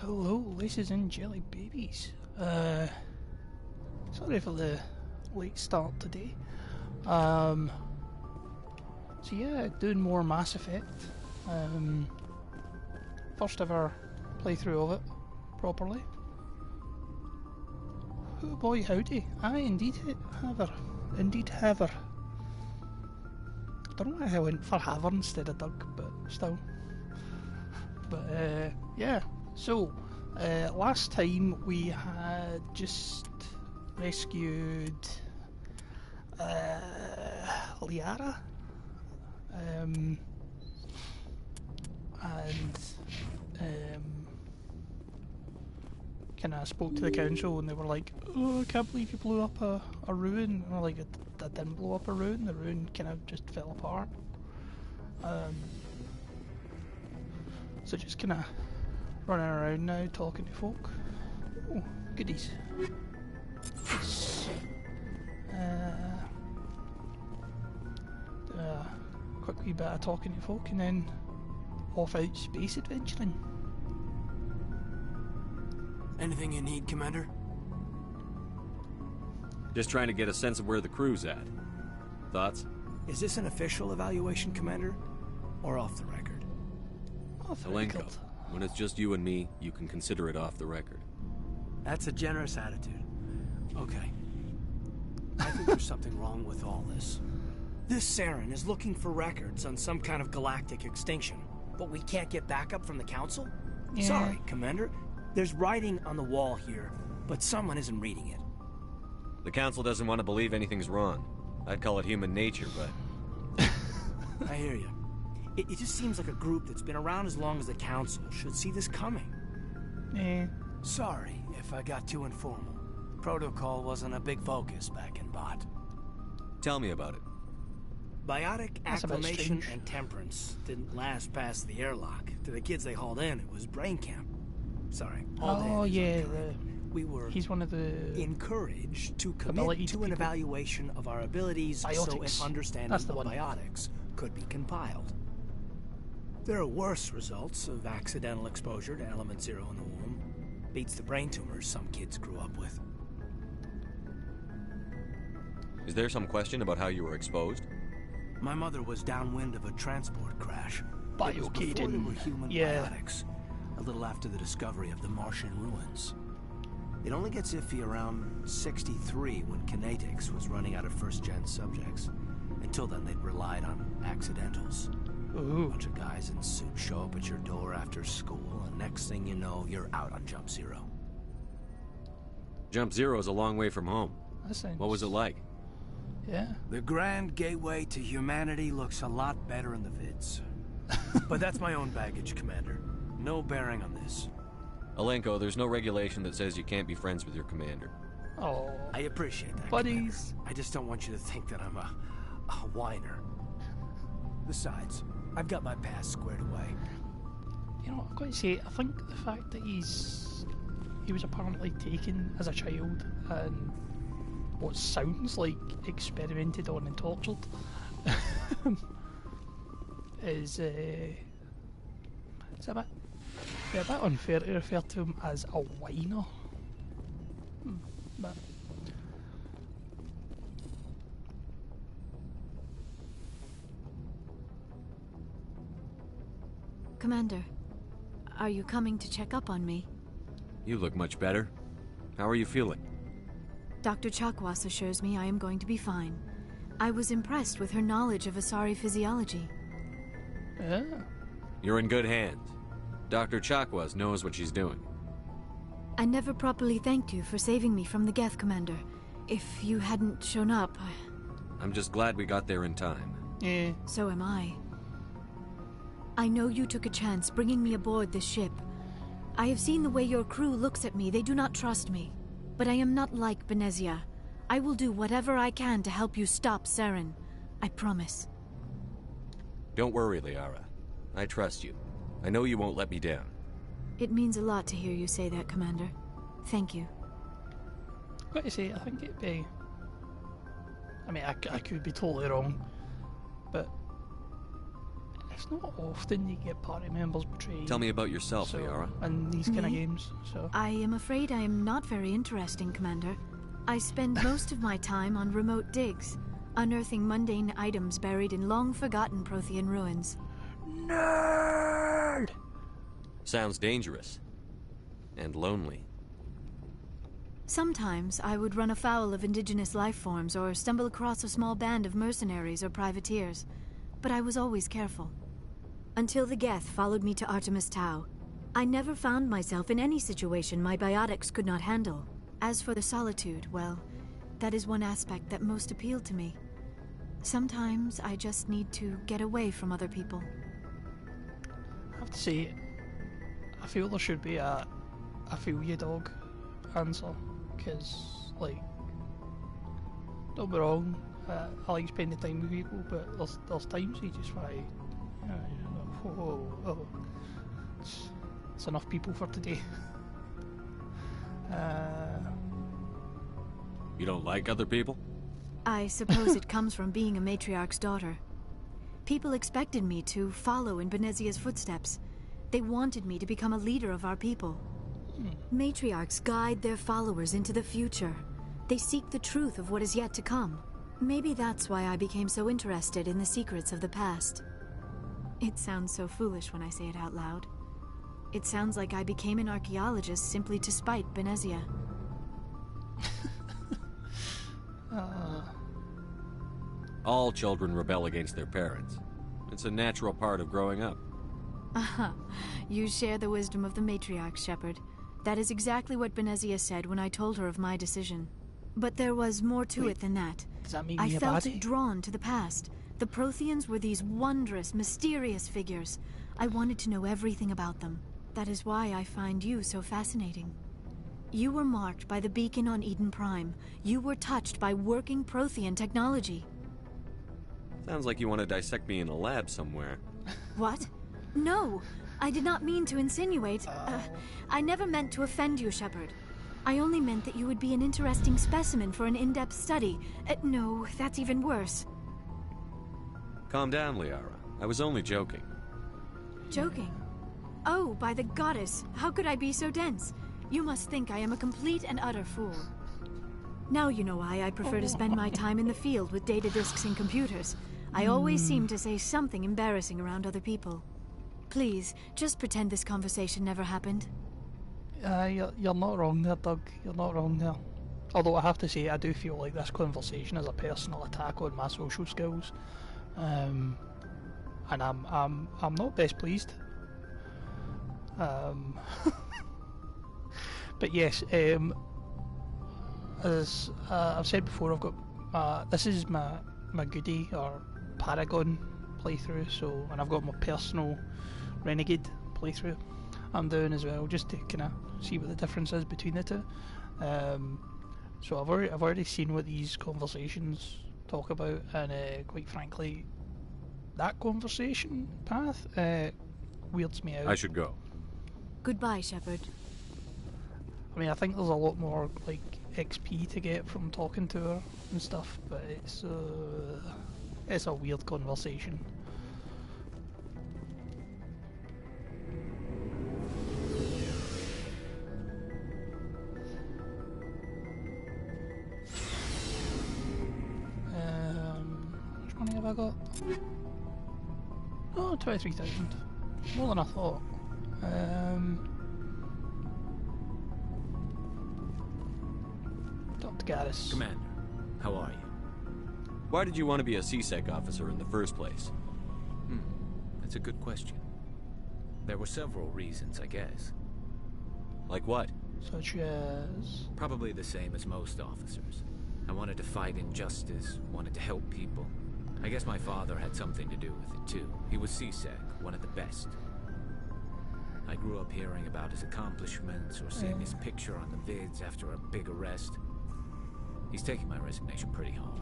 Hello, laces and jelly babies. Sorry for the late start today. So yeah, doing more Mass Effect. First ever playthrough of it, properly. Oh boy, howdy. Aye, indeed, Haver. Indeed, Haver. Don't know why I went for Haver instead of Doug, but still. But, yeah. So, last time we had just rescued Liara, and kind of spoke to the council, and they were like, "Oh, I can't believe you blew up a ruin." And we're like, "That didn't blow up a ruin. The ruin kind of just fell apart." So just kind of running around now, talking to folk. Oh, goodies. Yes. Quick wee bit of talking to folk, and then off out space adventuring. Anything you need, Commander? Just trying to get a sense of where the crew's at. Thoughts? Is this an official evaluation, Commander? Or off the record? Off the Alenko, record. when it's just you and me, you can consider it off the record. That's a generous attitude. Okay. I think there's something wrong with all this. This Saren is looking for records on some kind of galactic extinction, but we can't get backup from the Council? Yeah. Sorry, Commander. There's writing on the wall here, but someone isn't reading it. The Council doesn't want to believe anything's wrong. I'd call it human nature, but... I hear you. It just seems like a group that's been around as long as the Council should see this coming. Sorry if I got too informal. Protocol wasn't a big focus back in Bot. Tell me about it. Biotic That's a bit acclimation strange. and temperance didn't last past the airlock. To the kids they hauled in, it was brain camp. Sorry. Oh yeah, We were he's one of the encouraged to ability commit to an people. evaluation of our abilities so Biotics. if understanding That's of the one. biotics could be compiled. There are worse results of accidental exposure to element 0 in the womb. Beats the brain tumors some kids grew up with. Is there some question about how you were exposed? My mother was downwind of a transport crash. It was before there Biocating. were human Yeah. biotics, a little after the discovery of the Martian ruins. It only gets iffy around 63 when Kinetics was running out of first-gen subjects. Until then, they'd relied on accidentals. A Ooh. bunch of guys in suits show up at your door after school, and next thing you know, you're out on Jump Zero. Jump Zero is a long way from home. That sounds... What was it like? Yeah. The grand gateway to humanity looks a lot better in the vids. But that's my own baggage, Commander. No bearing on this. Alenko, there's no regulation that says you can't be friends with your commander. Oh. I appreciate that, Buddies. Commander. I just don't want you to think that I'm a whiner. Besides, I've got my past squared away. You know, I've got to say, I think the fact that he was apparently taken as a child and what sounds like experimented on and tortured is it's a bit unfair to refer to him as a whiner. But Commander, are you coming to check up on me? You look much better. How are you feeling? Dr. Chakwas assures me I am going to be fine. I was impressed with her knowledge of Asari physiology. yeah. You're in good hands. Dr. Chakwas knows what she's doing. I never properly thanked you for saving me from the Geth, Commander. If you hadn't shown up, I'm just glad we got there in time. Yeah. so am I. I know you took a chance bringing me aboard this ship. I have seen the way your crew looks at me. They do not trust me. But I am not like Benezia. I will do whatever I can to help you stop Saren. I promise. Don't worry, Liara. I trust you. I know you won't let me down. It means a lot to hear you say that, Commander. Thank you. I've got to say, I think it'd be... I mean, I could be totally wrong, but it's not often you get party members betrayed. Tell me about yourself, Liara. In these kind of Me? games, so. I am afraid I am not very interesting, Commander. I spend most of my time on remote digs, unearthing mundane items buried in long-forgotten Prothean ruins. Nerd! Sounds dangerous. And lonely. Sometimes I would run afoul of indigenous life forms or stumble across a small band of mercenaries or privateers, but I was always careful. Until the Geth followed me to Artemis Tau, I never found myself in any situation my biotics could not handle. As for the solitude, well, that is one aspect that most appealed to me. Sometimes I just need to get away from other people. I have to say, I feel there should be a I feel you dog answer, because, like, don't be wrong, I like spending time with people, but there's times you just want to, it's enough people for today. You don't like other people? I suppose it comes from being a matriarch's daughter. People expected me to follow in Benezia's footsteps. They wanted me to become a leader of our people. Matriarchs guide their followers into the future. They seek the truth of what is yet to come. Maybe that's why I became so interested in the secrets of the past. It sounds so foolish when I say it out loud. It sounds like I became an archaeologist simply to spite Benezia. All children rebel against their parents. It's a natural part of growing up. Aha. You share the wisdom of the matriarch, Shepard. That is exactly what Benezia said when I told her of my decision. But there was more to it than that. Does that mean I me a felt baddie? drawn to the past. The Protheans were these wondrous, mysterious figures. I wanted to know everything about them. That is why I find you so fascinating. You were marked by the beacon on Eden Prime. You were touched by working Prothean technology. Sounds like you want to dissect me in a lab somewhere. What? No! I did not mean to insinuate. I never meant to offend you, Shepard. I only meant that you would be an interesting specimen for an in-depth study. No, that's even worse. Calm down, Liara. I was only joking. Joking? Oh, by the goddess, how could I be so dense? You must think I am a complete and utter fool. Now you know why I prefer to spend my time in the field with data disks and computers. I always seem to say something embarrassing around other people. Please, just pretend this conversation never happened. You're not wrong there, Doug. You're not wrong there. Although I have to say, I do feel like this conversation is a personal attack on my social skills, and I'm not best pleased. But yes, as I've said before, I've got this is my goodie or Paragon playthrough. So, and I've got my personal Renegade playthrough I'm doing as well, just to kind of see what the difference is between the two. So I've already seen what these conversations talk about, and quite frankly, that conversation path weirds me out. I should go. Goodbye, Shepard. I mean, I think there's a lot more like XP to get from talking to her and stuff, but it's a weird conversation. How much money have I got? Oh, 23,000. More than I thought. Dr. Garrus. Commander, how are you? Why did you want to be a CSEC officer in the first place? That's a good question. There were several reasons, I guess. Like what? Such as... Probably the same as most officers. I wanted to fight injustice, wanted to help people. I guess my father had something to do with it too. He was CSEC, one of the best. I grew up hearing about his accomplishments or seeing his picture on the vids after a big arrest. He's taking my resignation pretty hard.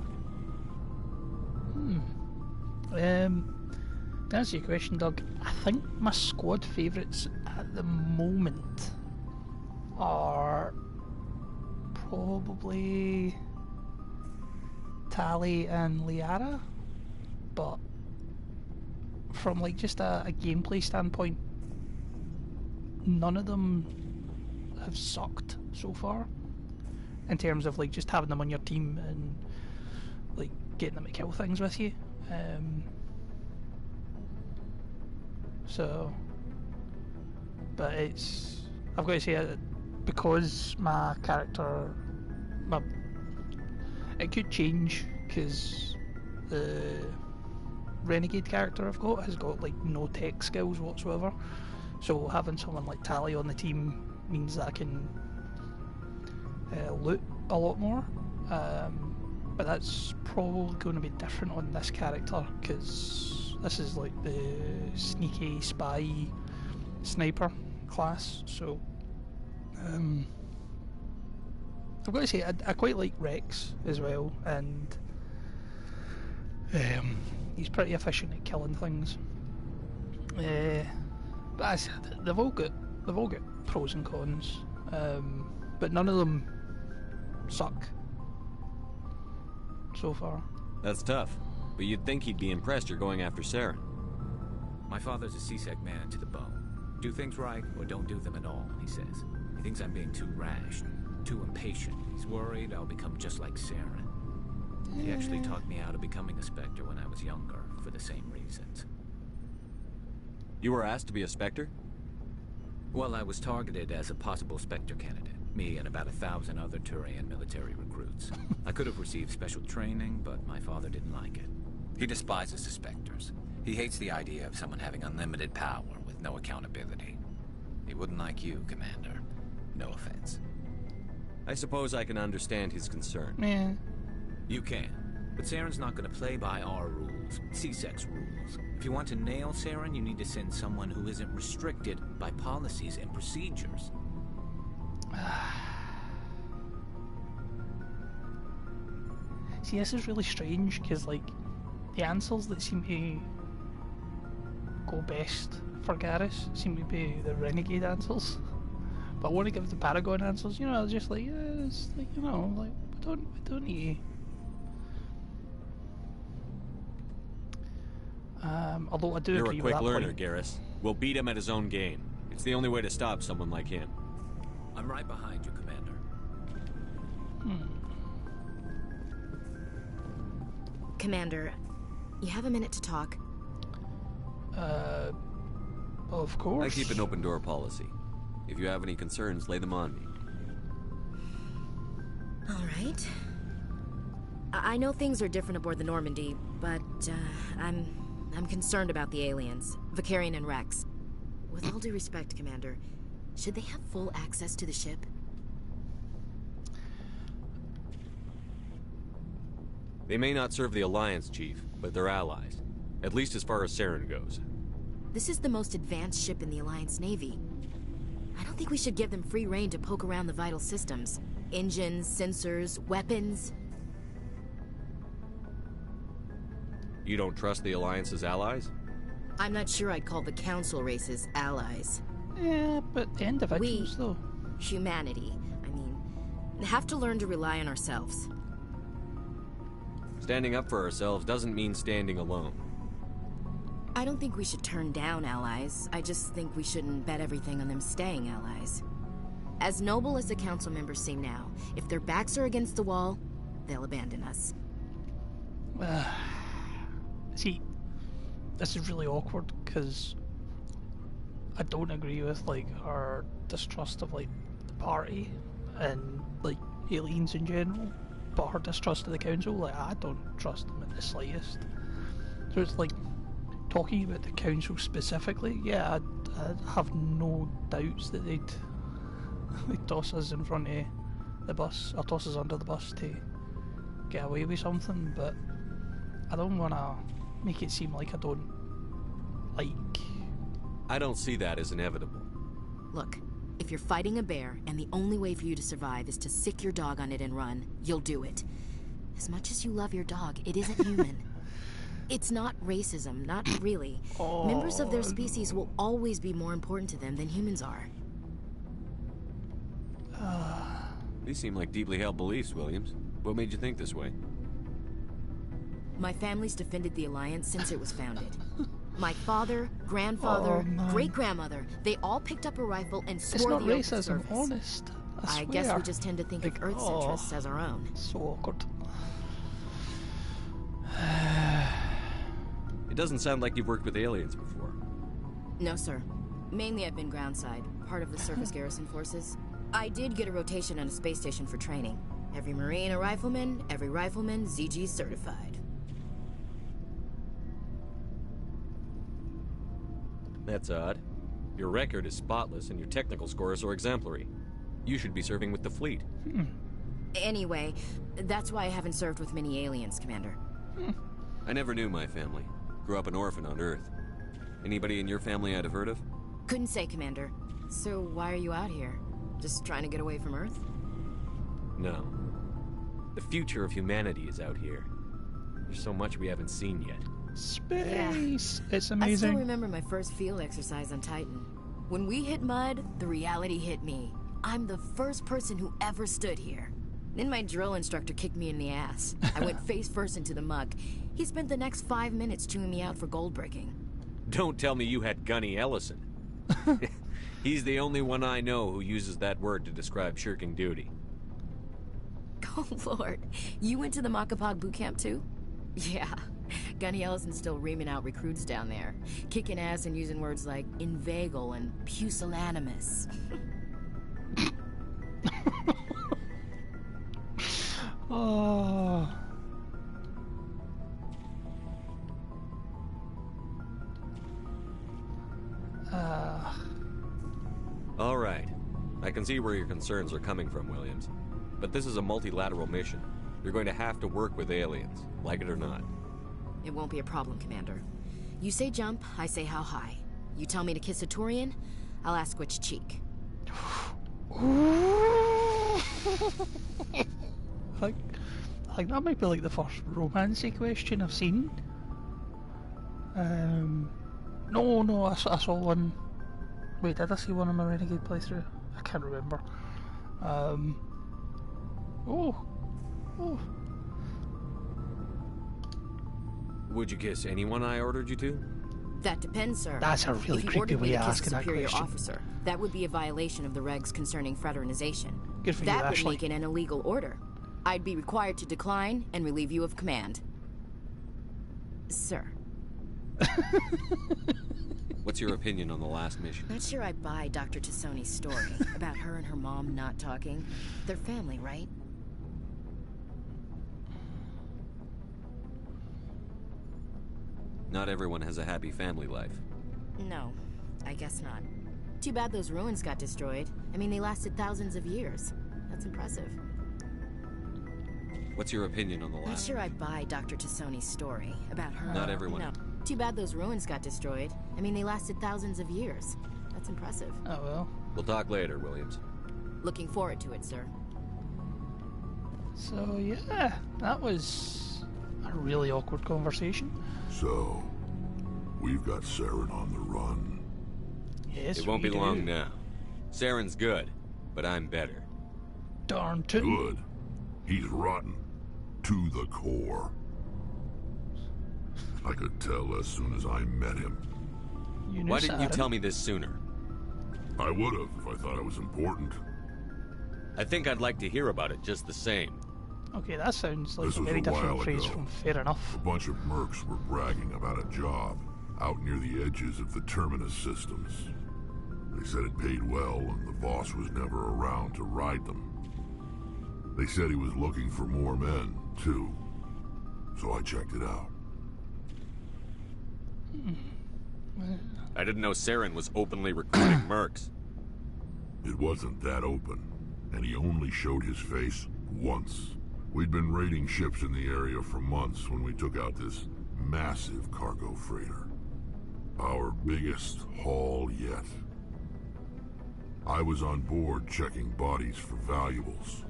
To answer your question, Doug, I think my squad favourites at the moment are probably Tali and Liara, but from like just a gameplay standpoint, none of them have sucked so far. In terms of like just having them on your team and like getting them to kill things with you. So, but I've got to say, because my character, it could change, because the renegade character I've got has got like no tech skills whatsoever, so having someone like Tali on the team means that I can loot a lot more, but that's probably going to be different on this character, because this is like the sneaky spy sniper class, so I've got to say I quite like Rex as well, and he's pretty efficient at killing things, but they've all got pros and cons, but none of them suck so far. That's tough, but you'd think he'd be impressed you're going after Saren. My father's a CSEC man to the bone. Do things right, or don't do them at all, he says. He thinks I'm being too rash, too impatient. He's worried I'll become just like Saren. He actually talked me out of becoming a Spectre when I was younger, for the same reasons. You were asked to be a Spectre? Well, I was targeted as a possible Spectre candidate. Me and about 1,000 other Turian military recruits. I could have received special training, but my father didn't like it. He despises the Spectres. He hates the idea of someone having unlimited power with no accountability. He wouldn't like you, Commander. No offense. I suppose I can understand his concern. Yeah. You can. But Saren's not going to play by our rules, CSEC's rules. If you want to nail Saren, you need to send someone who isn't restricted by policies and procedures. See, this is really strange, because like the answers that seem to go best for Garrus seem to be the renegade answers, but I want to give the Paragon answers, you know, just like, it's like, you know, like we don't need although I do You're agree a with quick that learner, point. Garrus. We'll beat him at his own game. It's the only way to stop someone like him. I'm right behind you, Commander. Commander, you have a minute to talk? Of course. I keep an open door policy. If you have any concerns, lay them on me. All right. I know things are different aboard the Normandy, but I'm concerned about the aliens, Vakarian and Rex. With all due respect, Commander, should they have full access to the ship? They may not serve the Alliance, Chief, but they're allies. At least as far as Saren goes. This is the most advanced ship in the Alliance Navy. I don't think we should give them free rein to poke around the vital systems. Engines, sensors, weapons. You don't trust the Alliance's allies? I'm not sure I'd call the Council races allies. Yeah, but the individuals though. Humanity, I mean, have to learn to rely on ourselves. Standing up for ourselves doesn't mean standing alone. I don't think we should turn down allies. I just think we shouldn't bet everything on them staying allies. As noble as the Council members seem now, if their backs are against the wall, they'll abandon us. See, this is really awkward, because I don't agree with like her distrust of like the party and like aliens in general, but her distrust of the Council, like I don't trust them in the slightest. So it's like, talking about the Council specifically, yeah, I have no doubts that they'd toss us in front of the bus, or toss us under the bus to get away with something, but I don't want to make it seem like I don't like... I don't see that as inevitable. Look, if you're fighting a bear and the only way for you to survive is to sick your dog on it and run, you'll do it. As much as you love your dog, it isn't human. It's not racism, not really. Members of their species will always be more important to them than humans are. These seem like deeply held beliefs, Williams. What made you think this way? My family's defended the Alliance since it was founded. My father, grandfather, Oh, man. great-grandmother, they all picked up a rifle and It's swore not the oath of racism, service. honest. I I guess swear. we just tend to think Like, of Earth's oh. interests as our own. So awkward. It doesn't sound like you've worked with aliens before. No, sir. Mainly I've been groundside, part of the surface garrison forces. I did get a rotation on a space station for training. Every Marine a rifleman, every rifleman ZG certified. That's odd. Your record is spotless and your technical scores are exemplary. You should be serving with the fleet. Anyway, that's why I haven't served with many aliens, Commander. I never knew my family. Grew up an orphan on Earth. Anybody in your family I'd have heard of? Couldn't say, Commander. So why are you out here? Just trying to get away from Earth? No. The future of humanity is out here. There's so much we haven't seen yet. Space! It's I still amazing. remember my first field exercise on Titan. When we hit mud, the reality hit me. I'm the first person who ever stood here. Then my drill instructor kicked me in the ass. I went face first into the muck. He spent the next 5 minutes chewing me out for gold breaking. Don't tell me you had Gunny Ellison. He's the only one I know who uses that word to describe shirking duty. Oh, Lord. You went to the Macapag boot camp, too? Yeah. Gunny Ellison's still reaming out recruits down there. Kicking ass and using words like inveigle and pusillanimous. Oh. All right. I can see where your concerns are coming from, Williams. But this is a multilateral mission. You're going to have to work with aliens, like it or not. It won't be a problem, Commander. You say jump, I say how high. You tell me to kiss a Turian, I'll ask which cheek. I think that might be like the first romancy question I've seen. No, I saw one. Wait, did I see one in my Renegade playthrough? I can't remember. Oh. Would you kiss anyone I ordered you to? That depends, sir. That's a really if you creepy ordered way me of to kiss asking a that superior question. officer, that would be a violation of the regs concerning fraternization. Good for you, that would Ashley. make it an illegal order. I'd be required to decline and relieve you of command. Sir. What's your opinion on the last mission? Not sure I buy Dr. Tassoni's story about her and her mom not talking. They're family, right? Not everyone has a happy family life. No, I guess not. Too bad those ruins got destroyed. I mean, they lasted thousands of years. That's impressive. What's your opinion on the Not last? sure I buy Dr. Tassoni's story about her. Not everyone. No. Too bad those ruins got destroyed. I mean, they lasted thousands of years. That's impressive. Oh well. We'll talk later, Williams. Looking forward to it, sir. So yeah, that was a really awkward conversation. So, we've got Saren on the run. Yes, It won't we be do. long now. Saren's good, but I'm better. Darn tootin'. Good. He's rotten. To the core. I could tell as soon as I met him. You knew Why didn't you Saren. tell me this sooner? I would have if I thought it was important. I think I'd like to hear about it just the same. Okay, that sounds like This a was very a different while phrase ago. from fair enough. A bunch of mercs were bragging about a job out near the edges of the Terminus systems. They said it paid well and the boss was never around to ride them. They said he was looking for more men, too. So I checked it out. I didn't know Saren was openly recruiting mercs. It wasn't that open, and he only showed his face once. We'd been raiding ships in the area for months when we took out this massive cargo freighter. Our biggest haul yet. I was on board checking bodies for valuables,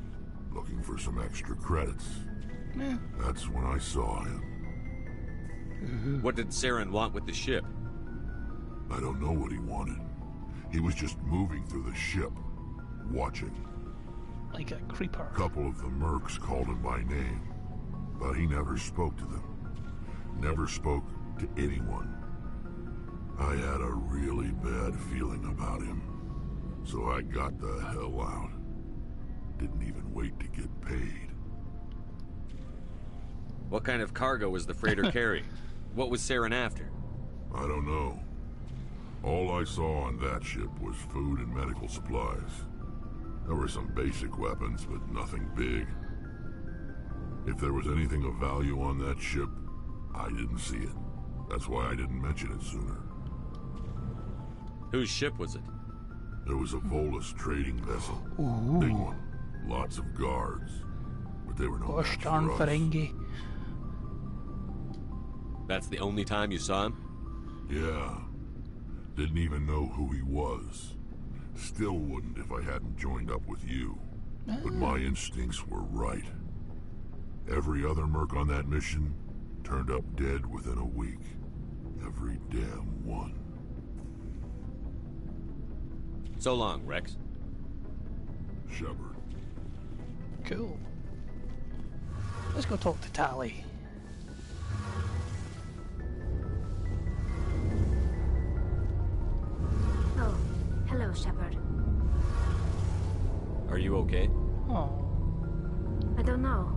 looking for some extra credits. Yeah. That's when I saw him. What did Saren want with the ship? I don't know what he wanted. He was just moving through the ship, watching. Like a creeper. A couple of the mercs called him by name, but he never spoke to them. Never spoke to anyone. I had a really bad feeling about him. So I got the hell out. Didn't even wait to get paid. What kind of cargo was the freighter carrying? What was Saren after? I don't know. All I saw on that ship was food and medical supplies. There were some basic weapons, but nothing big. If there was anything of value on that ship, I didn't see it. That's why I didn't mention it sooner. Whose ship was it? There was a Volus trading vessel. Ooh. Big one. Lots of guards. But they were no Gosh match darn for us. Ferengi. That's the only time you saw him? Yeah. Didn't even know who he was. Still wouldn't if I hadn't joined up with you. But my instincts were right. Every other merc on that mission turned up dead within a week. Every damn one. So long, Rex. Shepard. Cool. Let's go talk to Tali. Oh, hello, Shepard. Are you okay? Oh. I don't know.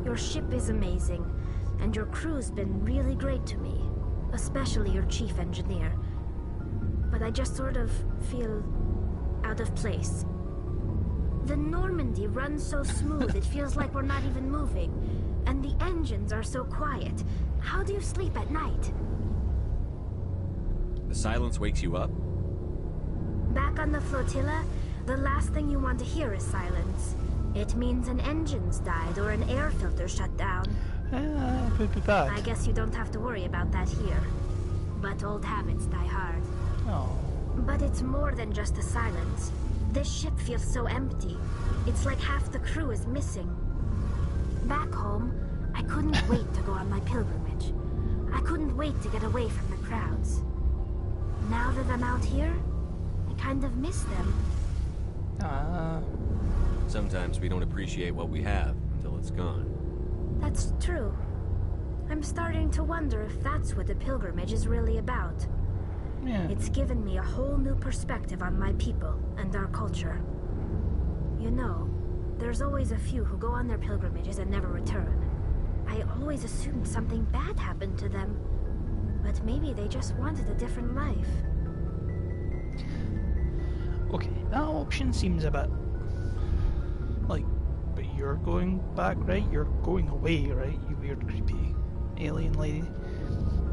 Your ship is amazing, and your crew's been really great to me, especially your chief engineer. But I just sort of feel out of place. The Normandy runs so smooth it feels like we're not even moving, and the engines are so quiet. How do you sleep at night? The silence wakes you up? Back on the flotilla, the last thing you want to hear is silence. It means an engine's died or an air filter shut down. It would be bad. I guess you don't have to worry about that here. But old habits die hard. Oh. But it's more than just the silence. This ship feels so empty. It's like half the crew is missing. Back home, I couldn't wait to go on my pilgrimage. I couldn't wait to get away from the crowds. Now that I'm out here, I kind of miss them. Sometimes we don't appreciate what we have until it's gone. That's true. I'm starting to wonder if that's what the pilgrimage is really about. Yeah. It's given me a whole new perspective on my people and our culture. You know, there's always a few who go on their pilgrimages and never return. I always assumed something bad happened to them. But maybe they just wanted a different life. Okay, that option seems a bit like, but you're going back, right? You're going away, right? You weird, creepy alien lady.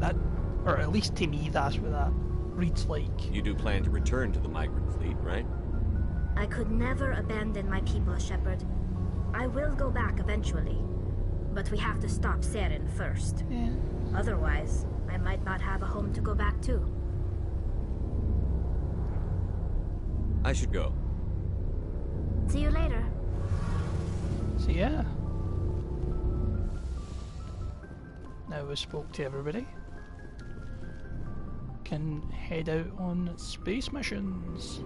That, or at least to me, that's what that reads like. You do plan to return to the migrant fleet, right? I could never abandon my people, Shepard. I will go back eventually. But we have to stop Saren first. Yeah. Otherwise, I might not have a home to go back to. I should go. See you later. So yeah. Now we spoke to everybody. Can head out on space missions.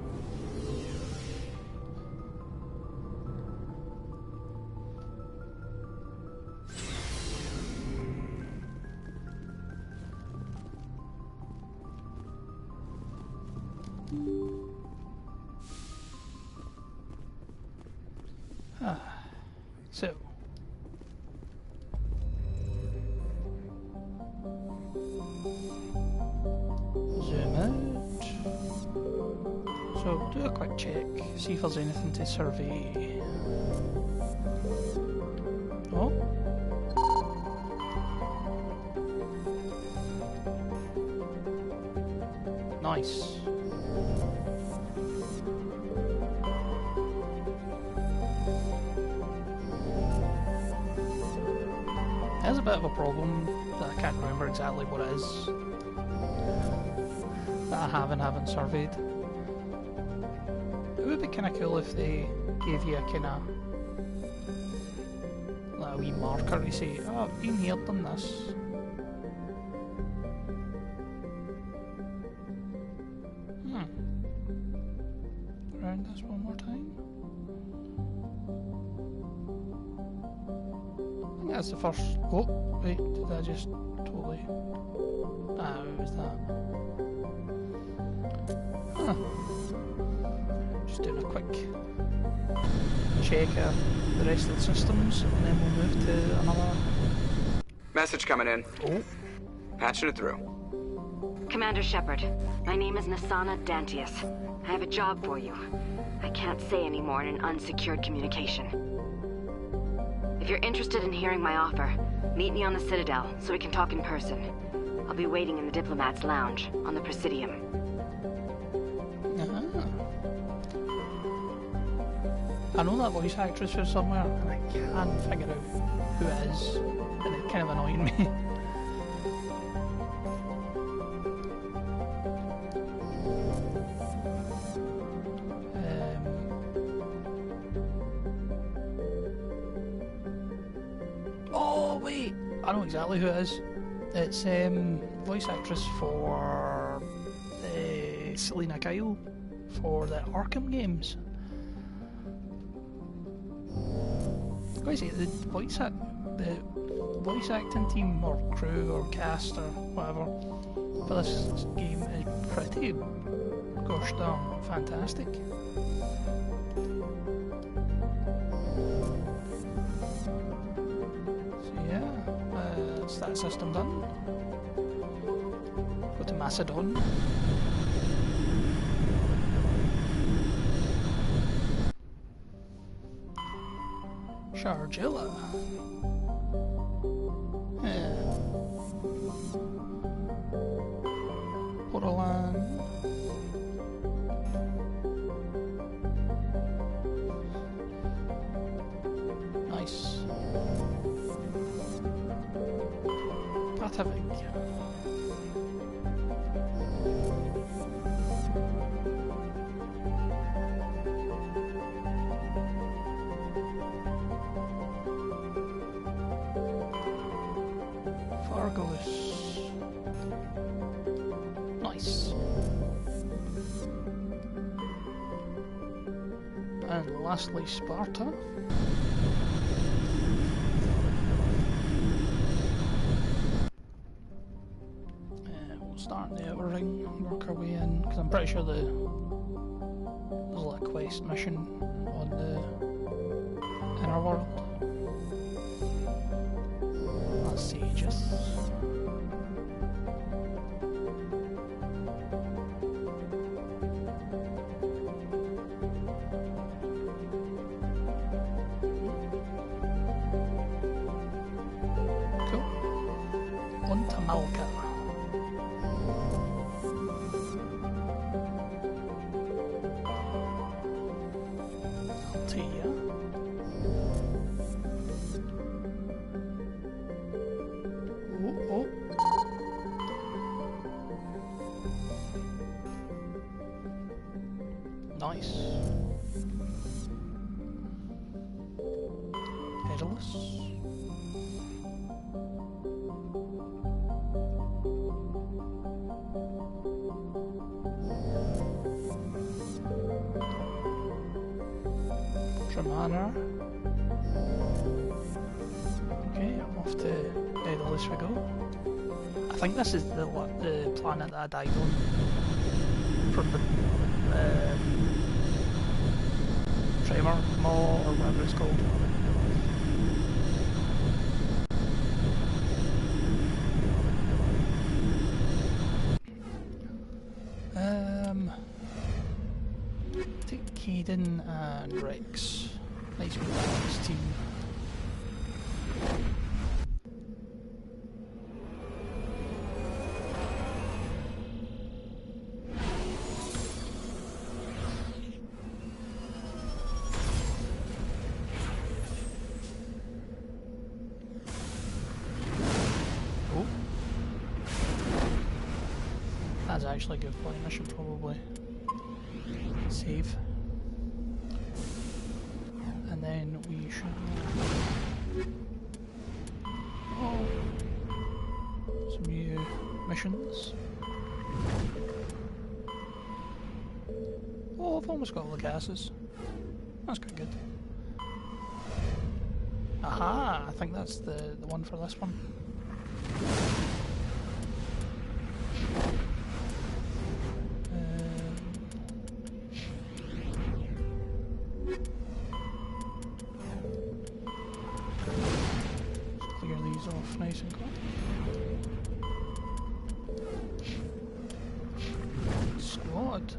So zoom out. So do a quick check, see if there's anything to survey. Oh. Nice. There's a bit of a problem that I can't remember exactly what it is that I haven't surveyed. It would be kind of cool if they gave you a kind of like a wee marker to say, oh, I've been here, done this. Around this one more time. I think that's the first. Oh, wait, did I just totally. Ah, it was that. Just doing a quick check of the rest of the systems, and then we'll move to another. Message coming in. Oh. Patching it through. Commander Shepard, my name is Nasana Dantius. I have a job for you. I can't say any more in an unsecured communication. If you're interested in hearing my offer, meet me on the Citadel so we can talk in person. I'll be waiting in the Diplomat's Lounge on the Presidium. I know that voice actress from somewhere, and I can't figure out who it is, and it's kind of annoying me. Oh wait, I know exactly who it is. It's voice actress for Selena Kyle for the Arkham games. What is it? The voice acting team or crew or cast or whatever for this game is pretty gosh darn fantastic. So yeah, that's that system done. Go to Macedon. Sharjilla. Yeah. Borderland. Nice. Pacific. Fargos. Nice. And lastly, Sparta. We'll start in the outer ring and work our way in, because I'm pretty sure there's a little quest mission on the inner world. Sages. Cool. On to Malka. Altea. Oh. Nice. Daedalus. Tremana. Okay, I'm off to Daedalus we go. I think this is the planet that I died on from the Tremor Maw or whatever it's called. Take Caden and Rex. Nice balanced team. That's actually a good point. I should probably save. And then we should some new missions. Oh, I've almost got all the gases. That's quite good. Aha! I think that's the one for this one.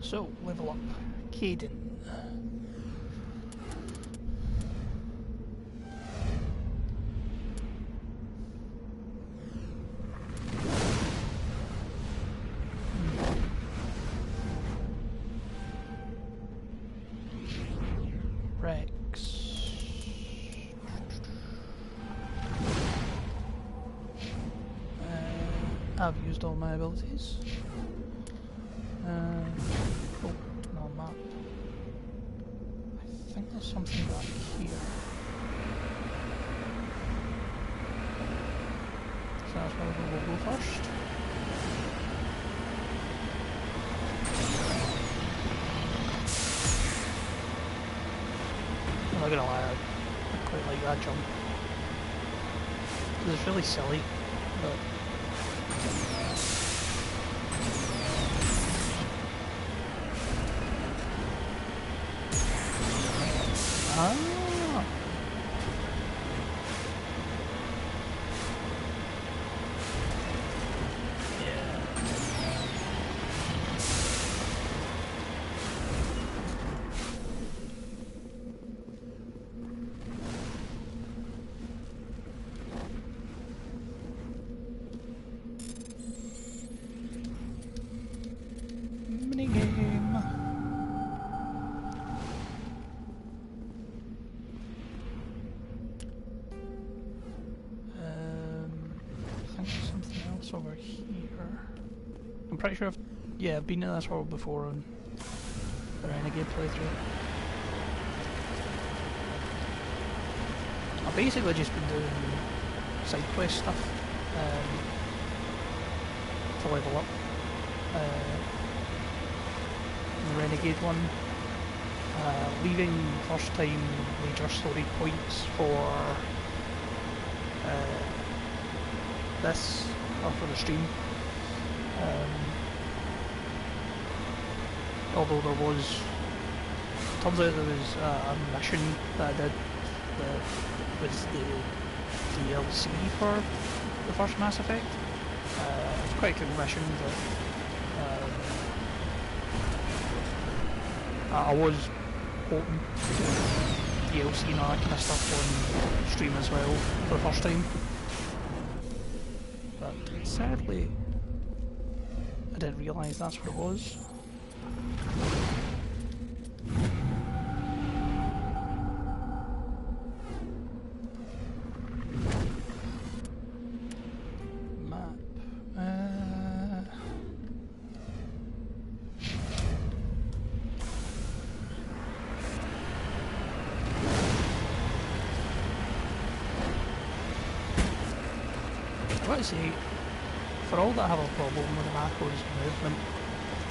So, level up. Caden. I've used all my abilities. Oh, no map. I think there's something back here. So that's where we'll go first. I'm not gonna lie, I quite like that jump. It's really silly, but over here. I'm pretty sure I've been in this world before on the Renegade playthrough. I've basically just been doing side quest stuff to level up. The Renegade one, leaving first time major story points for this, or for the stream. Although there was, turns out there was a mission that I did that was the DLC for the first Mass Effect. It's quite a cool mission, but I was hoping to do DLC and all that kind of stuff on stream as well for the first time. But sadly, I didn't realise that's what it was. Say, for all that I have a problem with the Mako's movement,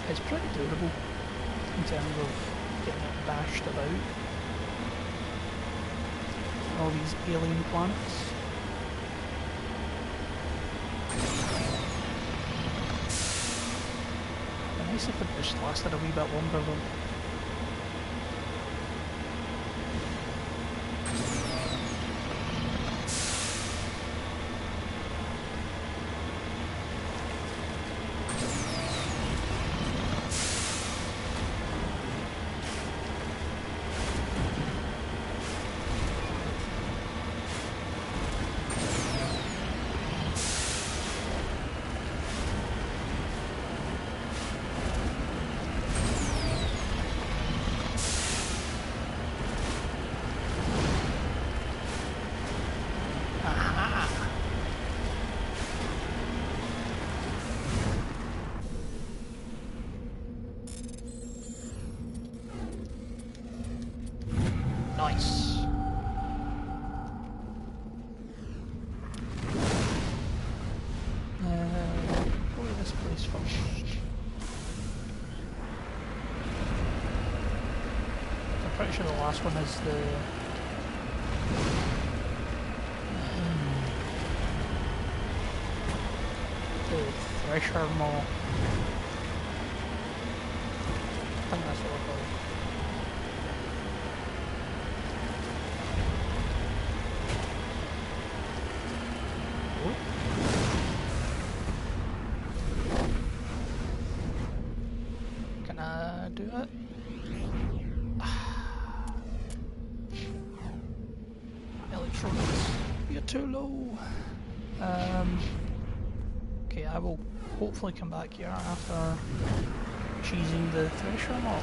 it's pretty durable in terms of getting it bashed about all these alien planets. It'd be nice if it just lasted a wee bit longer though. Nice. Probably this place first. I'm pretty sure the last one is the Thresher Maw. I think that's what we're called. front. You're too low. Okay, I will hopefully come back here after cheesing the thresher up.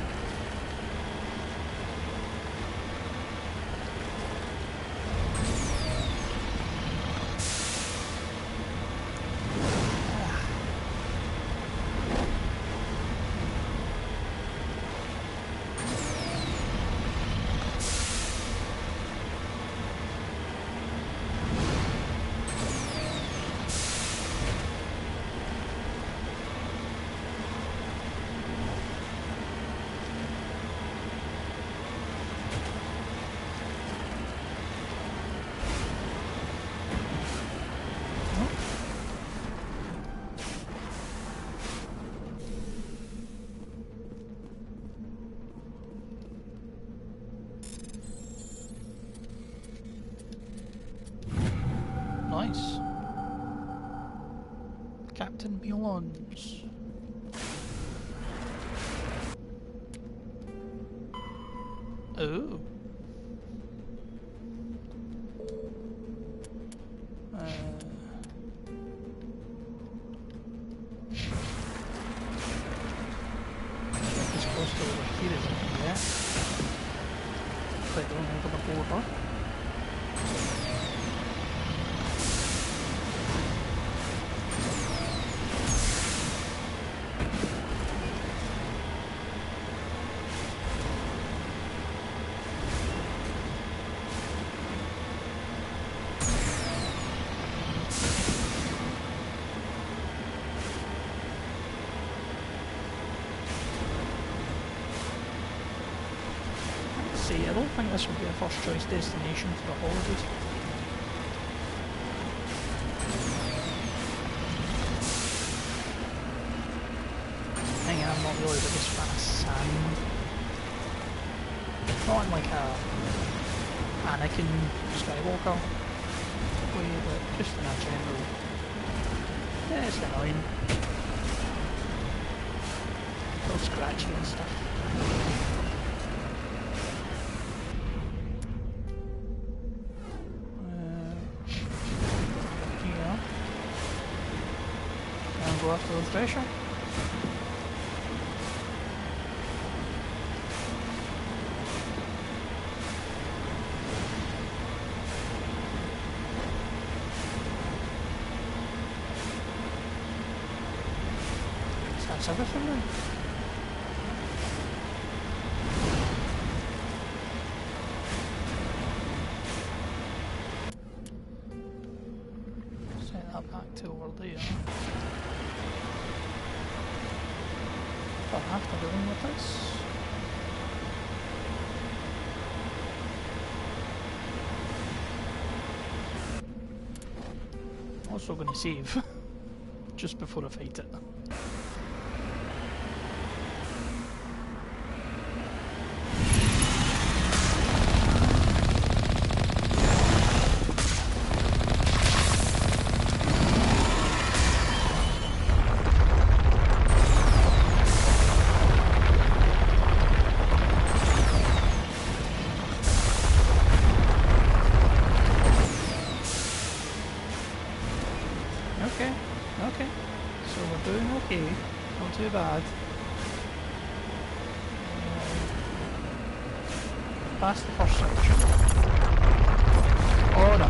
Nice. Captain Mullins. Oh. It's close to over here, isn't it? Yeah. Click on over the border. I don't think this would be a first choice destination for the holidays. I'm not really the biggest fan of sand. Not in like a Anakin Skywalker way, but just in a general. Yeah, it's annoying. All scratchy and stuff. Go after the thresher. That's everything then. Set that back to over there. After dealing with this. Also going to save just before I fight it. Okay, so we're doing okay, not too bad. Past the first section. Oh no.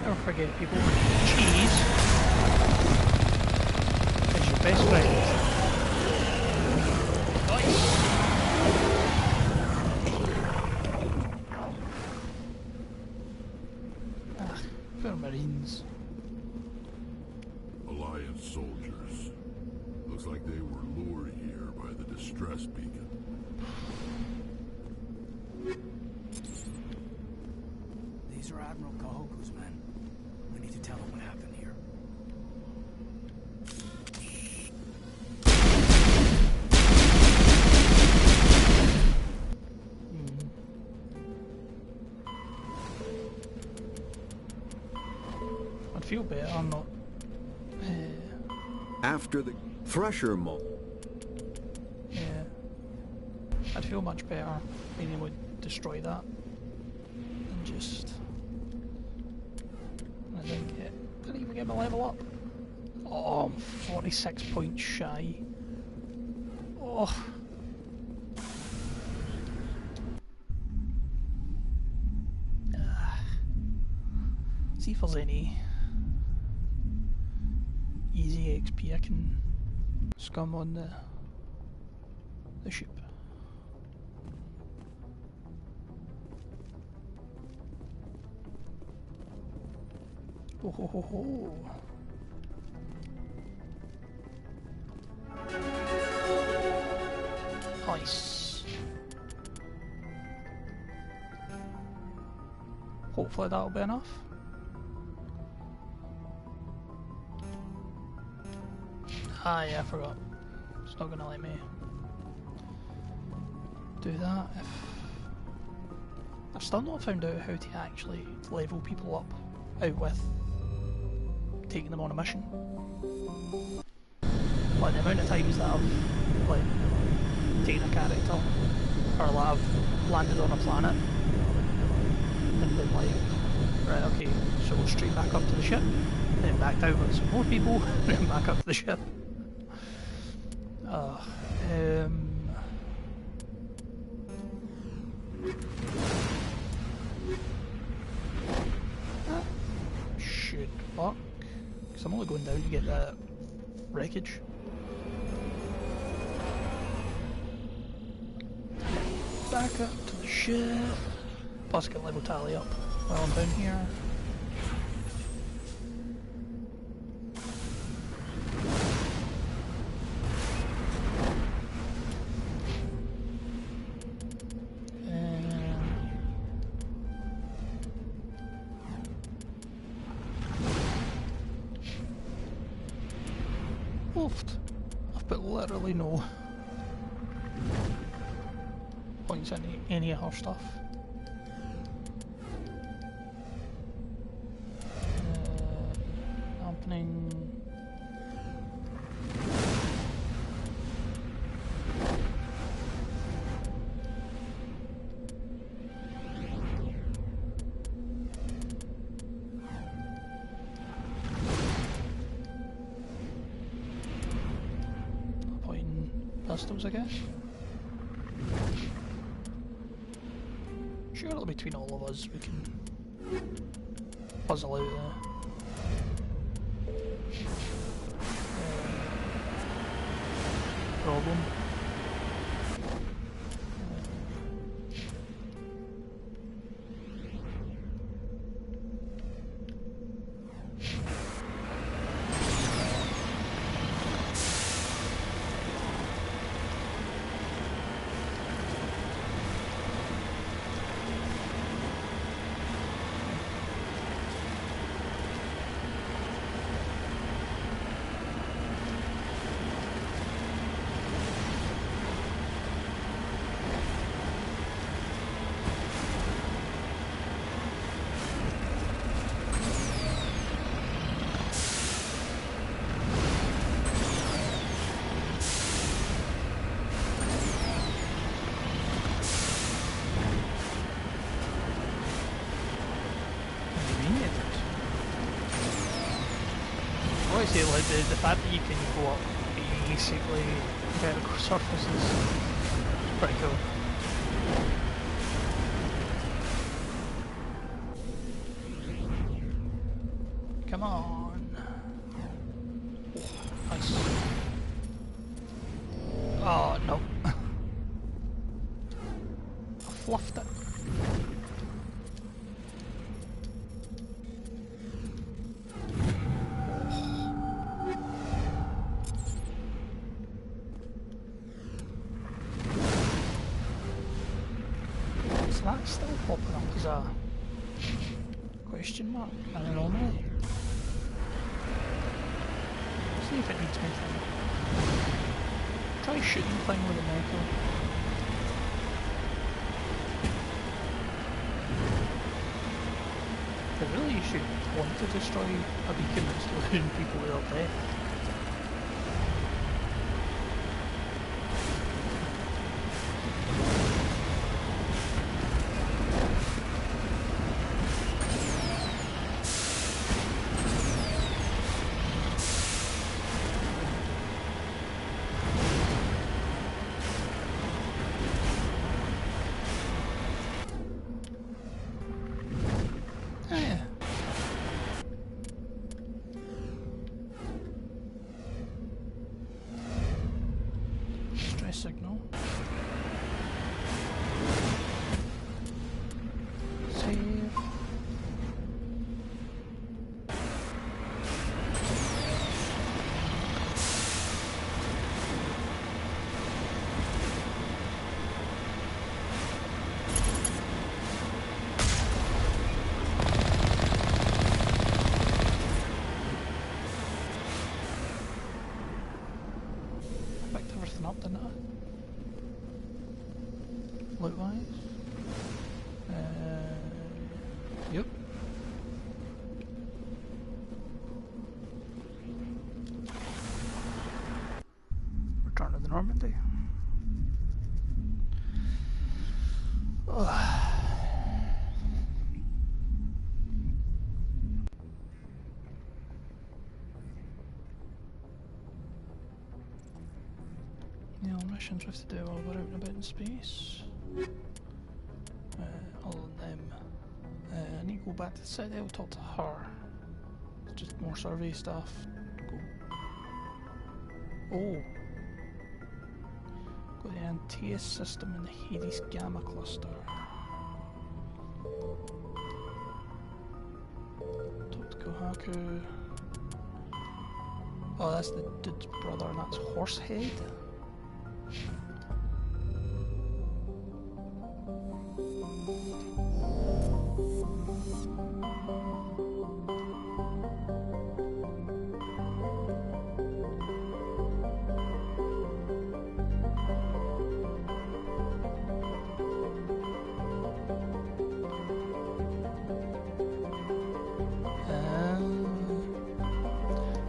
Don't forget, people, cheese is your best friend. Nice. Ah, poor Marines. Alliance soldiers. Looks like they were lured here by the distress beacon. are Admiral Kahoku's men. We need to tell him what happened here. I'd feel better. I'm not. After the Thresher mold. Yeah. I'd feel much better being able to destroy that than just. I didn't even get my level up. Oh, I'm 46 points shy. Oh. See if there's any easy XP I can scum on the ship. Oh ho ho ho. Nice. Hopefully that'll be enough. Ah yeah, I forgot. It's not gonna let me do that. I've still not found out how to actually level people up out with taking them on a mission. Like the amount of times that I've like taken a character or like I've landed on a planet and been like, right, okay, so we'll straight back up to the ship, then back down with some more people, then back up to the ship. That should work, because I'm only going down to get that wreckage. Back up to the ship. Plus get level tally up while I'm down here. Wolfed. I've put literally no points in any of her stuff. Opening. Pointing pistols, I guess. Surely between all of us we can puzzle out problem. I say like the fact that you can go up basically vertical surfaces is pretty cool. Come on. Oh, nice. Oh no. I fluffed it. That's still popping up as a Question mark? An anomaly? See if it needs anything. Try shooting the thing with a metal. They really should want to destroy a beacon that's letting people without death. Signal. Save. Picked everything up, didn't I? Loot wise? Yep. Return to the Normandy. Missions we have to do while we're out and about in space. All of them. I need to go back to the city, I'll talk to her. It's just more survey stuff. Go. Oh! Got the Antaeus system in the Hades Gamma cluster. Talk to Kohaku. Oh, that's the dude's brother, and that's Horsehead.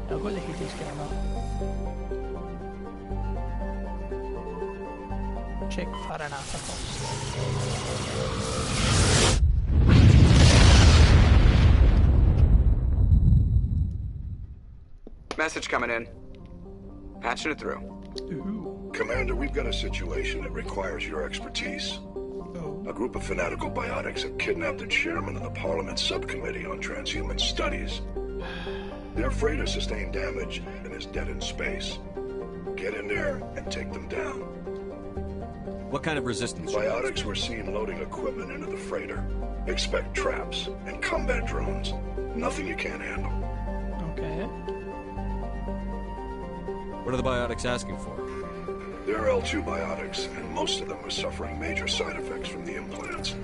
I'll go to the Hades Gamma. Check Faranata first. Message coming in. Patching it through. Ooh. Commander, we've got a situation that requires your expertise. Oh. A group of fanatical biotics have kidnapped the chairman of the Parliament Subcommittee on Transhuman Studies. Their freighter sustained damage and is dead in space. Get in there and take them down. What kind of resistance? Biotics were seen loading equipment into the freighter. Expect traps and combat drones. Nothing you can't handle. Okay. What are the biotics asking for? They're L2 biotics, and most of them are suffering major side effects from the implants.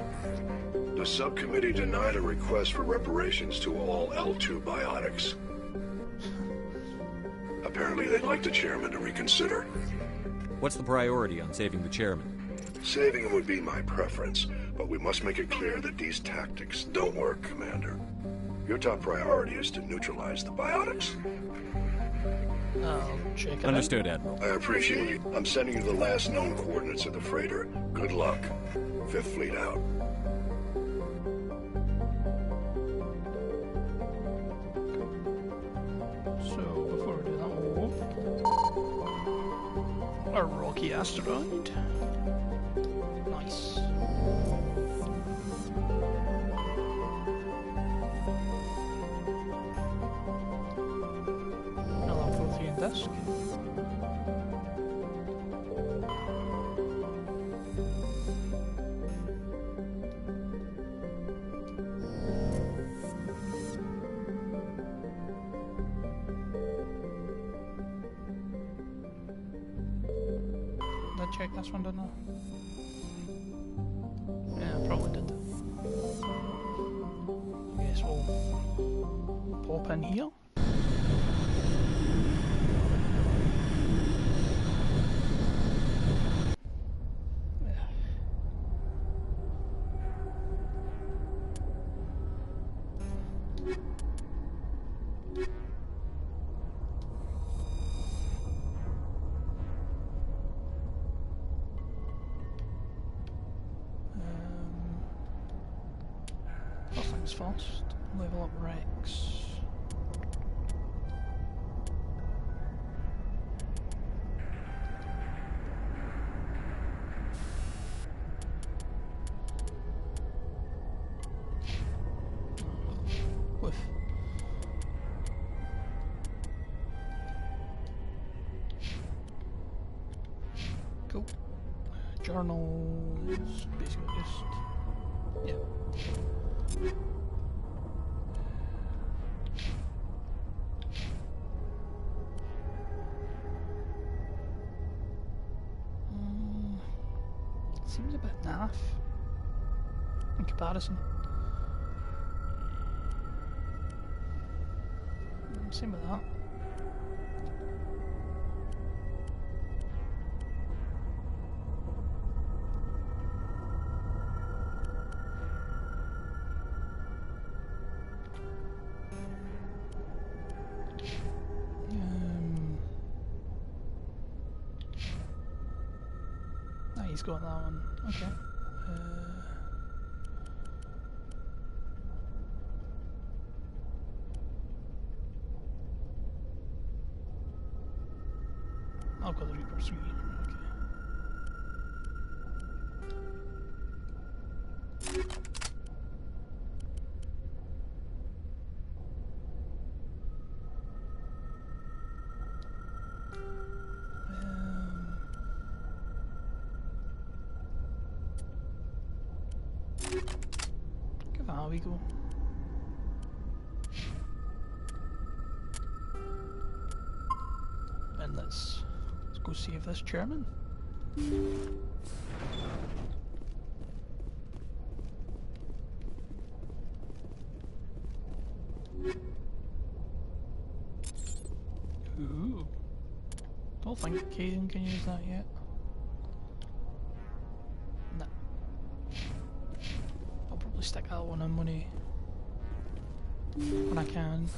The subcommittee denied a request for reparations to all L2 biotics. Apparently they'd like the chairman to reconsider. What's the priority on saving the chairman? Saving him would be my preference, but we must make it clear that these tactics don't work, Commander. Your top priority is to neutralize the biotics. I'll check it Understood, out. Admiral. I appreciate you. I'm sending you the last known coordinates of the freighter. Good luck. Fifth Fleet out. So, before we do that, a rocky asteroid. Nice. Another 14 disc. Did I check this one, didn't I? Yeah, I probably did. I guess we'll pop in here. First things first, level up Rex. Woof. Cool. Journals, basically just, yeah. Seems a bit naff in comparison. Same with that. He's got that one. Okay. I've got the Reaper 3. Okay. Give it a wee go. And let's go save this chairman. Ooh. Don't think Kaizen can use that yet. No. I'll probably stick that one in when I can.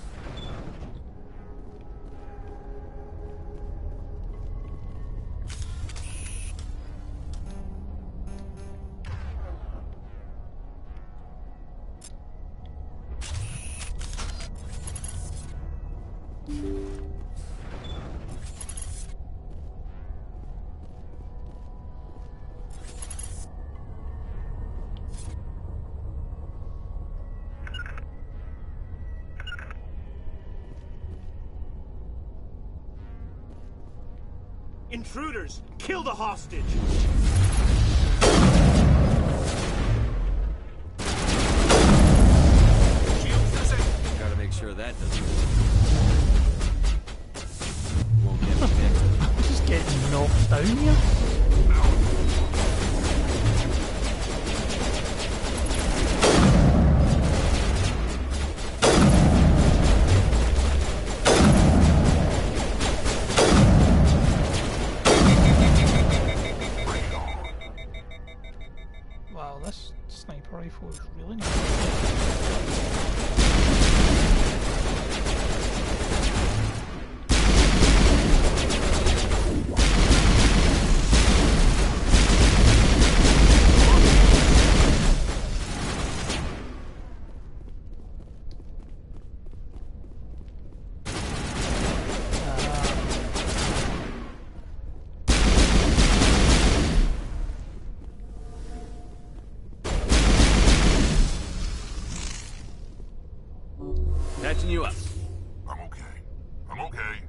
Intruders! Kill the hostage! Gotta make sure that doesn't... Won't get me next. I'm just getting knocked down here. Wow, this sniper rifle is really nice. Patching you up. I'm okay. I'm okay.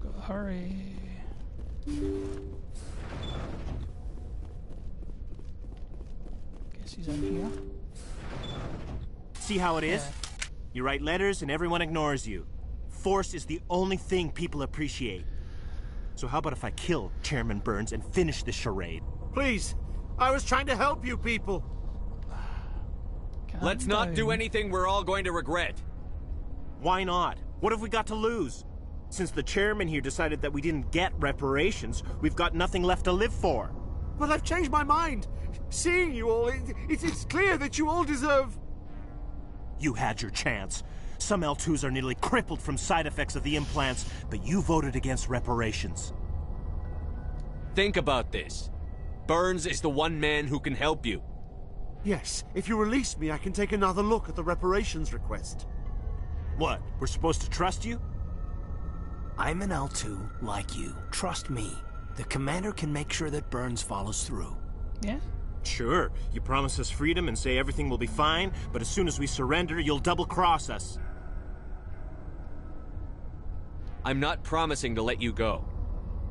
Gotta hurry. Guess he's in here. See how it is? Yeah. You write letters and everyone ignores you. Force is the only thing people appreciate. So how about if I kill Chairman Burns and finish this charade? Please, I was trying to help you people. Let's not do anything we're all going to regret. Why not? What have we got to lose? Since the chairman here decided that we didn't get reparations, we've got nothing left to live for. But I've changed my mind. Seeing you all, it's clear that you all deserve... You had your chance. Some L2s are nearly crippled from side effects of the implants, but you voted against reparations. Think about this. Burns is the one man who can help you. Yes, if you release me, I can take another look at the reparations request. What, we're supposed to trust you? I'm an L2 like you. Trust me. The commander can make sure that Burns follows through. Yeah? Sure. You promise us freedom and say everything will be fine, but as soon as we surrender, you'll double-cross us. I'm not promising to let you go.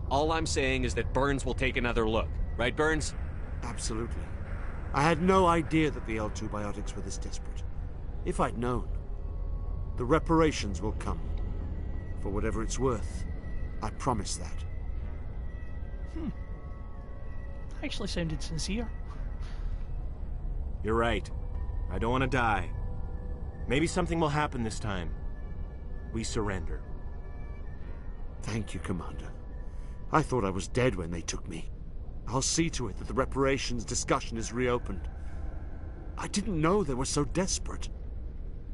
All I'm saying is that Burns will take another look. Right, Burns? Absolutely. I had no idea that the L2 biotics were this desperate. If I'd known, the reparations will come. For whatever it's worth, I promise that. Actually sounded sincere. You're right. I don't want to die. Maybe something will happen this time. We surrender. Thank you, Commander. I thought I was dead when they took me. I'll see to it that the reparations discussion is reopened. I didn't know they were so desperate.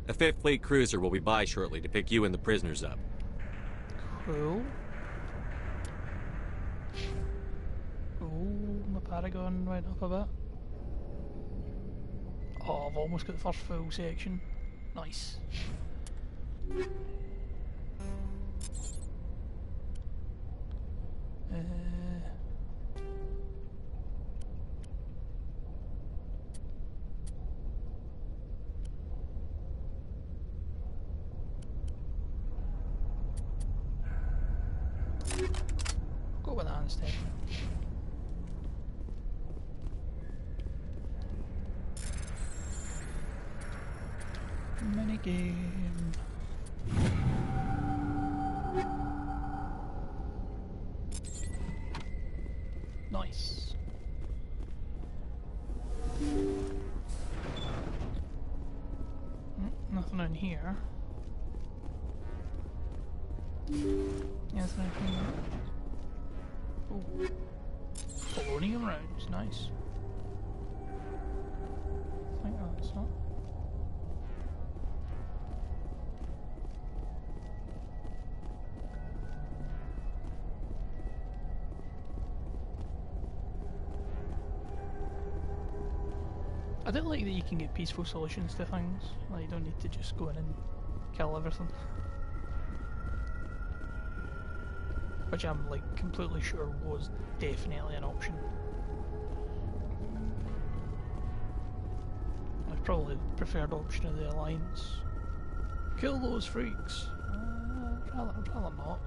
A 5th Fleet cruiser will be by shortly to pick you and the prisoners up. Cool. Oh, my Paragon went up a bit. Oh, I've almost got the first full section. Nice. Go with that instead. Minigame. Nice. Nothing in here. Nothing in here. Oh. Polonium rounds, nice. I think that's not. I don't like that you can get peaceful solutions to things. Like, you don't need to just go in and kill everything. Which I'm, like, completely sure was definitely an option. It's probably the preferred option of the Alliance. Kill those freaks! Rather not.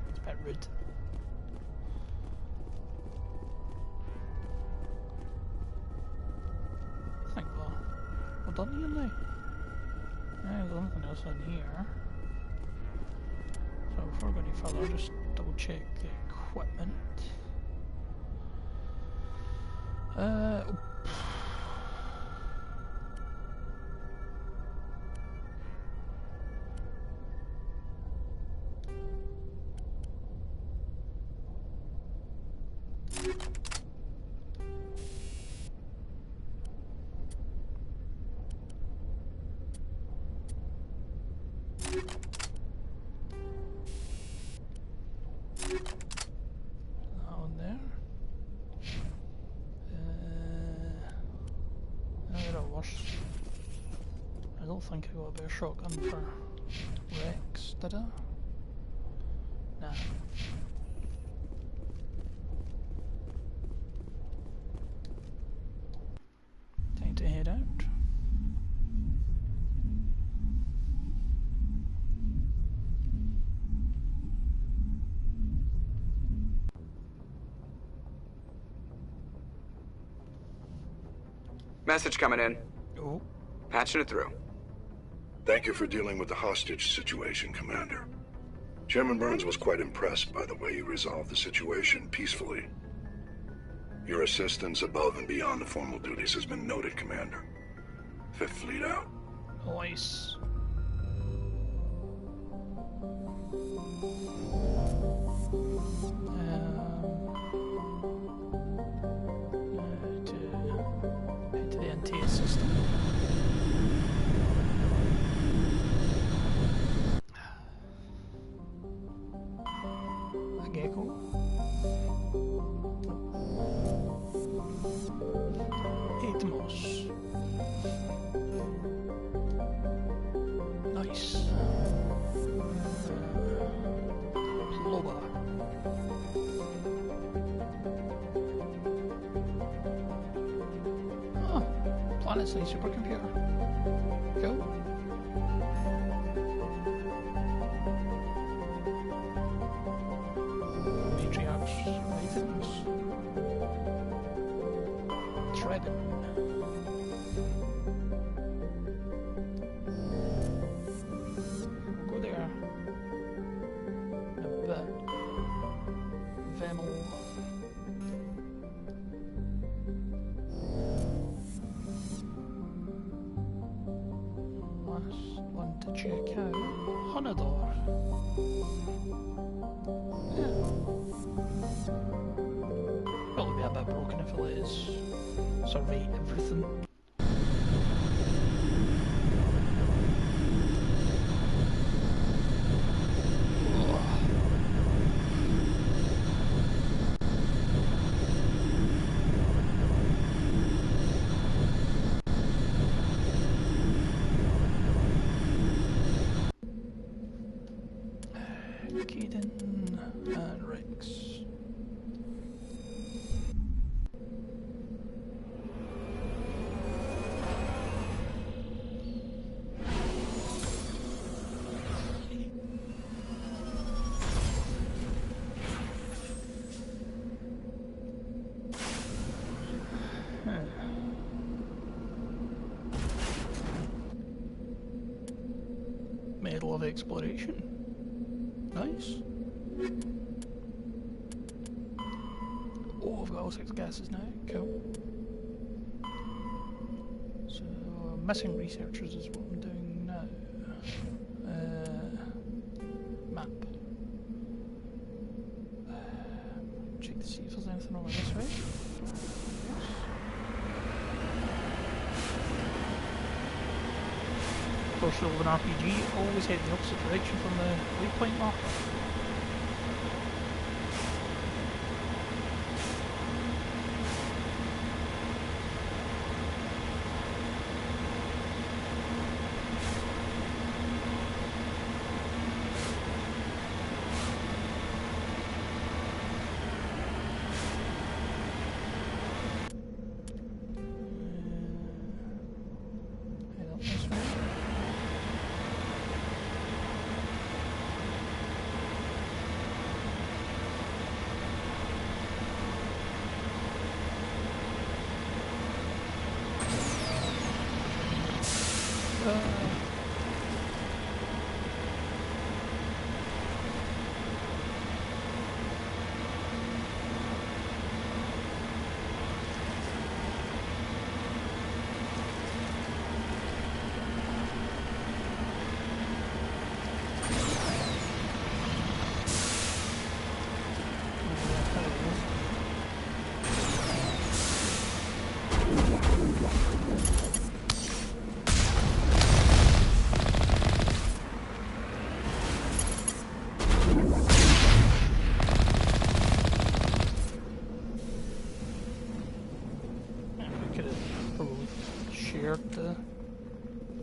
It's a bit rude. I think we're done here now. Yeah, there's nothing else in here. So before we go any further, I'll just double check the equipment. I think I got a better shotgun for Rex, did I? Nah. Time to head out. Message coming in. Oh. Patching it through. Thank you for dealing with the hostage situation, Commander. Chairman Burns was quite impressed by the way you resolved the situation peacefully. Your assistance above and beyond the formal duties has been noted, Commander. Fifth Fleet out. Nice. Head to the NTA system. A gecko. Atmos. Nice. Loba. Oh, Planet's new supercomputer. Cool. Matriarch's items. Treading. Go there. A bit. Vemel. Last one to check out. Honodor. Yeah. Probably be a bit broken if it let us survey everything. Kaden and Rex. Medal of Exploration. Nice. Oh, I've got all 6 gases now. Cool. So, missing researchers is what I'm doing now. Map. Check to see if there's anything over this way. Of course, with an RPG, always head the opposite direction from the waypoint marker. Head up this way.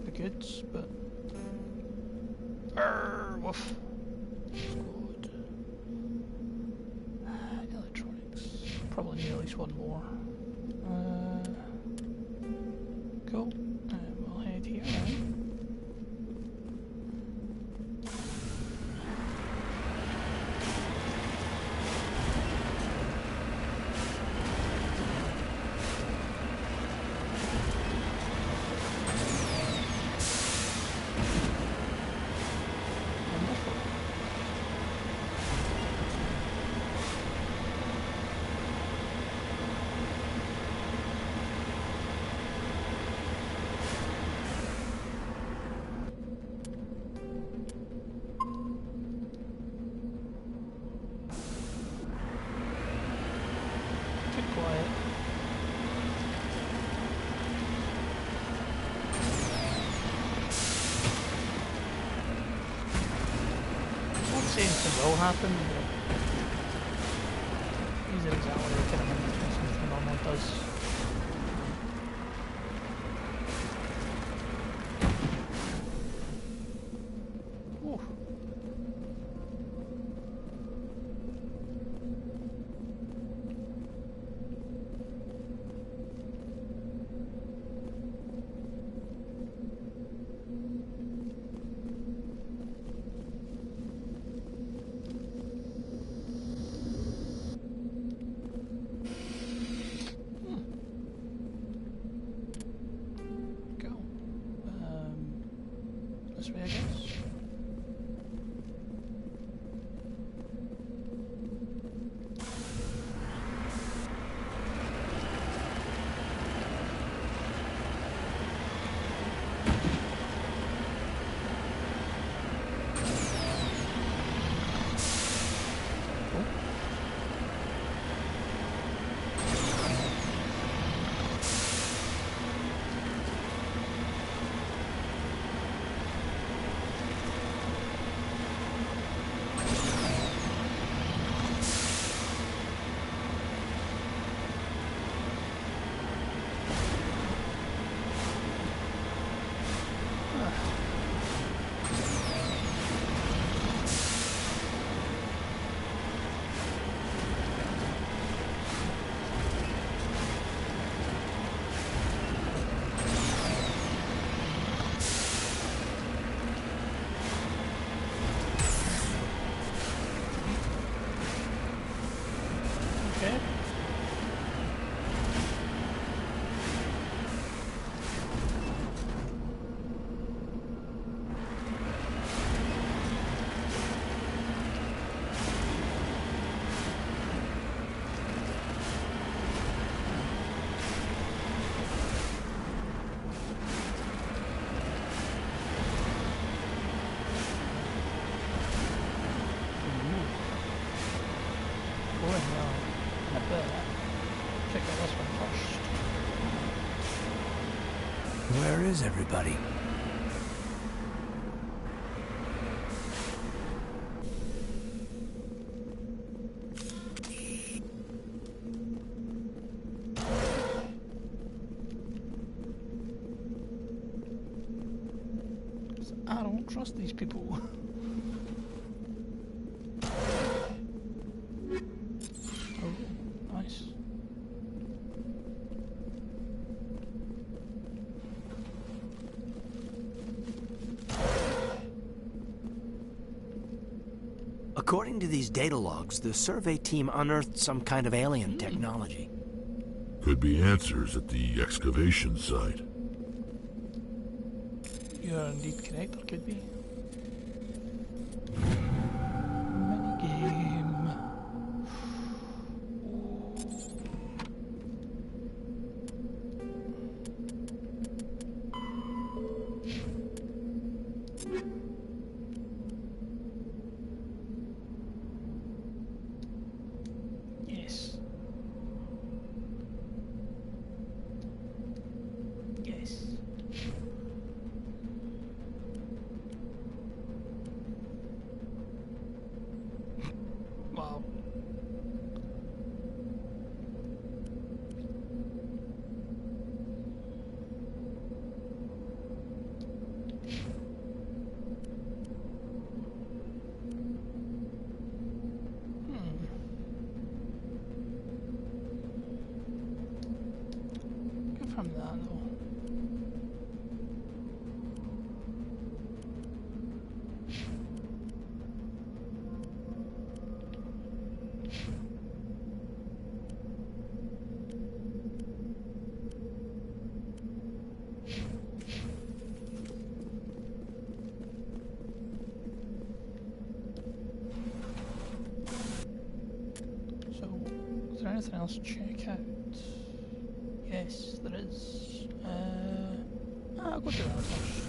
The goods, but woof. Good. Electronics. Probably need at least one more. Cool. We'll head here. something will happen, but these are exactly the kind of things it normally does. Ooh. This way, I guess. Where is everybody? I don't trust these people. Oh, nice. According to these data logs, the survey team unearthed some kind of alien technology. Could be answers at the excavation site. You're indeed correct, there could be. Minigame. Yes. Yes. Wow. Good from that though. So, is there anything else to check out? Yes, there is. I'll go to that first.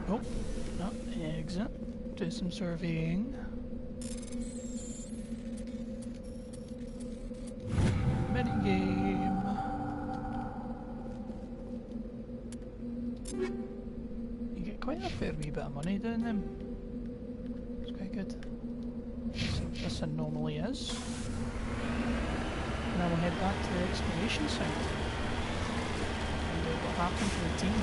Oh, no, exit. Do some surveying. Minigame. You get quite a fair wee bit of money doing them. It's quite good. So this anomaly is. And then we'll head back to the excavation site. Find out what happened to the team.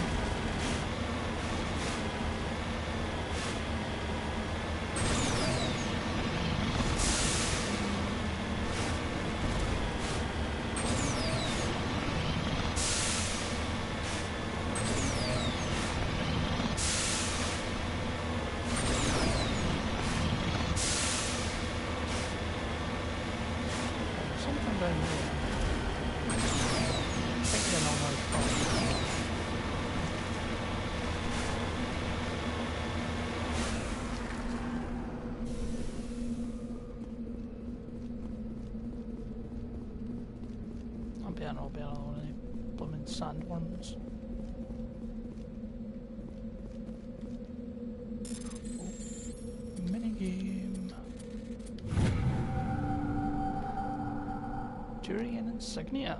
I'll be another one of the blooming sandworms. Oh, minigame. Durian insignia.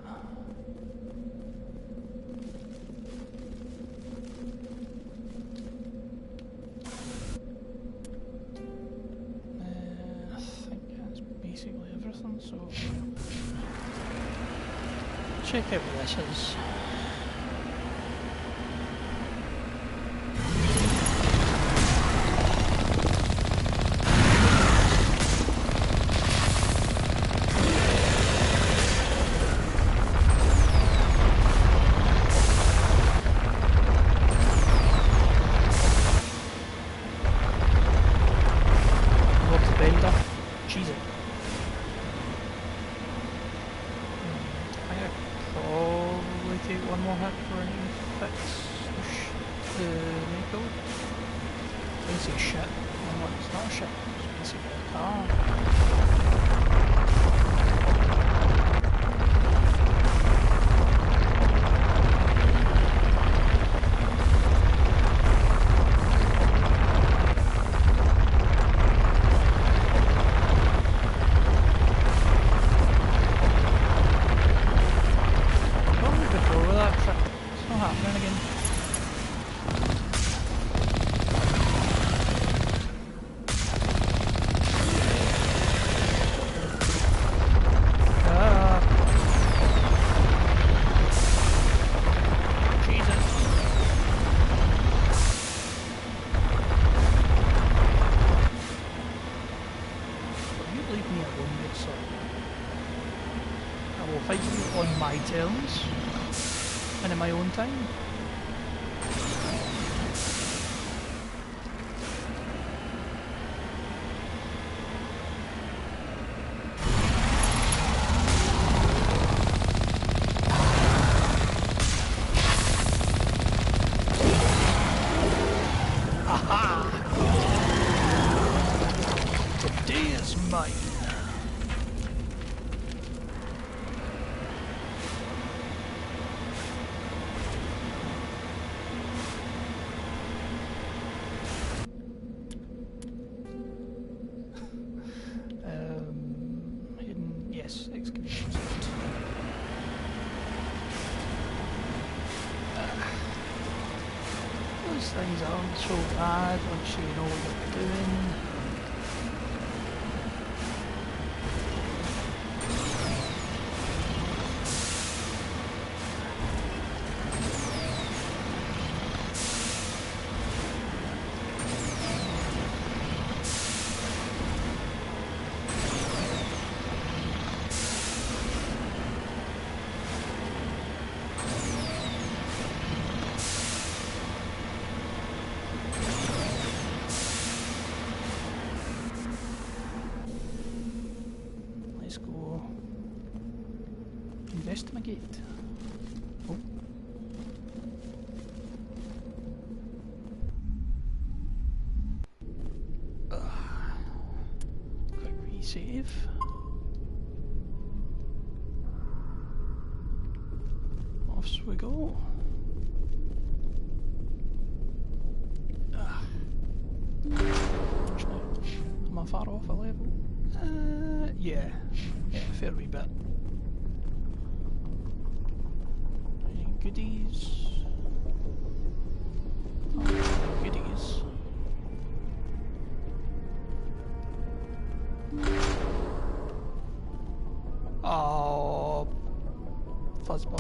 I think that's basically everything, so check out what this is. Terms and in my own time. Aha! Today is mine. Things aren't so bad once you know what you're doing. Investigate. Oh. Quick resave. Off we go. I far off a level? Yeah, a fair wee bit. Any goodies? Oh, goodies. Oh, fuzzball.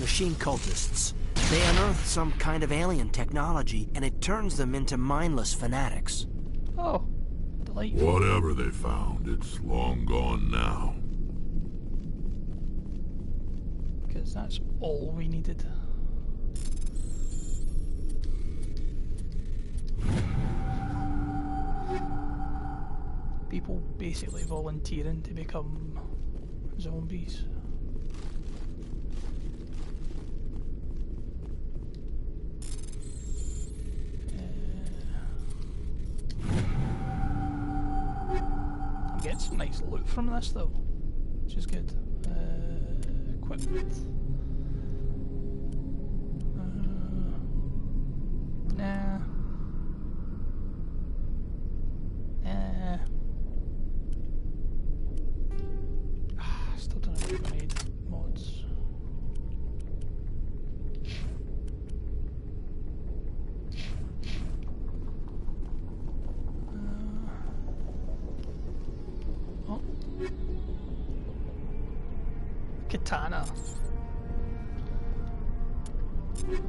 Machine cultists. They unearth some kind of alien technology, and it turns them into mindless fanatics. Oh, delightful. Whatever they found, it's long gone now. Because that's all we needed. People basically volunteering to become zombies. Get some nice loot from this though, which is good. Equipment. Nah. Still don't have grenade mods. Katana.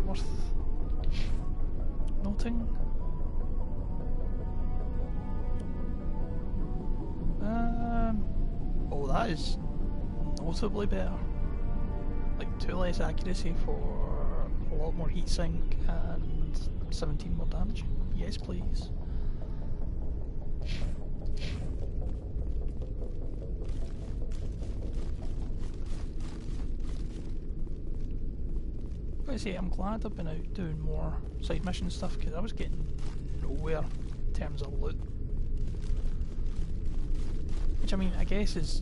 Worth noting. Oh, that is notably better. Like 2 less accuracy for a lot more heatsink and 17 more damage. Yes, please. I say, I'm glad I've been out doing more side mission stuff because I was getting nowhere in terms of loot. Which I mean, I guess is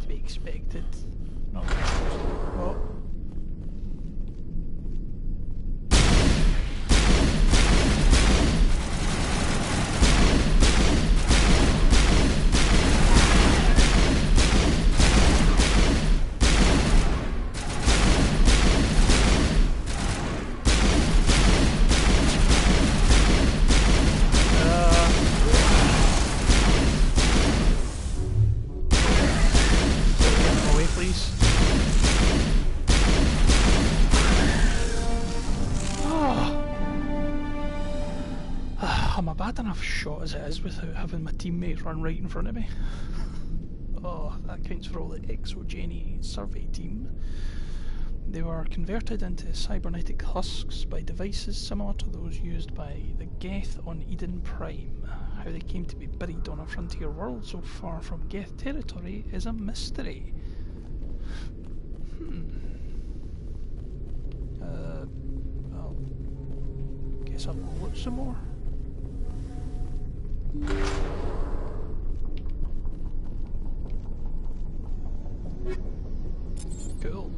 to be expected. Not really supposed to. Oh. Bad enough shot as it is without having my teammates run right in front of me. Oh, that counts for all the Exogeny survey team. They were converted into cybernetic husks by devices similar to those used by the Geth on Eden Prime. How they came to be buried on a frontier world so far from Geth territory is a mystery. Well, guess I'll look some more. Cool.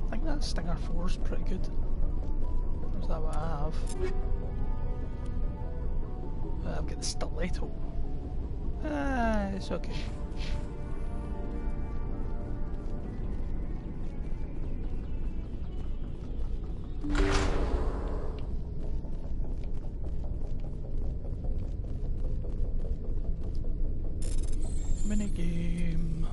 I think that Stinger 4 is pretty good. Is that what I have? I've got the stiletto. It's okay. Minigame.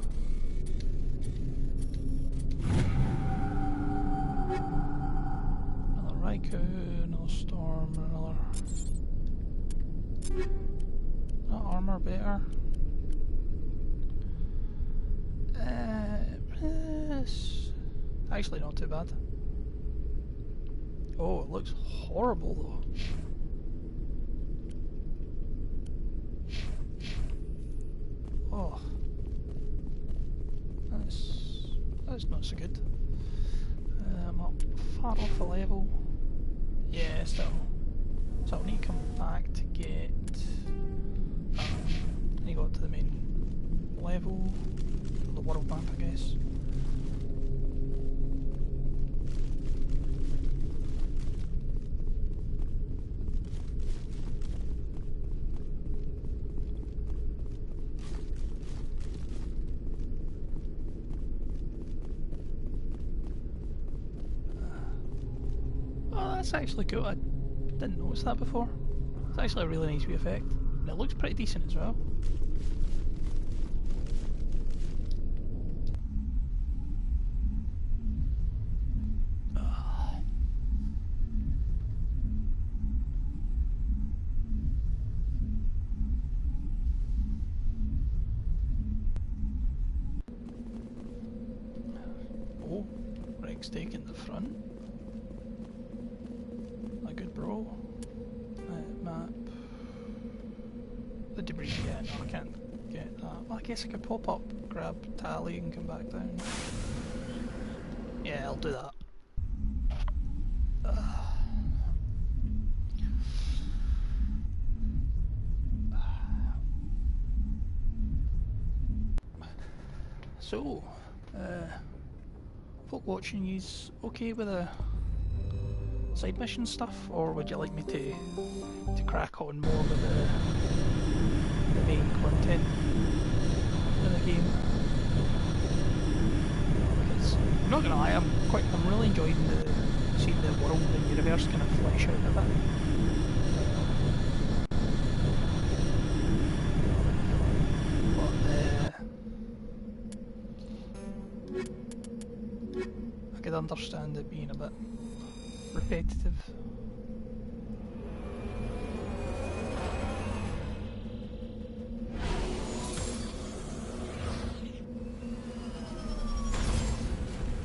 Another rifle. haiku, another storm, another. Is that armor better? It's actually not too bad. Oh, it looks horrible though. Oh, that's not so good. I'm up far off a level. Yeah, still. So I'll need to come back to get. I need to go up to the main level, the world map, I guess. That's actually cool. I didn't notice that before. It's actually a really nice wee effect. And it looks pretty decent as well. Oh, Rex taking the front. Bro. Map. The debris, yeah, no, I can't get that. Well, I guess I could pop up, grab Tally and come back down. Yeah, I'll do that. So, folk watching, you's okay with a side mission stuff, or would you like me to crack on more with the main content of the game? Because I'm not gonna lie, I'm really enjoying seeing the world and universe kind of flesh out a bit. But I could understand it being a bit repetitive.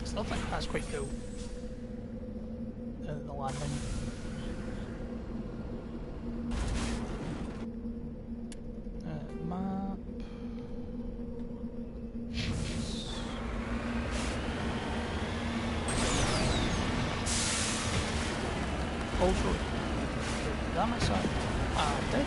Still think that's quite cool. The landing. Map. Also, that myself, I did.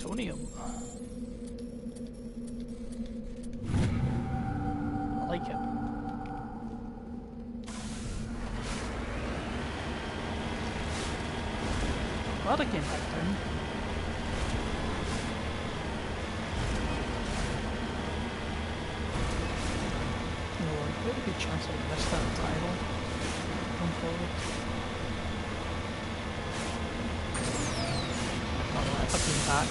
Plutonium. I like it. Glad I came back down. No, there's a good chance I missed that title going forward. If I came back.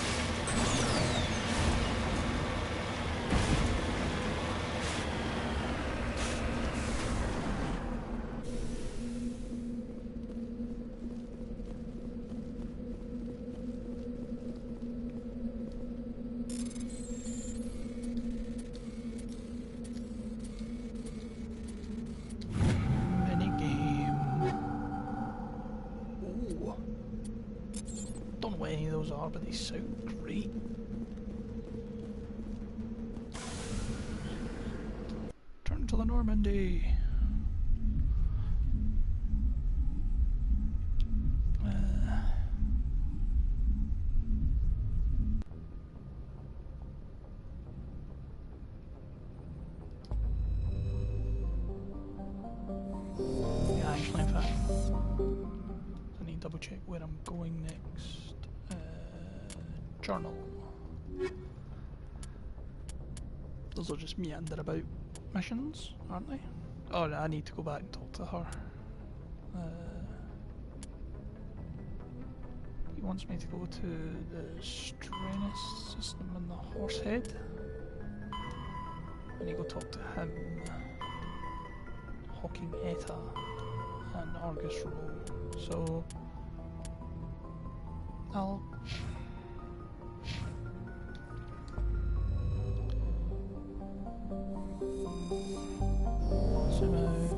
Any of those are, but they sound great. Turn to the Normandy. Yeah, actually, in fact, I need double check where I'm going next. Journal. Those are just meander about missions, aren't they? Oh, I need to go back and talk to her. He wants me to go to the Stranus system in the Horsehead. I need to go talk to him. Hawking Eta and Argus Row. So I'll zoom out.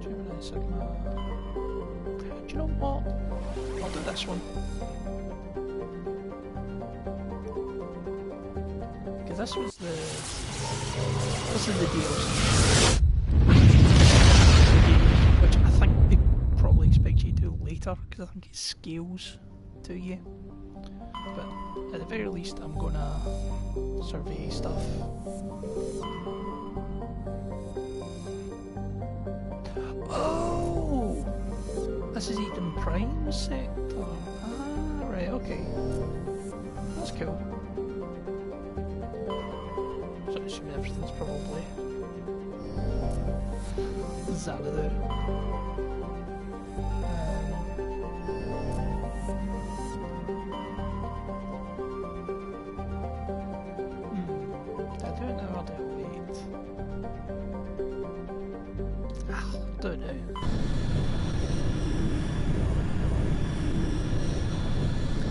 Gemini Sigma. Do you know what? I'll do this one. Because this was the... This is the DLC. Which I think they probably expect you to do later, because I think it scales to you. But at the very least, I'm gonna survey stuff. Oh! This is Eden Prime's sector. Ah, right, okay. That's cool. So I assume everything's probably Xanadu. Don't know.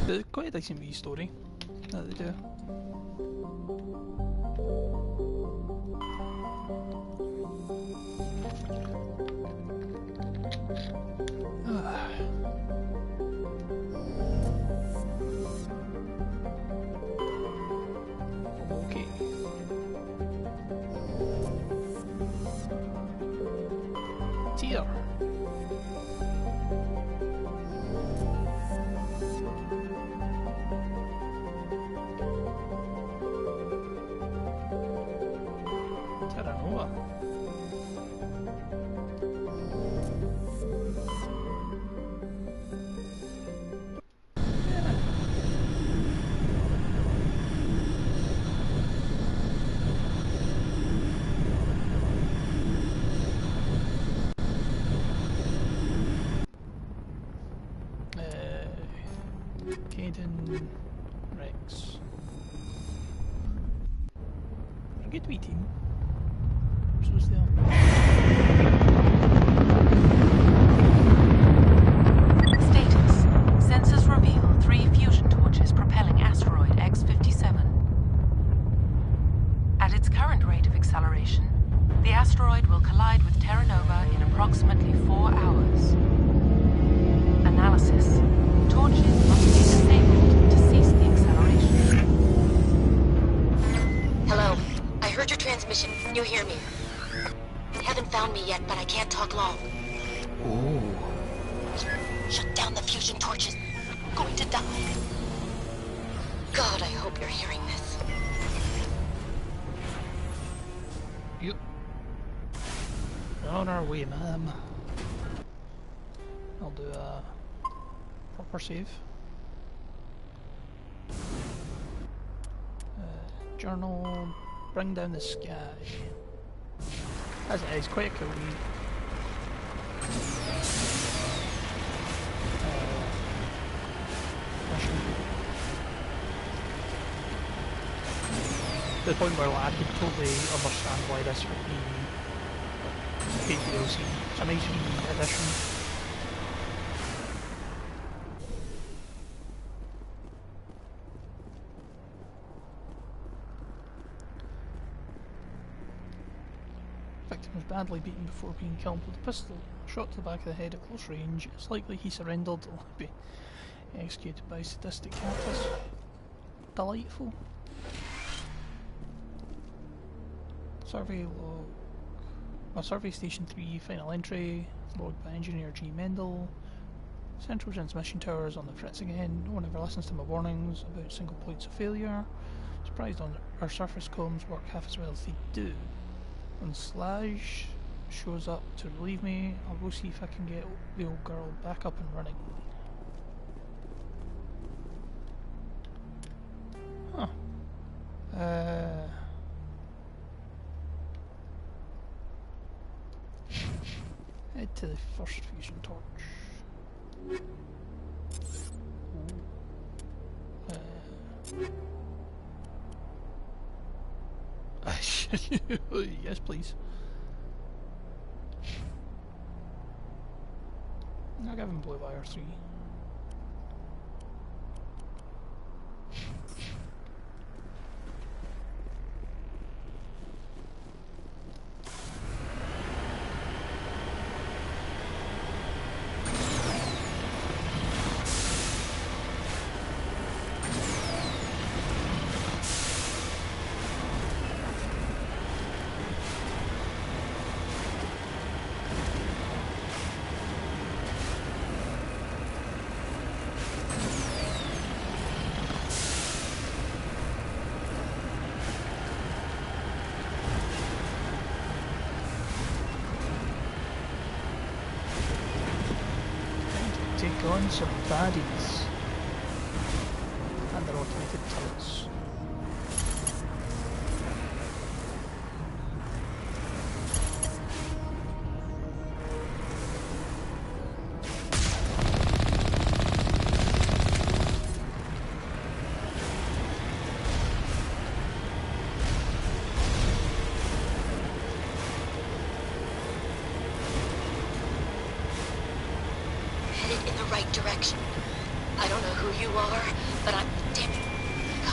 But quite a decent wee story that they do. Okay. Tier. Terranova. Caden, Rex. A good wee team. So still. Status. Sensors reveal 3 fusion torches propelling asteroid X-57. At its current rate of acceleration, the asteroid will collide with Terra Nova in approximately 4 hours. Analysis. Torches must be disabled to cease the acceleration. Hello. I heard your transmission. Can you hear me? You haven't found me yet, but I can't talk long. Ooh. Shut down the fusion torches. I'm going to die. God, I hope you're hearing this. Yep. We're on our way, ma'am. I'll do a proper save. Journal, bring down the sky. As it is, quite a cool wee. Mission. To the point where like, I could totally understand why this would be paid DLC. It's a nice wee addition. Victim was badly beaten before being killed with a pistol. Shot to the back of the head at close range. It's likely he surrendered or will be executed by sadistic captors. Delightful. Survey log. Survey Station 3, final entry, logged by Engineer G. Mendel. Central transmission tower is on the fritz again. No one ever listens to my warnings about single points of failure. Surprised on our surface comms work half as well as they do. On Slash, shows up to relieve me, I'll go see if I can get the old girl back up and running. Huh. Head to the first fusion torch. Yes, please. I'll give him blue wire 3. Take on some baddies and their automated turrets. Direction. I don't know who you are, but I'm damn it. Go.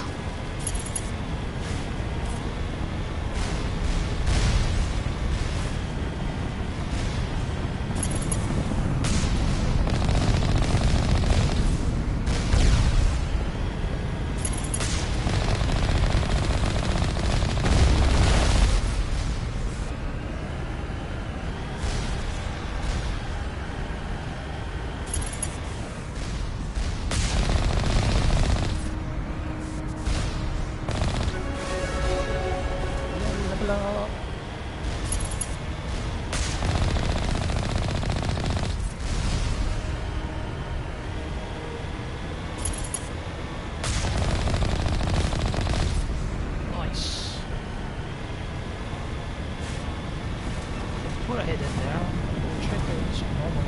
Before I head in there, we'll check out some normal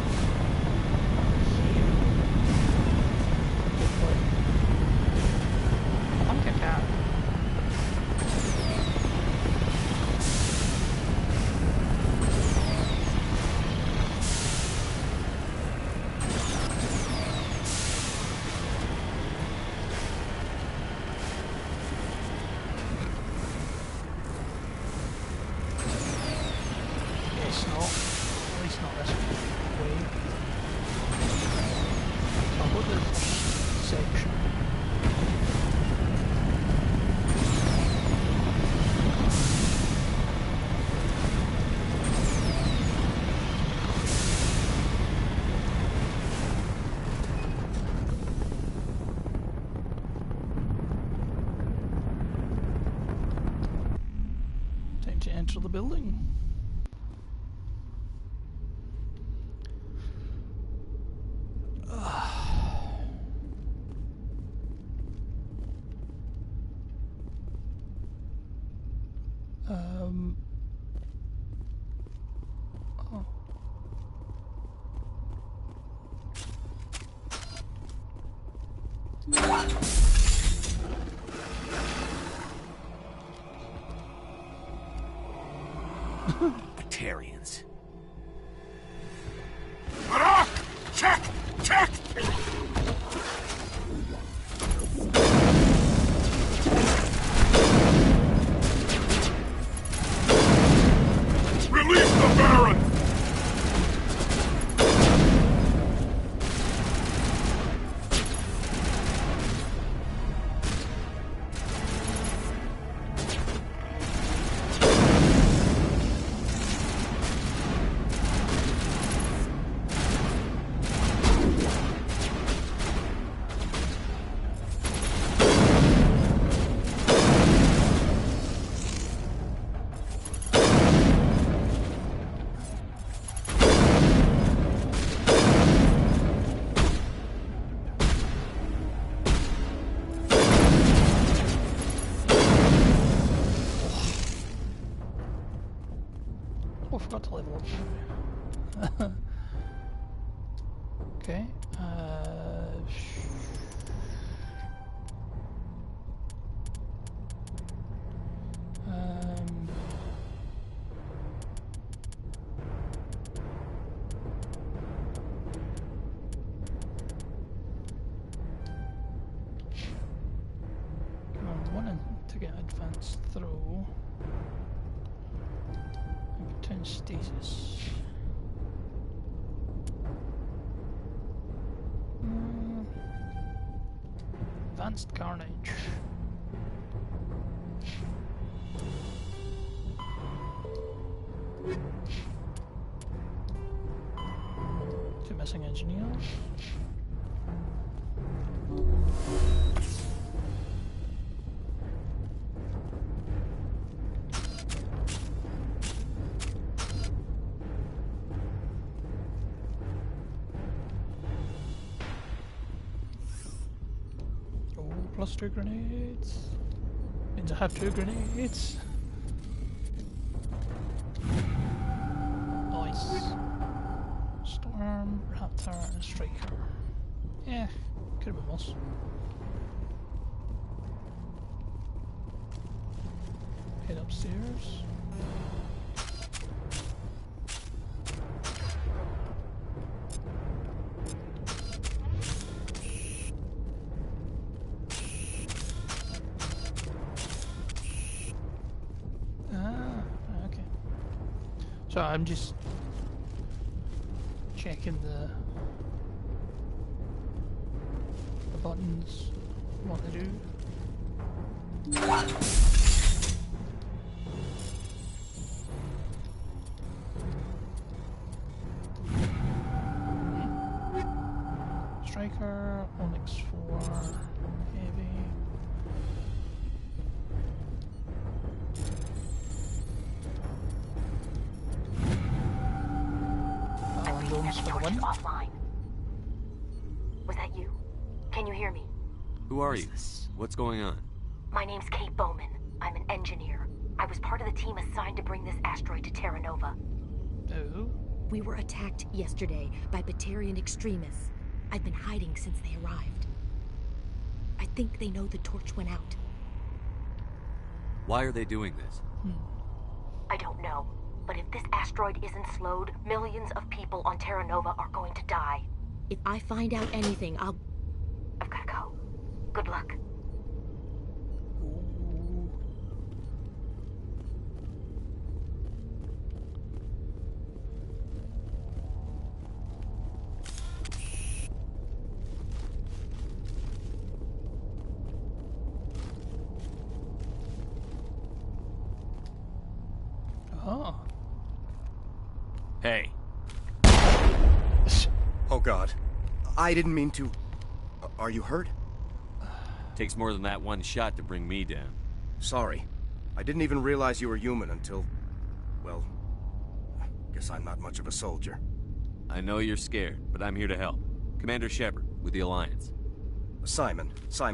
here. Hopefully. I think I can. It's not. At least not this way. I'll go to the first section. Time to enter the building. Oh. Batarians. Check! Check! Release the Baron! Oh, I forgot to level up. Okay. I'm wanting to get advanced throw. Turn stasis. Advanced carnage. Two missing engineers. Plus 2 grenades. Means I have 2 grenades. Nice. Storm, Raptor, and Striker. Yeah, could have been worse. Head upstairs. So I'm just checking the buttons, what they do. Striker, Onyx 4, heavy. Offline. Was that you? Can you hear me? Who are you? What's going on? My name's Kate Bowman. I'm an engineer. I was part of the team assigned to bring this asteroid to Terra Nova. Oh? We were attacked yesterday by Batarian extremists. I've been hiding since they arrived. I think they know the torch went out. Why are they doing this? I don't know. But if this asteroid isn't slowed, millions of people on Terra Nova are going to die. If I find out anything, I've gotta go. Good luck. Oh. Hey. Oh God. I didn't mean to... Are you hurt? Takes more than that one shot to bring me down. Sorry. I didn't even realize you were human until... Well... Guess I'm not much of a soldier. I know you're scared, but I'm here to help. Commander Shepard, with the Alliance. Simon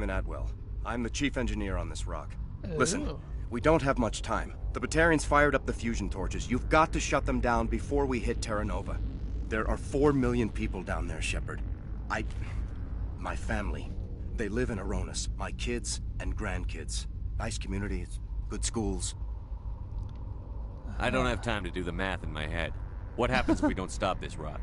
Atwell. I'm the chief engineer on this rock. Listen, we don't have much time. The Batarians fired up the fusion torches. You've got to shut them down before we hit Terra Nova. There are 4 million people down there, Shepard. My family, they live in Aronis. My kids and grandkids. Nice communities, good schools. I don't have time to do the math in my head. What happens if we don't stop this rock?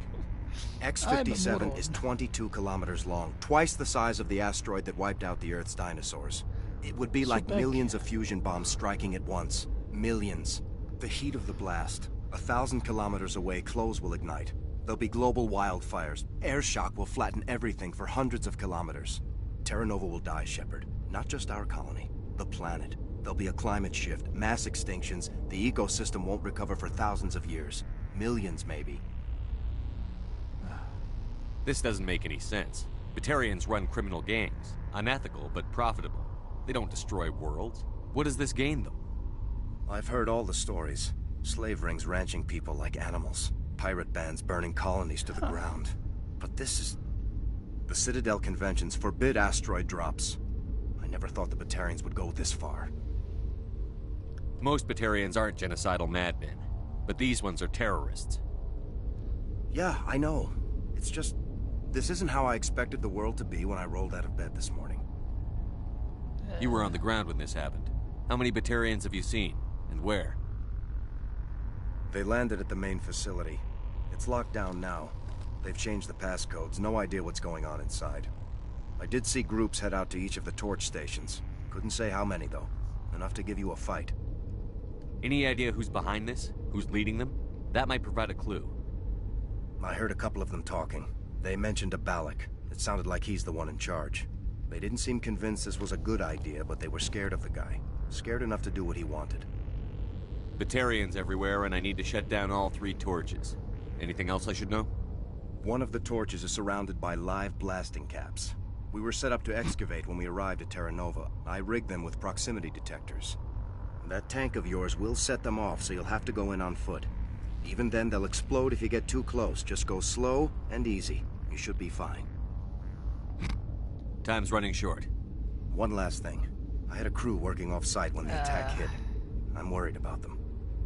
X-57 is 22 kilometers long, twice the size of the asteroid that wiped out the Earth's dinosaurs. It would be like millions of fusion bombs striking at once. Millions. The heat of the blast. 1,000 kilometers away, clothes will ignite. There'll be global wildfires. Air shock will flatten everything for hundreds of kilometers. Terra Nova will die, Shepard. Not just our colony. The planet. There'll be a climate shift, mass extinctions. The ecosystem won't recover for thousands of years. Millions, maybe. This doesn't make any sense. Batarians run criminal gangs. Unethical, but profitable. They don't destroy worlds. What does this gain them? I've heard all the stories. Slave rings ranching people like animals. Pirate bands burning colonies to the ground. But this is... The Citadel Conventions forbid asteroid drops. I never thought the Batarians would go this far. Most Batarians aren't genocidal madmen. But these ones are terrorists. Yeah, I know. It's just... this isn't how I expected the world to be when I rolled out of bed this morning. You were on the ground when this happened. How many Batarians have you seen? And where? They landed at the main facility. It's locked down now. They've changed the passcodes. No idea what's going on inside. I did see groups head out to each of the torch stations. Couldn't say how many, though. Enough to give you a fight. Any idea who's behind this? Who's leading them? That might provide a clue. I heard a couple of them talking. They mentioned a Balak. It sounded like he's the one in charge. They didn't seem convinced this was a good idea, but they were scared of the guy. Scared enough to do what he wanted. Batarians everywhere, and I need to shut down all 3 torches. Anything else I should know? One of the torches is surrounded by live blasting caps. We were set up to excavate when we arrived at Terra Nova. I rigged them with proximity detectors. That tank of yours will set them off, so you'll have to go in on foot. Even then, they'll explode if you get too close. Just go slow and easy. You should be fine. Time's running short. One last thing. I had a crew working off-site when the attack hit. I'm worried about them.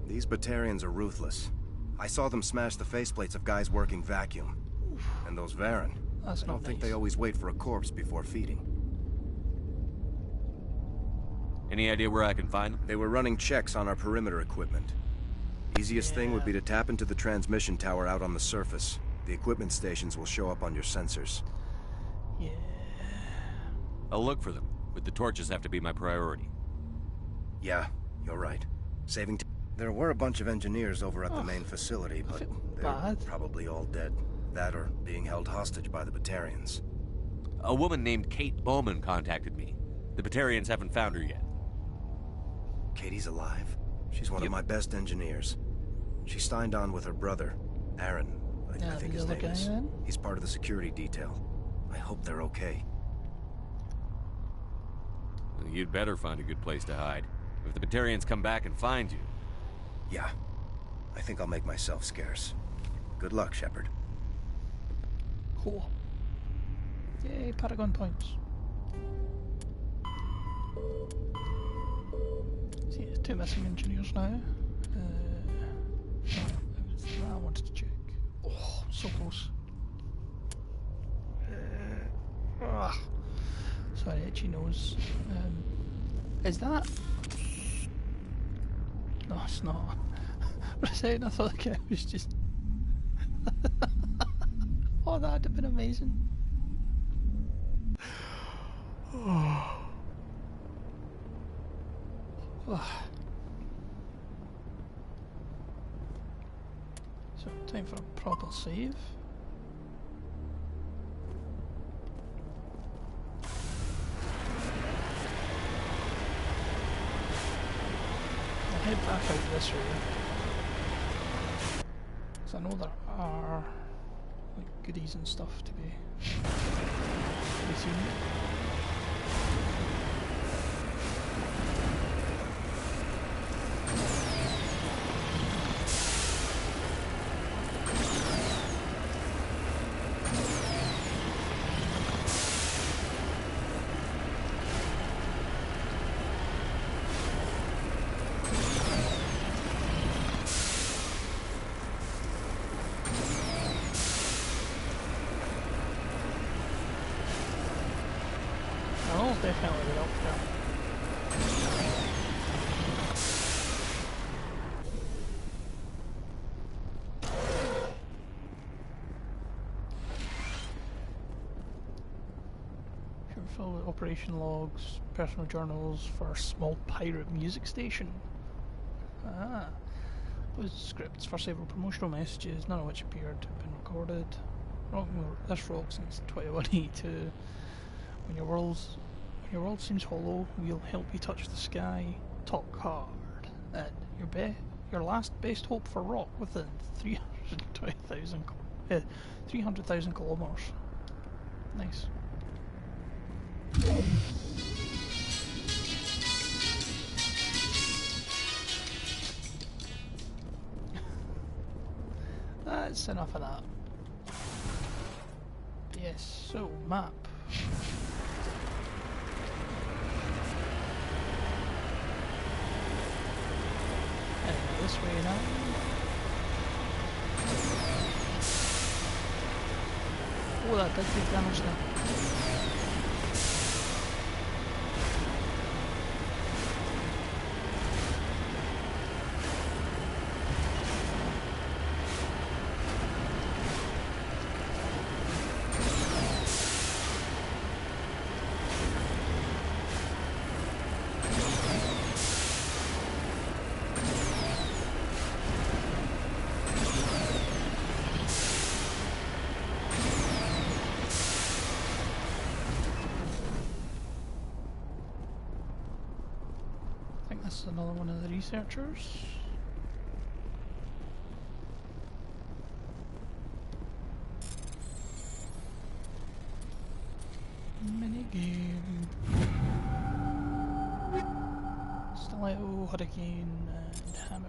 These Batarians are ruthless. I saw them smash the faceplates of guys working vacuum. And those Varen, I don't think they always wait for a corpse before feeding. Any idea where I can find them? They were running checks on our perimeter equipment. Easiest thing would be to tap into the transmission tower out on the surface. The equipment stations will show up on your sensors. Yeah. I'll look for them, but the torches have to be my priority. Yeah, you're right. Saving There were a bunch of engineers over at the main facility, but they're probably all dead. That or being held hostage by the Batarians. A woman named Kate Bowman contacted me. The Batarians haven't found her yet. Katie's alive. She's one of my best engineers. She signed on with her brother, Aaron. I think his name is. He's part of the security detail. I hope they're okay. Well, you'd better find a good place to hide. If the Batarians come back and find you... Yeah. I think I'll make myself scarce. Good luck, Shepard. Cool. Yay, Paragon points. See, there's 2 missing engineers now. I wanted to check. Oh, so close. Sorry, itchy nose. Is that? No, it's not. For a second I thought the guy was just... Oh, that'd have been amazing. Oh. So, time for a proper save. I'll head back out this way. Because I know there are like goodies and stuff to be seen. Definitely would help there. Fill with operation logs, personal journals for a small pirate music station. Those scripts for several promotional messages, none of which appeared to have been recorded. This rock since 2182. When your world seems hollow, we'll help you touch the sky. Talk hard. And your last best hope for rock within 300,000 kilometers. Nice. That's enough of that. Yes, so map. This way now. Oh, that did take damage there. Another one of the researchers. Minigame. Stiletto, hurricane, and hammer.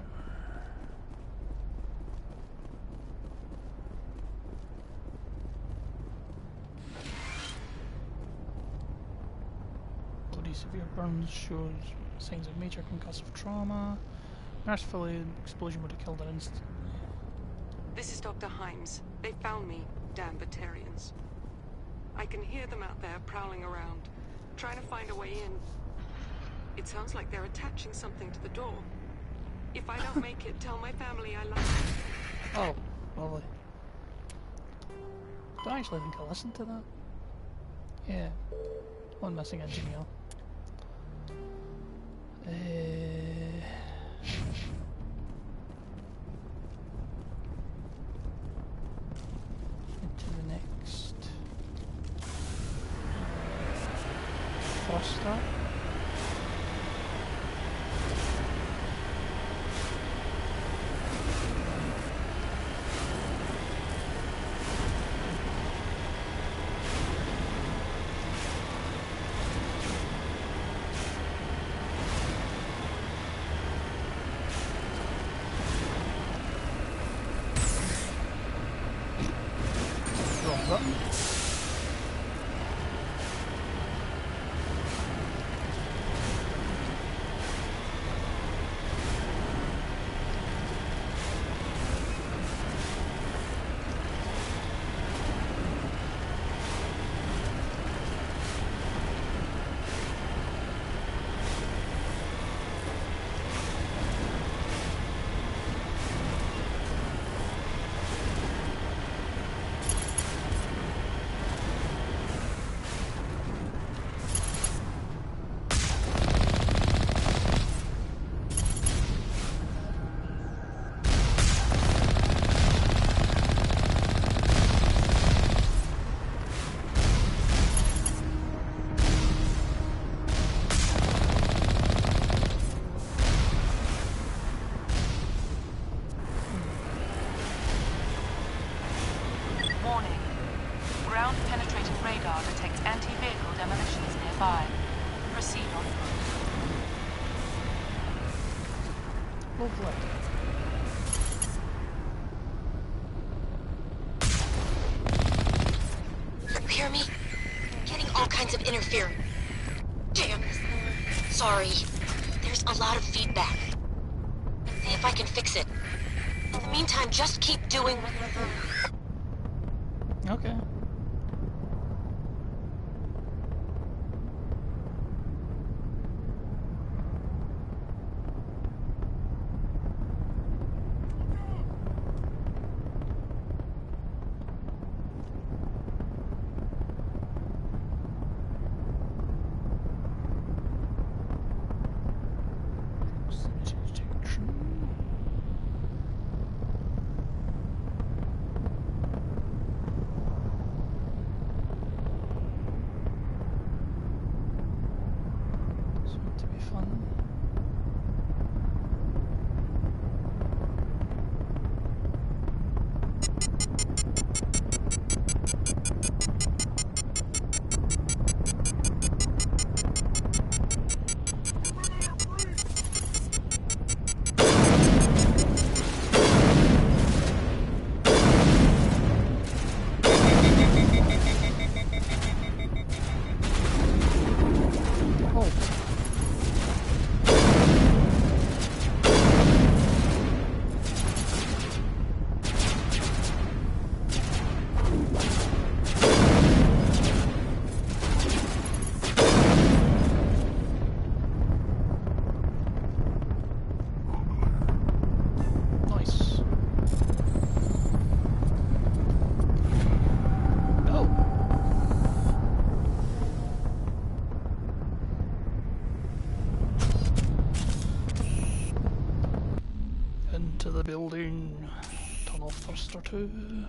Body severe burns shows signs of major concussive trauma. Mercifully, an explosion would have killed her instantly. This is Dr. Himes. They found me, damn Batarians. I can hear them out there prowling around, trying to find a way in. It sounds like they're attaching something to the door. If I don't make it, tell my family I love them. Oh, lovely. Don't actually think I listened to that. Yeah. One missing engineer. Into the next thruster. Hear me? Getting all kinds of interference. Damn this. Sorry. There's a lot of feedback. See if I can fix it. In the meantime, just keep doing what you're doing. Okay. into the building. Turn off thruster 2.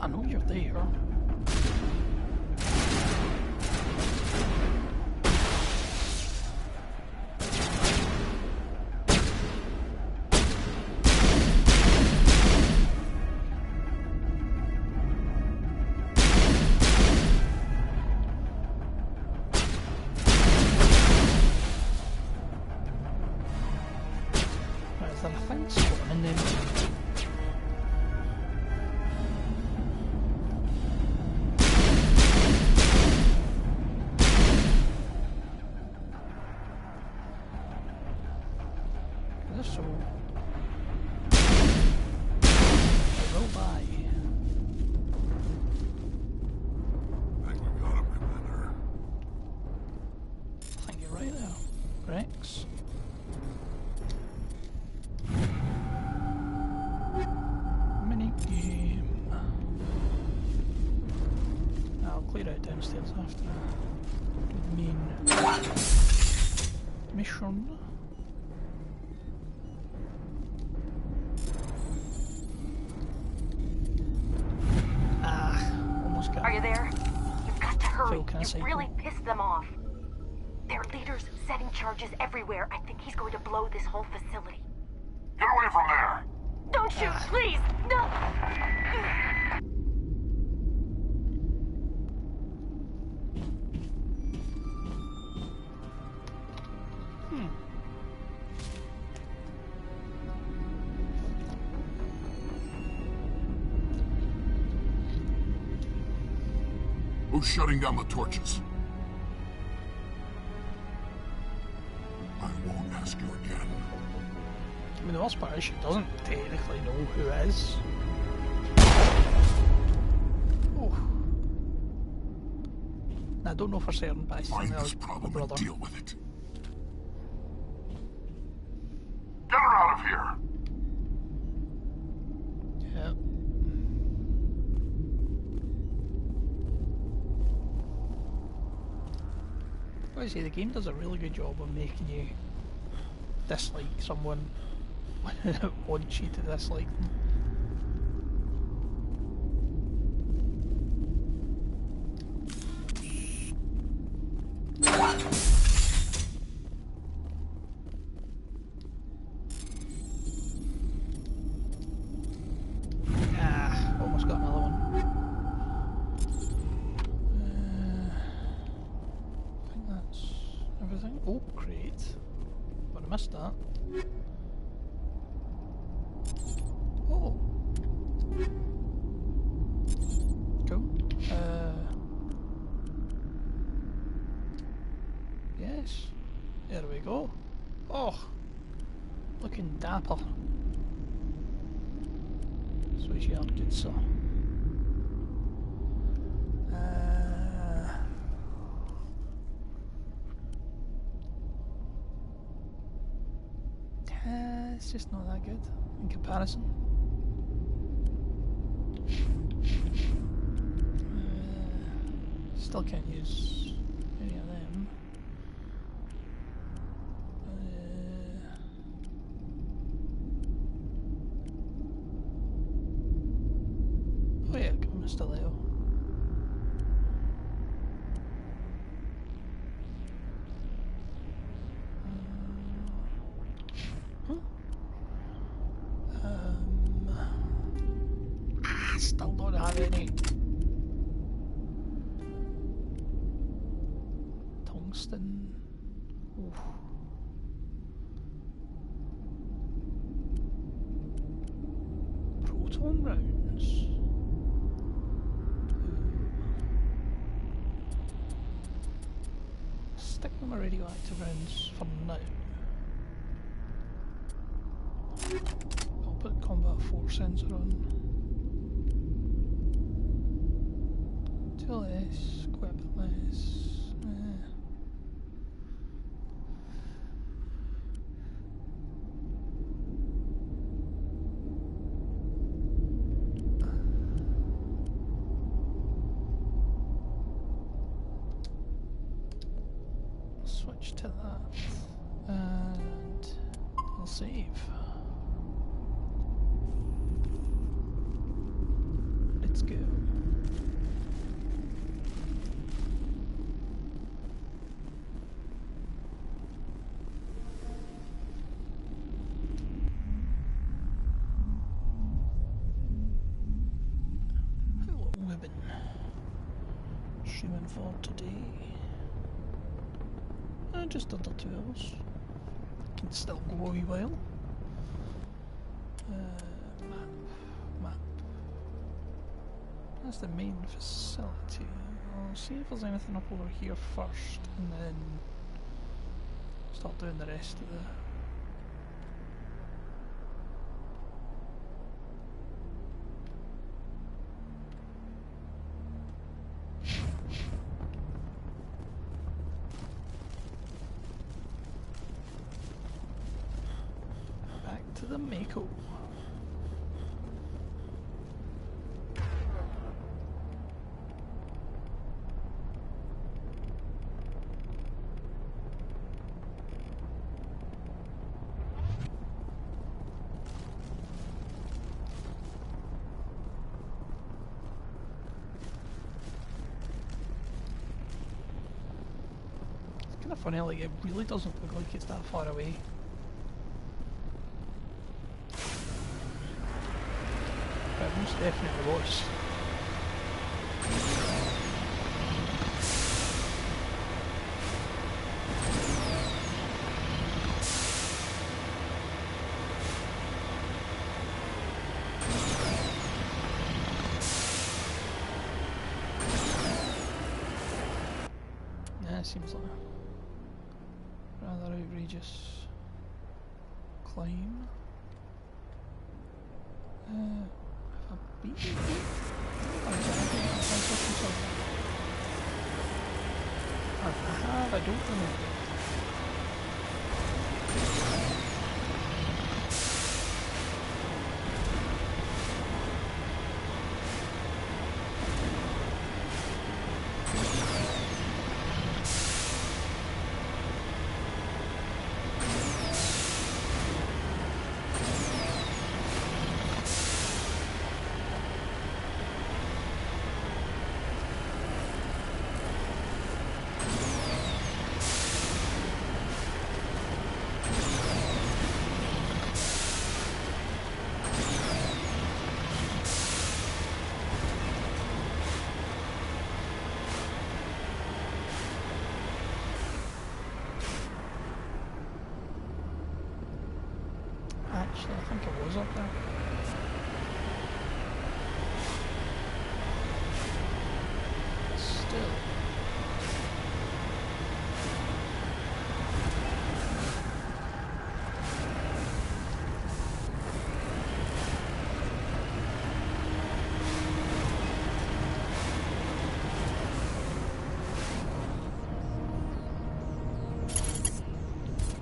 I know you're there. Is there a thing spawning them? So I will buy. I think we got him, Commander. I think you're right there, Rex. Mini game. I'll clear out downstairs after. Do the main mission. Are you there? You've got to hurry. Phil, you really pissed them off. Their leader's setting charges everywhere. I think he's going to blow this whole facility. Get away from there! Don't shoot, please! No! Who's shutting down the torches? I won't ask you again. I mean, the worst part is she doesn't technically know who it is. Oh. I don't know for certain, but I Find think this problem brother. and deal with it. Get her out of here! Yep. I say the game does a really good job of making you dislike someone when it wants you to dislike them. Almost got another one. I think that's everything. Oh, great. But I missed that. Oh. Cool. Yes. There we go. Oh. Looking dapper. Switch you up, good sir. It's just not that good in comparison. Still can't use any of them. Oh yeah, I'm still there. Still don't have any. Tungsten. Oof. Proton rounds. Stick them with radioactive rounds for now. I'll put combat force sensor on. Till this, equip this. Switch to that, and I'll save. Let's go. Streaming for today. Just under 2 hours. Can still go a wee while. Map. That's the main facility. I'll see if there's anything up over here first, and then start doing the rest of the. The Mako. It's kind of funny, like it really doesn't look like it's that far away. Most definitely was. Yeah, it seems like a rather outrageous claim. I don't remember. Actually, I think it was up there. Still.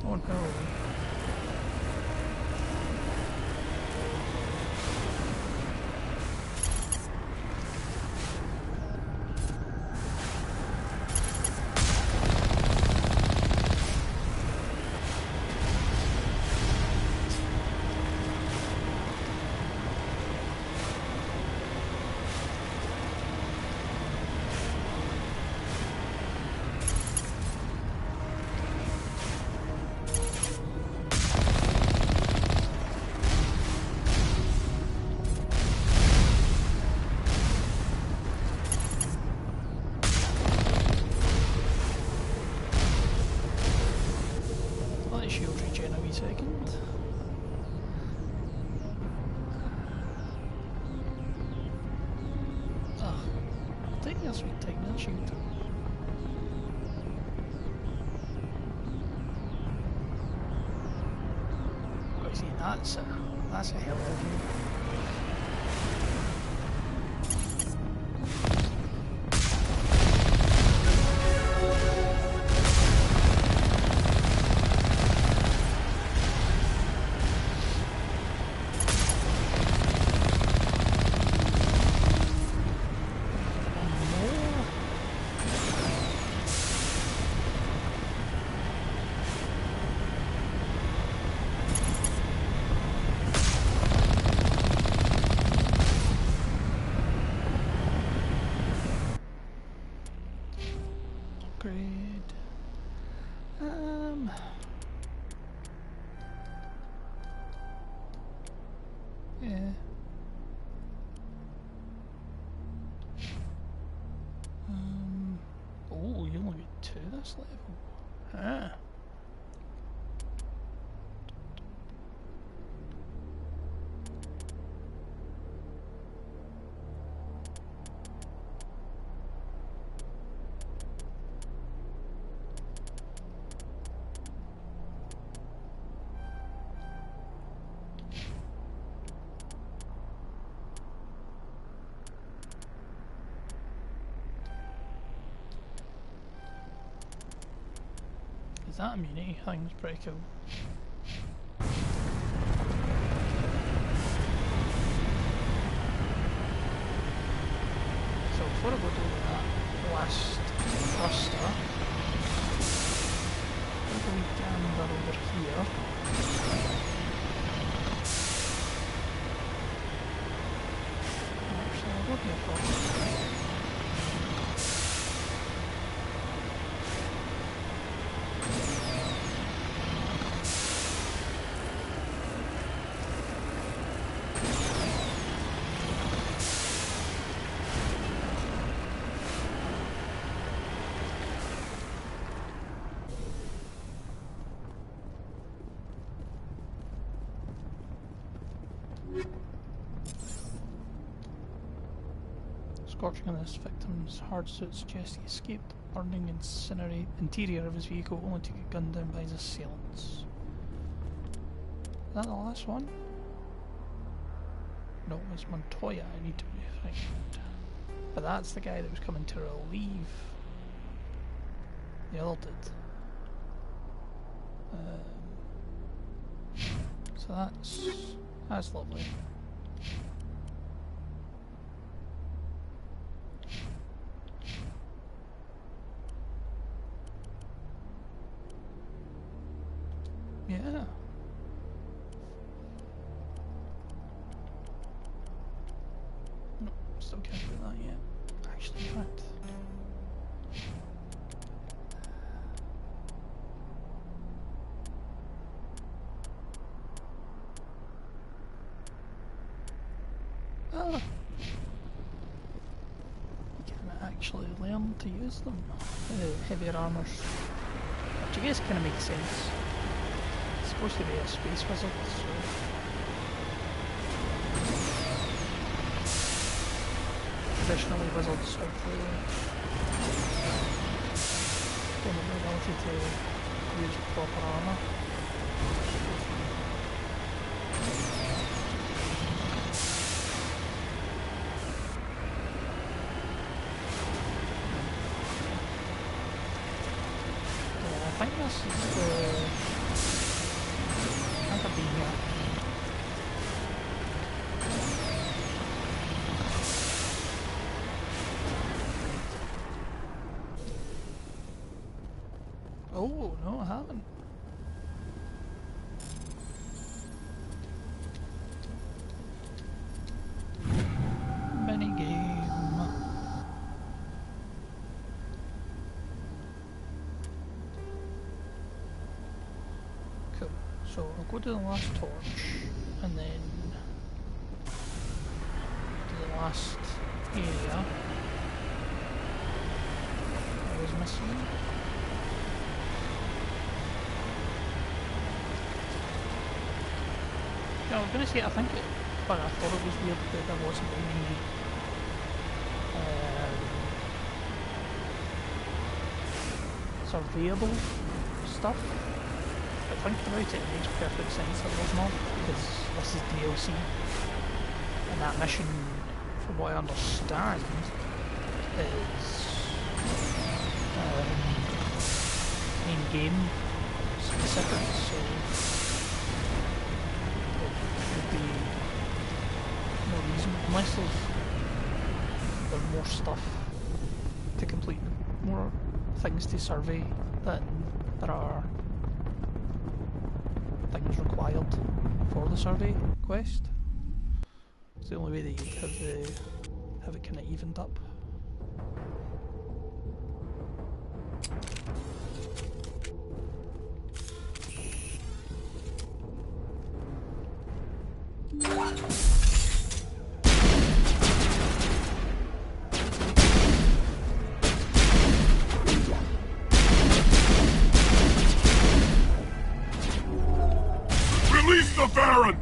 Oh no. you in a wee second. Ah, I'll take your sweet time, I'll shoot. What is he? That's a hell of a view. Yeah. Oh, you only get 2 this level. Ah. That immunity thing's pretty cool. So before I go do that last thruster, we're going to gander over here. Actually, I'll go here first. Scorching on this victim's hard suit suggests he escaped the burning interior of his vehicle only to get gunned down by his assailants. Is that the last one? No, it's Montoya I need to find. But that's the guy that was coming to relieve the other dude. So that's lovely. Yeah. No, still can't do that yet. Actually, can't. Ah. You can actually learn to use them. Heavier armors. Which I guess kind of makes sense. Supposed to be a space wizard, so traditionally wizards have the ability to use proper armor. Yeah, I think this is the Oh, no, I haven't. Minigame. Cool. So I'll go to the last torch and then to the last area I was missing. I was going to say, I think it, but I thought it was weird that there wasn't any surveyable stuff. But thinking about it, it makes perfect sense that there's not, because this is DLC. And that mission, from what I understand, is in-game specific, so there would be no reason, unless there's more stuff to complete, more things to survey than there are things required for the survey quest. It's the only way that you have it kind of evened up. Release the Baron!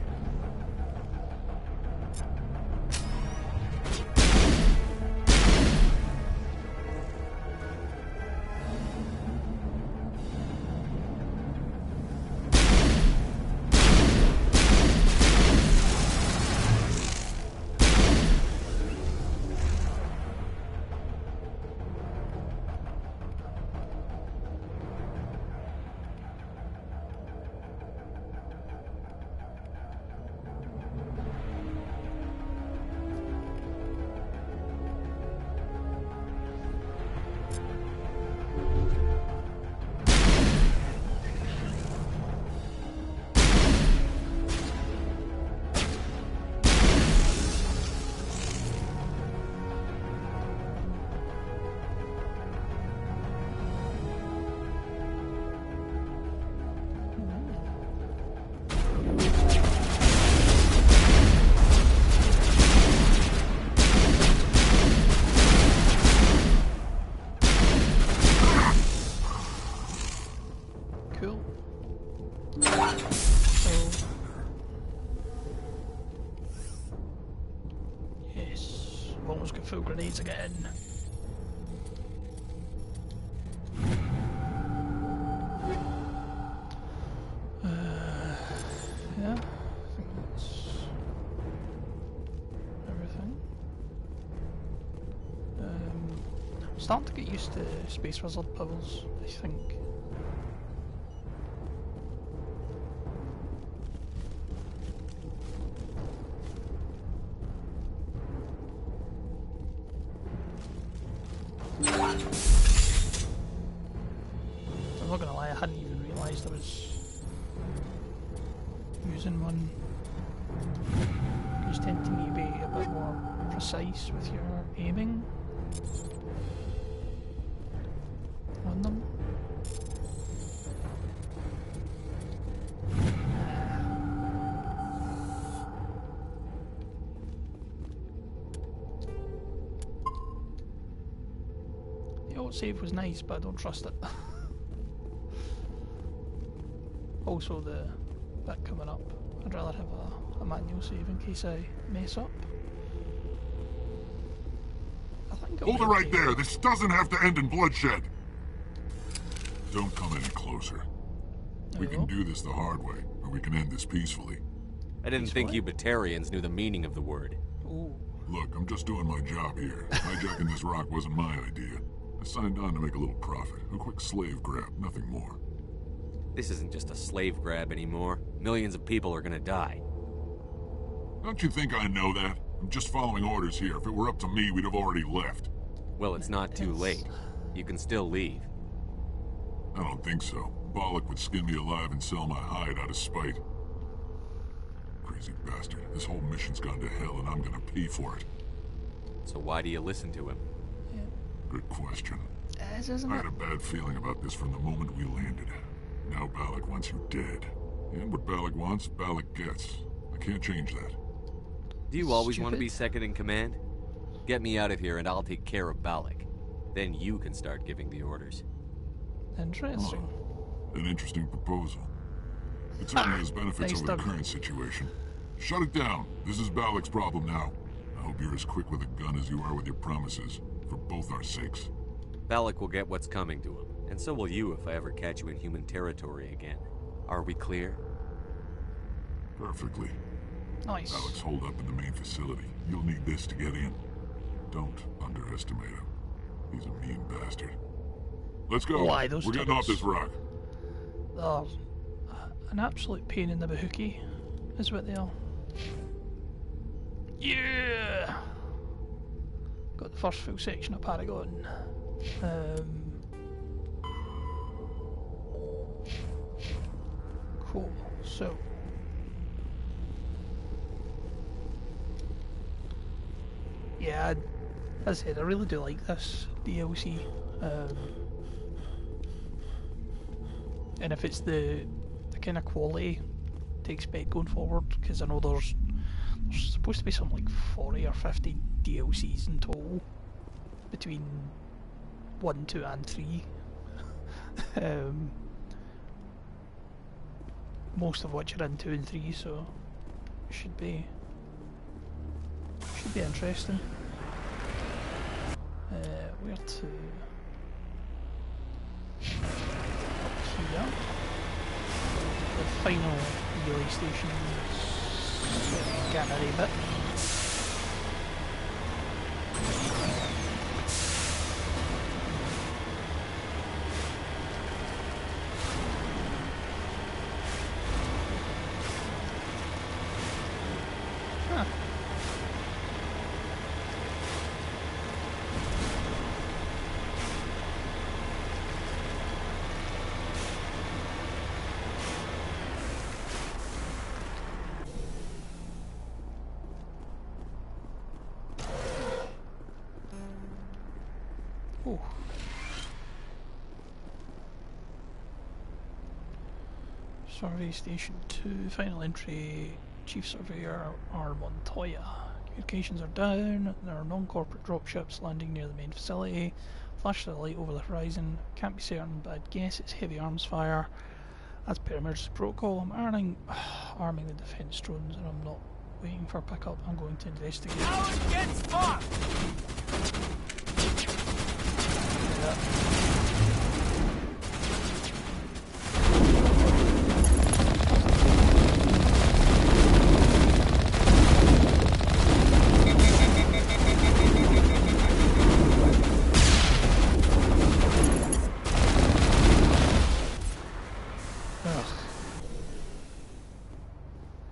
Full grenades again. Yeah, I think that's everything. I'm starting to get used to Space Wizard powers, I think. I'm not gonna lie, I hadn't even realised I was using one. You tend to need to be a bit more precise with your aiming on them. Save was nice, but I don't trust it. Also, that coming up, I'd rather have a manual save in case I mess up. I think Hold it right there. This doesn't have to end in bloodshed. Don't come any closer. We can do this the hard way, or we can end this peacefully. I didn't think you Batarians knew the meaning of the word. Ooh. Look, I'm just doing my job here. Hijacking this rock wasn't my idea. I signed on to make a little profit. A quick slave grab, nothing more. This isn't just a slave grab anymore. Millions of people are gonna die. Don't you think I know that? I'm just following orders here. If it were up to me, we'd have already left. Well, it's not too late. You can still leave. I don't think so. Balak would skin me alive and sell my hide out of spite. Crazy bastard. This whole mission's gone to hell and I'm gonna pay for it. So why do you listen to him? Good question. I had a bad feeling about this from the moment we landed. Now Balak wants you dead. And what Balak wants, Balak gets. I can't change that. Do you always want to be second in command? Get me out of here and I'll take care of Balak. Then you can start giving the orders. Interesting. An interesting proposal. It certainly has benefits over the current situation. Shut it down. This is Balak's problem now. I hope you're as quick with a gun as you are with your promises, for both our sakes. Balak will get what's coming to him, and so will you if I ever catch you in human territory again. Are we clear? Perfectly. Nice. Balak's holed up in the main facility. You'll need this to get in. Don't underestimate him. He's a mean bastard. Let's go. Why, those We're getting off tunnels? this rock. They're an absolute pain in the bahookie, is what they are. Yeah! Got the first full section of Paragon. Cool. So. Yeah, as I said, I really do like this DLC. And if it's the kind of quality to expect going forward, because I know there's supposed to be something like 40 or 50 DLCs in total between 1, 2 and 3. Most of which are in 2 and 3, so it should be interesting. Where to? Here. The final relay station is getting a bit. Huh. Ooh. Survey Station 2, final entry, Chief Surveyor R. Montoya. Communications are down, there are non-corporate dropships landing near the main facility. Flash of the light over the horizon, can't be certain but I'd guess it's heavy arms fire. As per emergency protocol, I'm arming the defence drones and I'm not waiting for pickup, I'm going to investigate. Now it gets fought!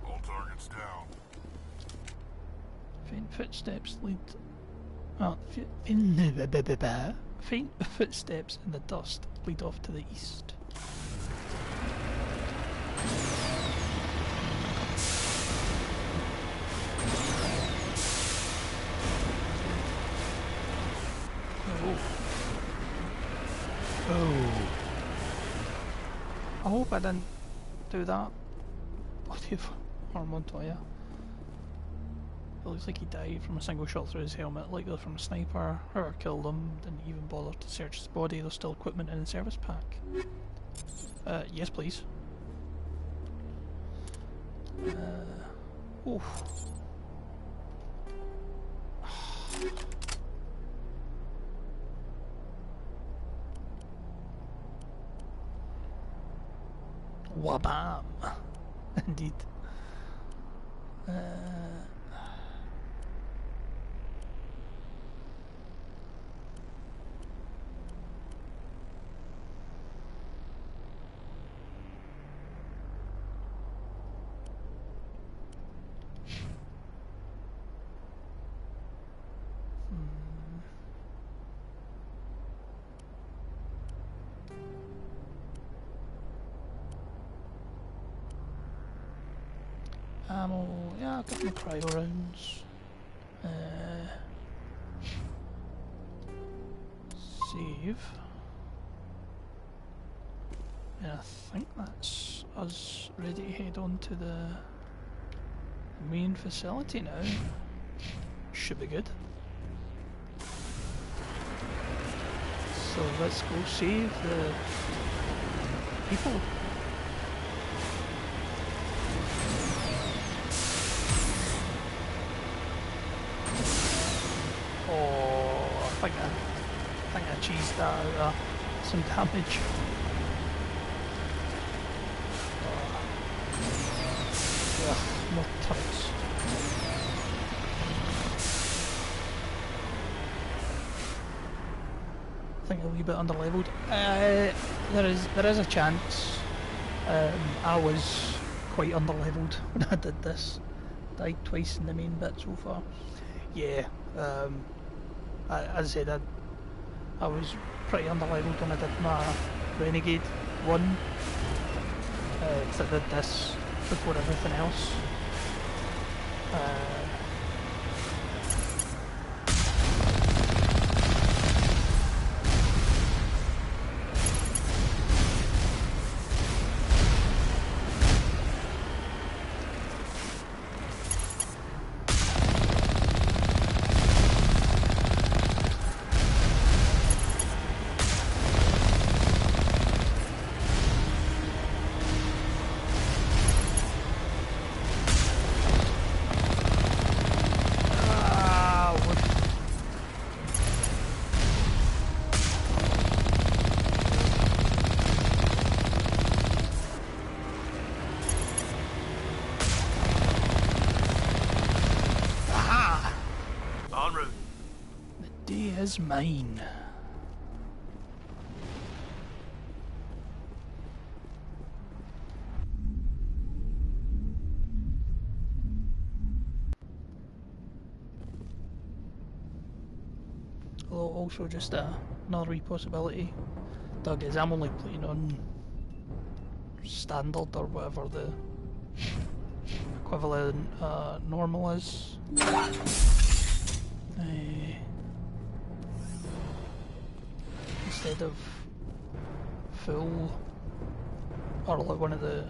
All targets down. Faint footsteps lead. Faint footsteps in the dust lead off to the east. Oh. I hope I didn't do that. Bloody Montoya. It looks like he died from a single shot through his helmet, likely from a sniper. Whoever killed him didn't even bother to search his body. There's still equipment in the service pack. Yes please. Oof. Wabam! Indeed. Ammo, yeah, I've got my cryo rounds. Save. And I think that's us ready to head on to the main facility now. Should be good. So let's go save the people. cheese that out some damage. Ugh, more turrets. I think a wee bit underleveled. There is a chance. I was quite underleveled when I did this. Died twice in the main bit so far. Yeah, as I said, I was pretty underleveled when I did my Renegade 1. I did this before everything else. Is mine. Also just another wee possibility, Doug, is I'm only playing on standard or whatever the equivalent normal is. Instead of full, or like one of the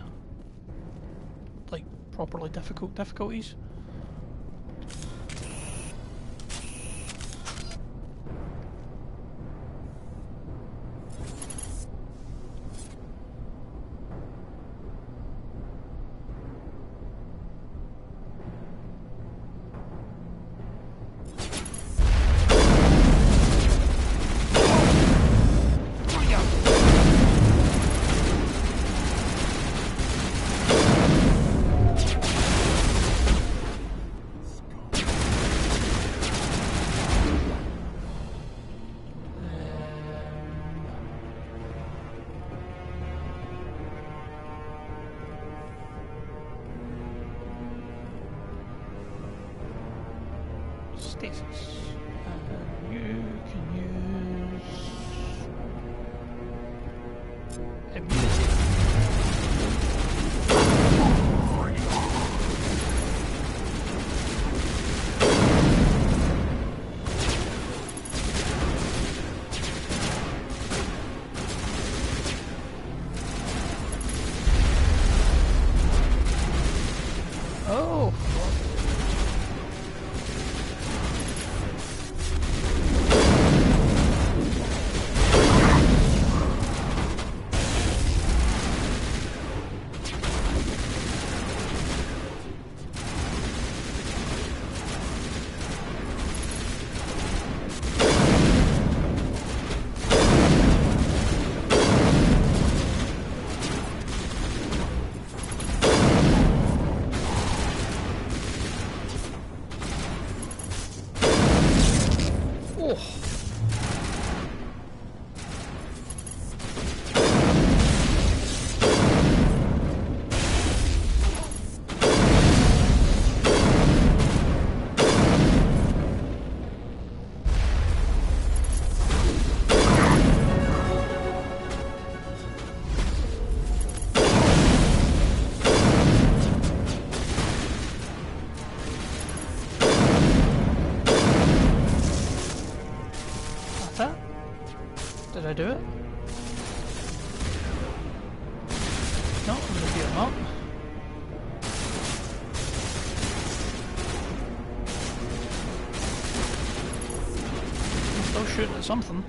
like properly difficult difficulties. Stasis. You can use immunity. Oh. Did I do it? No, maybe I'm not. I'm still shooting at something.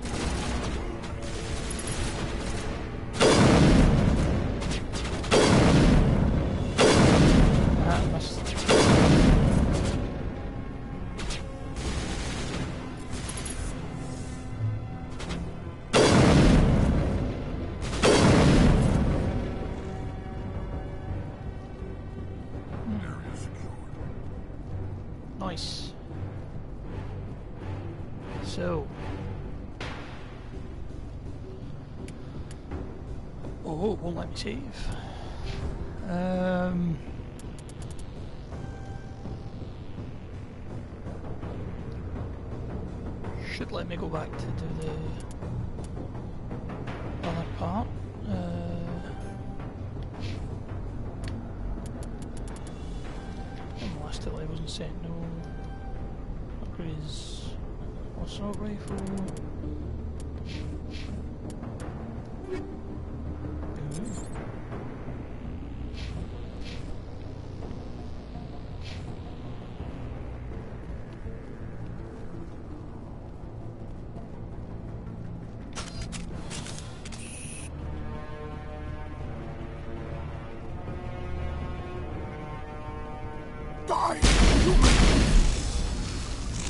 Ah, I missed. Nice. So. Oh, it won't let me save. Should let me go back to do the other part. Last it I wasn't Sentinel. Upgrades. Assault rifle.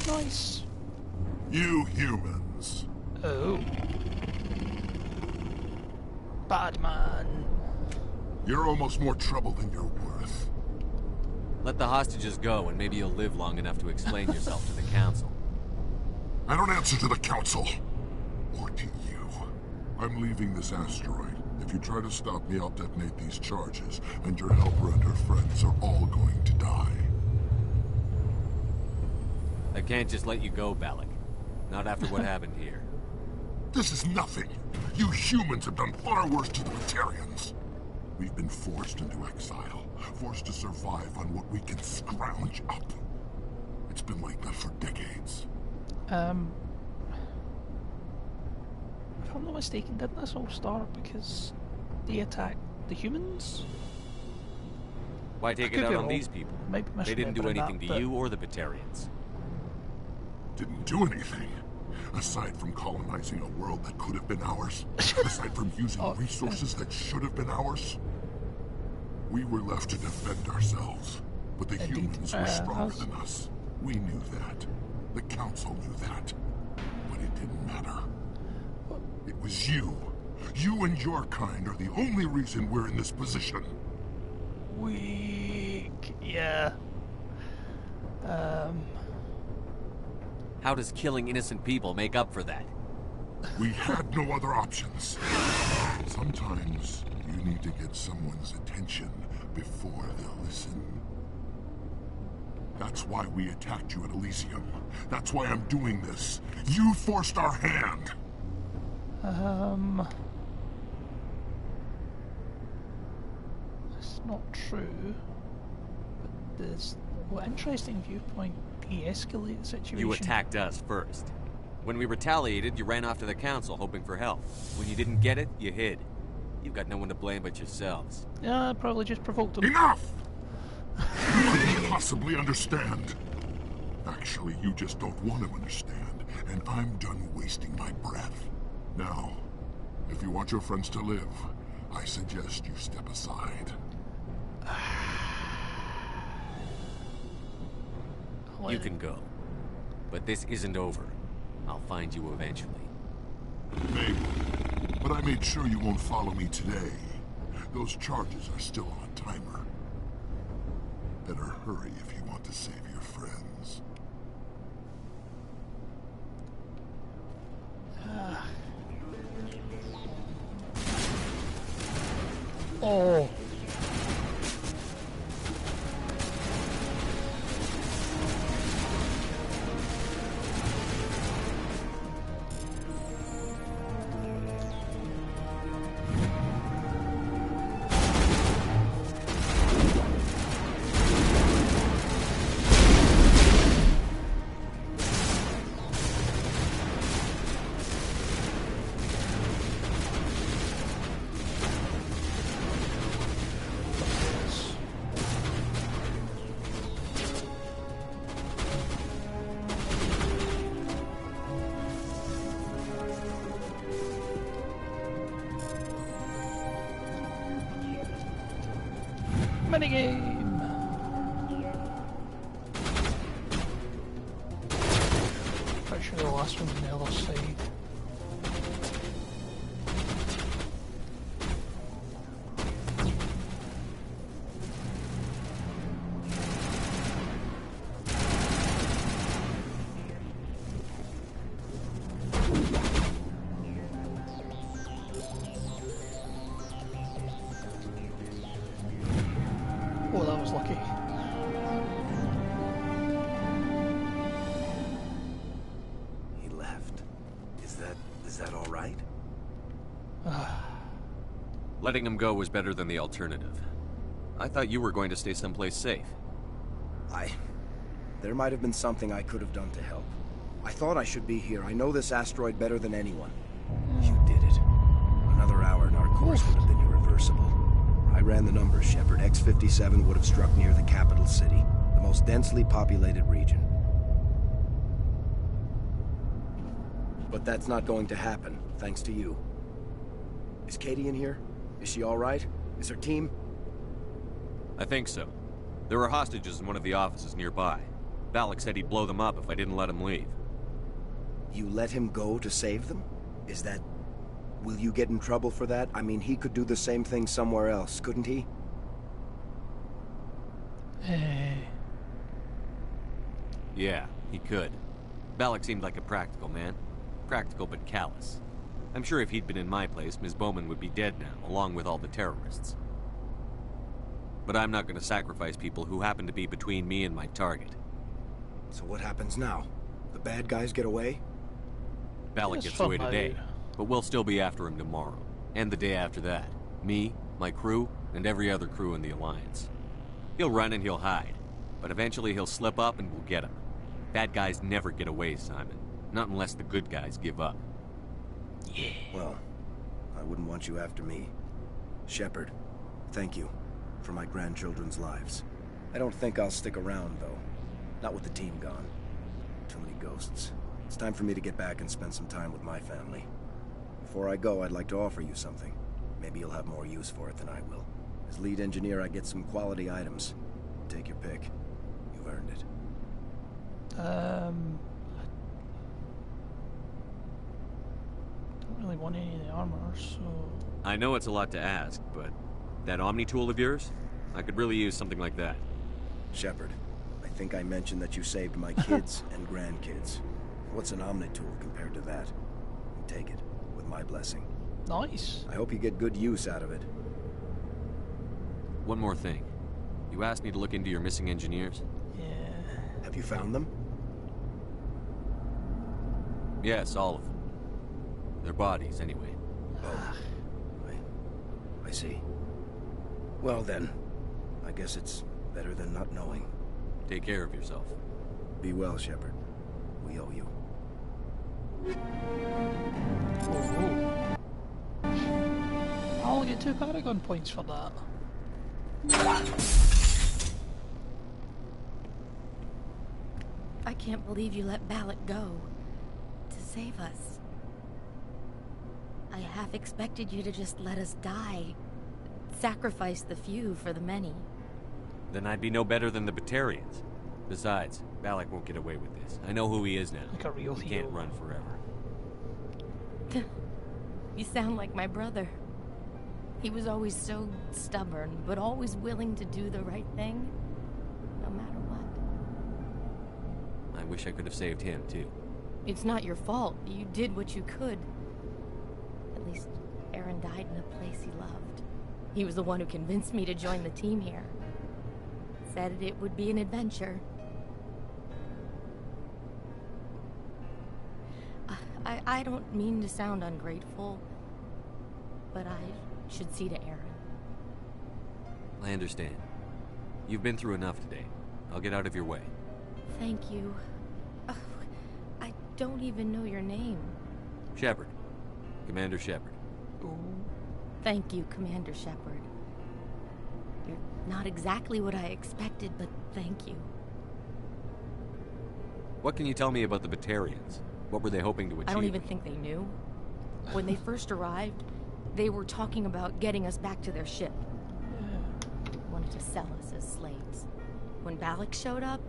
Nice. You humans. Oh. Bad man. You're almost more trouble than you're worth. Let the hostages go, and maybe you'll live long enough to explain yourself to the Council. I don't answer to the Council. Or to you. I'm leaving this asteroid. If you try to stop me, I'll detonate these charges, and your helper and her friends are all going to die. I can't just let you go, Balak. Not after what happened here. This is nothing. You humans have done far worse to the Batarians. We've been forced into exile, forced to survive on what we can scrounge up. It's been like that for decades. If I'm not mistaken, didn't this all start because they attacked the humans? Why take it out on these people? They didn't do anything to you or the Batarians. Didn't do anything. Aside from colonizing a world that could have been ours. Aside from using resources that should have been ours. We were left to defend ourselves. But the humans were stronger than us. We knew that. The Council knew that. But it didn't matter. It was you. You and your kind are the only reason we're in this position. Weak. Yeah. How does killing innocent people make up for that? We had no other options. Sometimes you need to get someone's attention before they'll listen. That's why we attacked you at Elysium. That's why I'm doing this. You forced our hand. That's not true. But there's interesting viewpoint. De-escalate the situation. You attacked us first. When we retaliated, you ran off to the Council hoping for help. When you didn't get it, you hid. You've got no one to blame but yourselves. Yeah, probably just provoked them. Enough! You couldn't possibly understand. Actually, you just don't want to understand, and I'm done wasting my breath. Now, if you want your friends to live, I suggest you step aside. You can go. But this isn't over. I'll find you eventually. Maybe. But I made sure you won't follow me today. Those charges are still on a timer. Better hurry if you want to save your friends. Oh. Minigame! Pretty sure the last one's on the other side. Letting him go was better than the alternative. I thought you were going to stay someplace safe. There might have been something I could have done to help. I thought I should be here. I know this asteroid better than anyone. You did it. Another hour and our course would have been irreversible. I ran the numbers, Shepard. X-57 would have struck near the capital city, the most densely populated region. But that's not going to happen, thanks to you. Is Katie in here? Is she all right? Is her team? I think so. There were hostages in one of the offices nearby. Valak said he'd blow them up if I didn't let him leave. You let him go to save them? Is that... Will you get in trouble for that? I mean, he could do the same thing somewhere else, couldn't he? Yeah, he could. Valak seemed like a practical man. Practical but callous. I'm sure if he'd been in my place, Ms. Bowman would be dead now, along with all the terrorists. But I'm not going to sacrifice people who happen to be between me and my target. So what happens now? The bad guys get away? Valak gets away today, but we'll still be after him tomorrow. And the day after that. Me, my crew, and every other crew in the Alliance. He'll run and he'll hide, but eventually he'll slip up and we'll get him. Bad guys never get away, Simon. Not unless the good guys give up. Yeah. Well, I wouldn't want you after me. Shepard, thank you for my grandchildren's lives. I don't think I'll stick around, though. Not with the team gone. Too many ghosts. It's time for me to get back and spend some time with my family. Before I go, I'd like to offer you something. Maybe you'll have more use for it than I will. As lead engineer, I get some quality items. Take your pick. You've earned it. I don't really want any of the armor, so... I know it's a lot to ask, but that Omni tool of yours? I could really use something like that. Shepard, I think I mentioned that you saved my kids and grandkids. What's an Omni tool compared to that? Take it, with my blessing. Nice. I hope you get good use out of it. One more thing. You asked me to look into your missing engineers? Yeah. Have you found them? Yes, all of them. Their bodies, anyway. Oh. I see. Well then, I guess it's better than not knowing. Take care of yourself. Be well, Shepard. We owe you. I'll get 2 Paragon points for that. I can't believe you let Valak go. To save us. I half expected you to just let us die. Sacrifice the few for the many. Then I'd be no better than the Batarians. Besides, Valak won't get away with this. I know who he is now. Like a real he can't run forever. You sound like my brother. He was always so stubborn, but always willing to do the right thing, no matter what. I wish I could have saved him, too. It's not your fault. You did what you could. At least, Aaron died in a place he loved. He was the one who convinced me to join the team here. Said it would be an adventure. I don't mean to sound ungrateful, but I should see to Aaron. I understand. You've been through enough today. I'll get out of your way. Thank you. I don't even know your name. Shepard. Commander Shepard. Thank you, Commander Shepard. You're not exactly what I expected, but thank you. What can you tell me about the Batarians? What were they hoping to achieve? I don't even think they knew. When they first arrived, they were talking about getting us back to their ship. Wanted to sell us as slaves. When Valak showed up,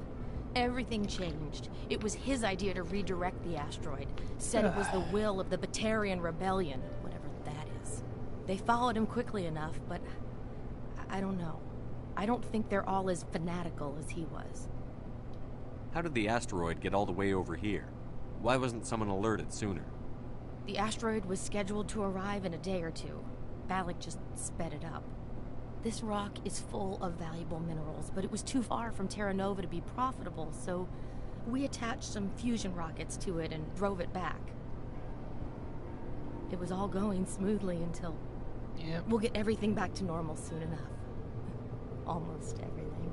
everything changed. It was his idea to redirect the asteroid. Said it was the will of the Batarian Rebellion, whatever that is. They followed him quickly enough, but I don't know. I don't think they're all as fanatical as he was. How did the asteroid get all the way over here? Why wasn't someone alerted sooner? The asteroid was scheduled to arrive in a day or two. Valak just sped it up. This rock is full of valuable minerals, but it was too far from Terra Nova to be profitable, so we attached some fusion rockets to it and drove it back. It was all going smoothly until Yep. We'll get everything back to normal soon enough. Almost everything.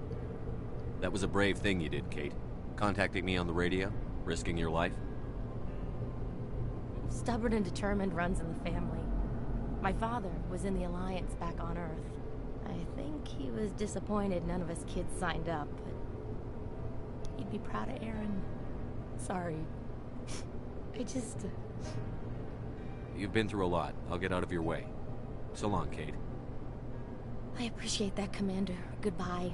That was a brave thing you did, Kate. Contacting me on the radio, risking your life. Stubborn and determined runs in the family. My father was in the Alliance back on Earth. I think he was disappointed none of us kids signed up, but he'd be proud of Aaron. Sorry. I just... You've been through a lot. I'll get out of your way. So long, Kate. I appreciate that, Commander. Goodbye.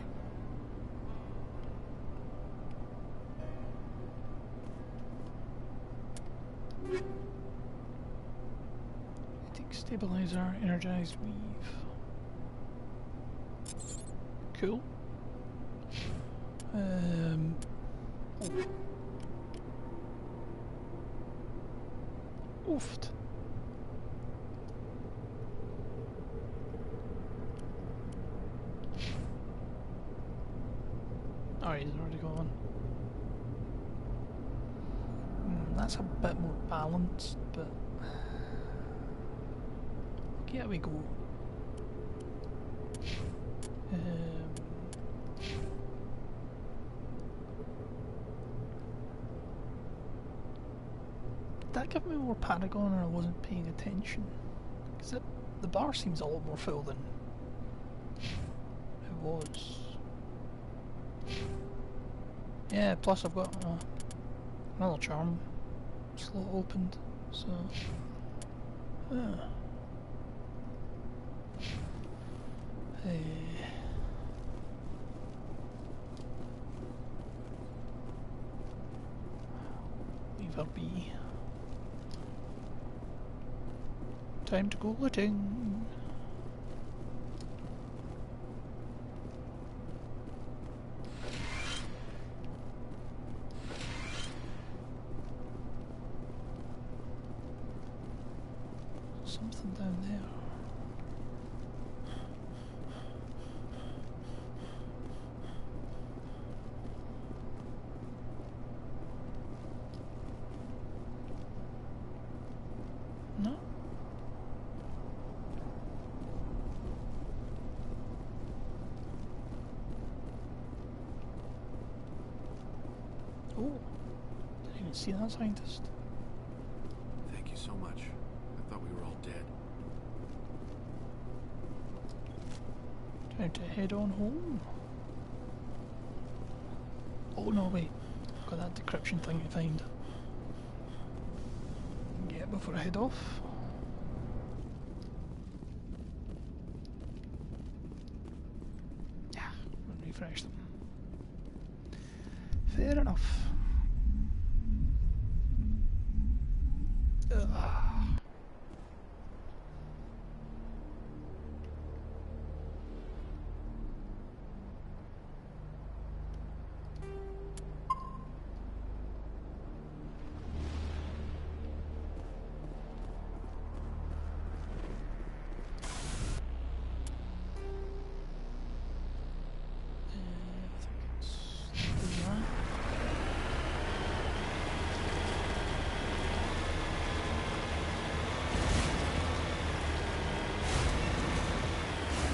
Take stabilizer, energized weave. Cool. Oofed. Alright, he's already gone. That's a bit more balanced, but here we go. Did that give me more Paragon, or I wasn't paying attention? Because the bar seems a lot more full than it was. Yeah, plus I've got another charm slot opened, so leave her be. Time to go looting. Something down there. No? Oh, didn't even see that scientist. Thank you so much. I thought we were all dead. Time to head on home. Oh no, wait. I've got that decryption thing to find. Get it before I head off. Yeah, I'll refresh them. Fair enough.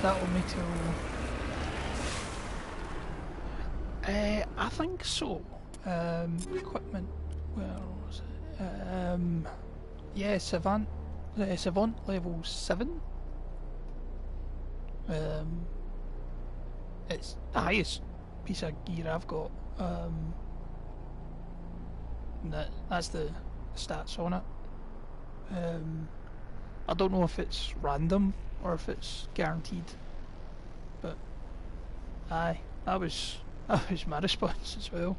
That'll me till... I think so. Equipment, where was it? Yeah, Savant level 7. It's the highest piece of gear I've got. That's the stats on it. I don't know if it's random or if it's guaranteed, but aye, that was my response as well.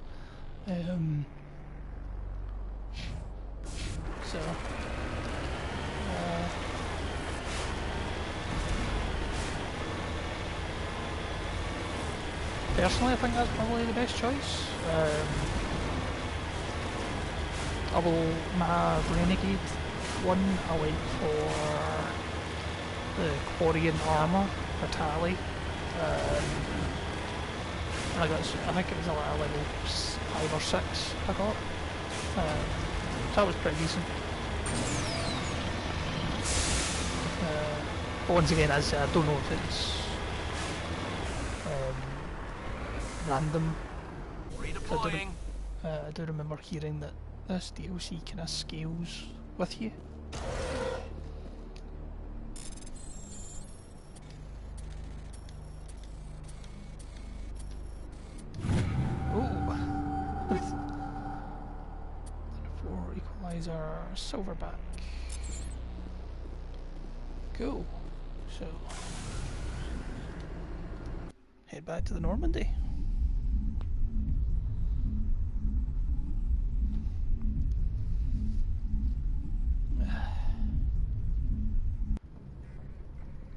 So personally, I think that's probably the best choice. My Renegade one, I went for the Quarian armour for Tali. I think it was a level 5 or 6 I got. So that was pretty decent. But once again, as I said, I don't know if it's random. Redeploying. I do remember hearing that this DLC kind of scales with you. Our silverback. Cool. So head back to the Normandy.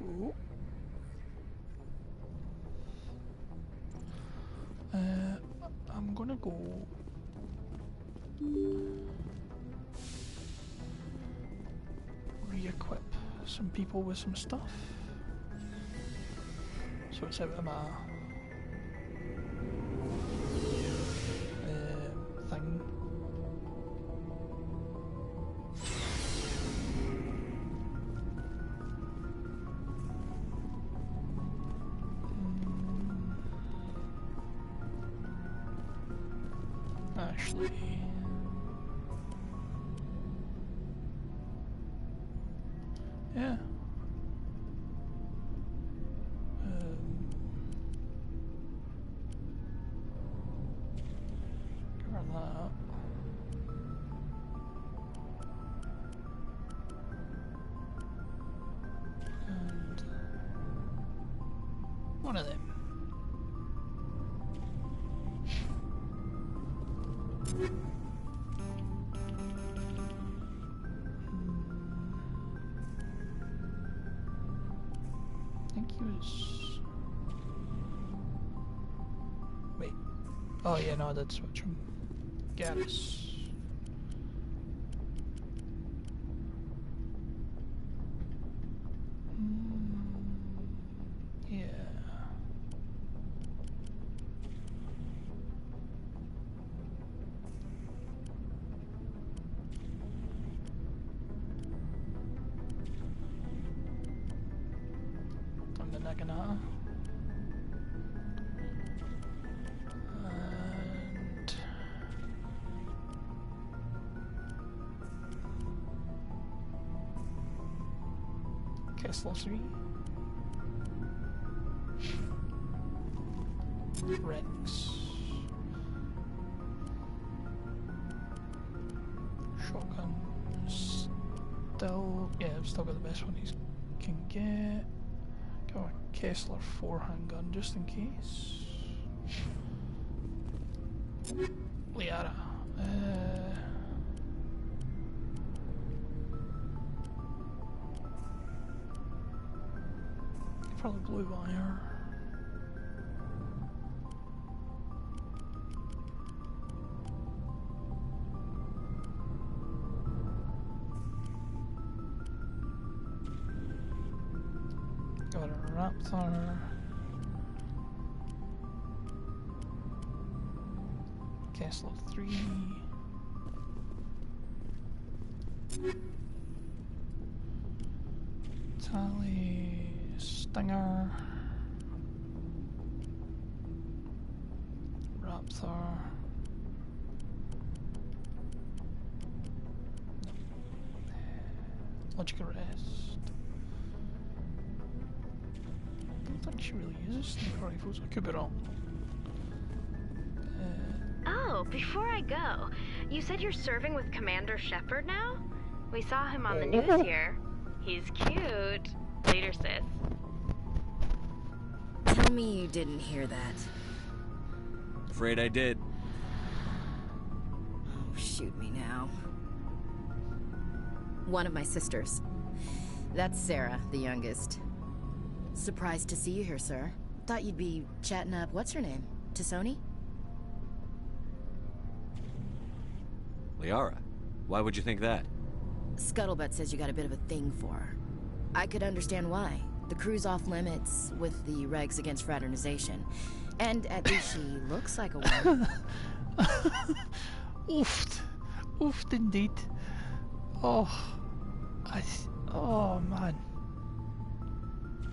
Ooh. I'm gonna go re-equip some people with some stuff. So it's out of my thing. Actually, yeah. Cover that up. And one of them. I think he was... Wait. Oh yeah, no, I did switch him. Garrus. Yeah. I'm the Naginata. And Kessler 3. Rex. Shotgun. Still, yeah, I've still got the best one he can get. Got a Kessler 4 handgun just in case. Liara. Probably blue wire. Got a Raptor. Kessler 3. Tally. Stinger. Raptor. Logical Rest. I don't think she really uses sniper rifles. I could be wrong. Oh, before I go, you said you're serving with Commander Shepard now? We saw him on the news here. He's cute. Later, sis. Tell me you didn't hear that. Afraid I did. Oh, shoot me now. One of my sisters. That's Sarah, the youngest. Surprised to see you here, sir. Thought you'd be chatting up, what's her name? T'Soni? Liara, why would you think that? Scuttlebutt says you got a bit of a thing for her. I could understand why. The crew's off limits with the regs against fraternization. And at least she looks like a woman. Oofed. Oofed indeed. Oh. Oh, man.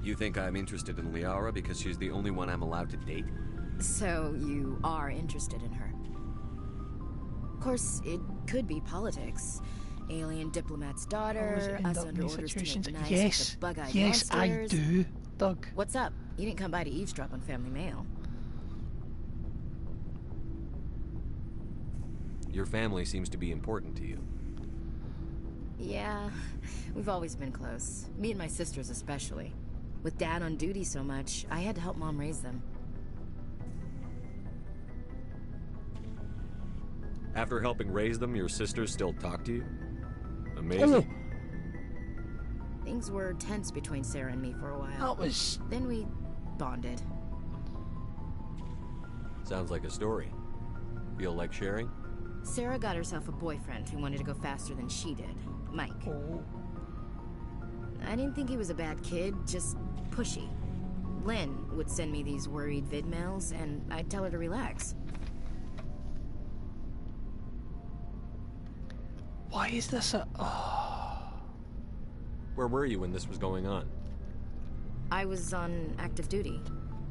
You think I'm interested in Liara because she's the only one I'm allowed to date? So you are interested in her. Of course, it could be politics. Alien diplomat's daughter, us under orders to make nice yes, with the bug-eyed yes, monsters. I do, Doug. What's up? You didn't come by to eavesdrop on Family Mail. Your family seems to be important to you. Yeah, we've always been close. Me and my sisters especially. With Dad on duty so much, I had to help Mom raise them. After helping raise them, your sisters still talk to you? Amazing. Oh. Things were tense between Sarah and me for a while. That was... Then we bonded. Sounds like a story. Feel like sharing? Sarah got herself a boyfriend who wanted to go faster than she did, Mike. Oh. I didn't think he was a bad kid, just pushy. Lynn would send me these worried vid mails, and I'd tell her to relax. Why is this a... Oh. Where were you when this was going on? I was on active duty.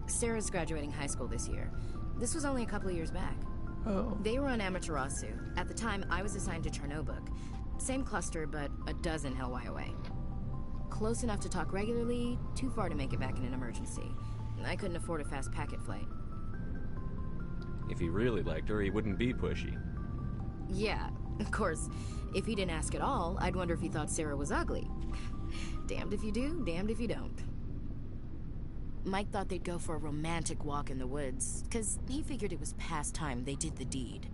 Sarah's graduating high school this year. This was only a couple of years back. Oh. They were on Amaterasu. At the time, I was assigned to Chernobog. Same cluster, but a dozen Hellwire away. Close enough to talk regularly, too far to make it back in an emergency. I couldn't afford a fast packet flight. If he really liked her, he wouldn't be pushy. Yeah, of course. If he didn't ask at all, I'd wonder if he thought Sarah was ugly. Damned if you do, damned if you don't. Mike thought they'd go for a romantic walk in the woods, because he figured it was past time they did the deed.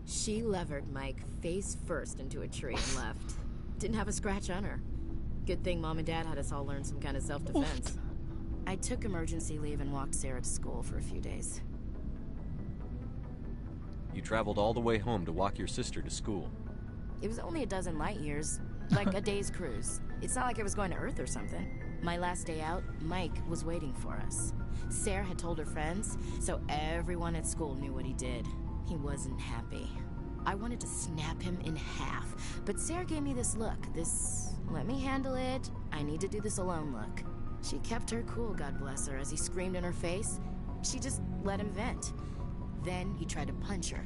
She levered Mike face first into a tree and left. Didn't have a scratch on her. Good thing Mom and Dad had us all learn some kind of self-defense. I took emergency leave and walked Sarah to school for a few days. You traveled all the way home to walk your sister to school. It was only a dozen light years, like a day's cruise. It's not like I was going to Earth or something. My last day out, Mike was waiting for us. Sarah had told her friends, so everyone at school knew what he did. He wasn't happy. I wanted to snap him in half, but Sarah gave me this look, this let me handle it, I need to do this alone look. She kept her cool, God bless her, as he screamed in her face. She just let him vent. Then he tried to punch her.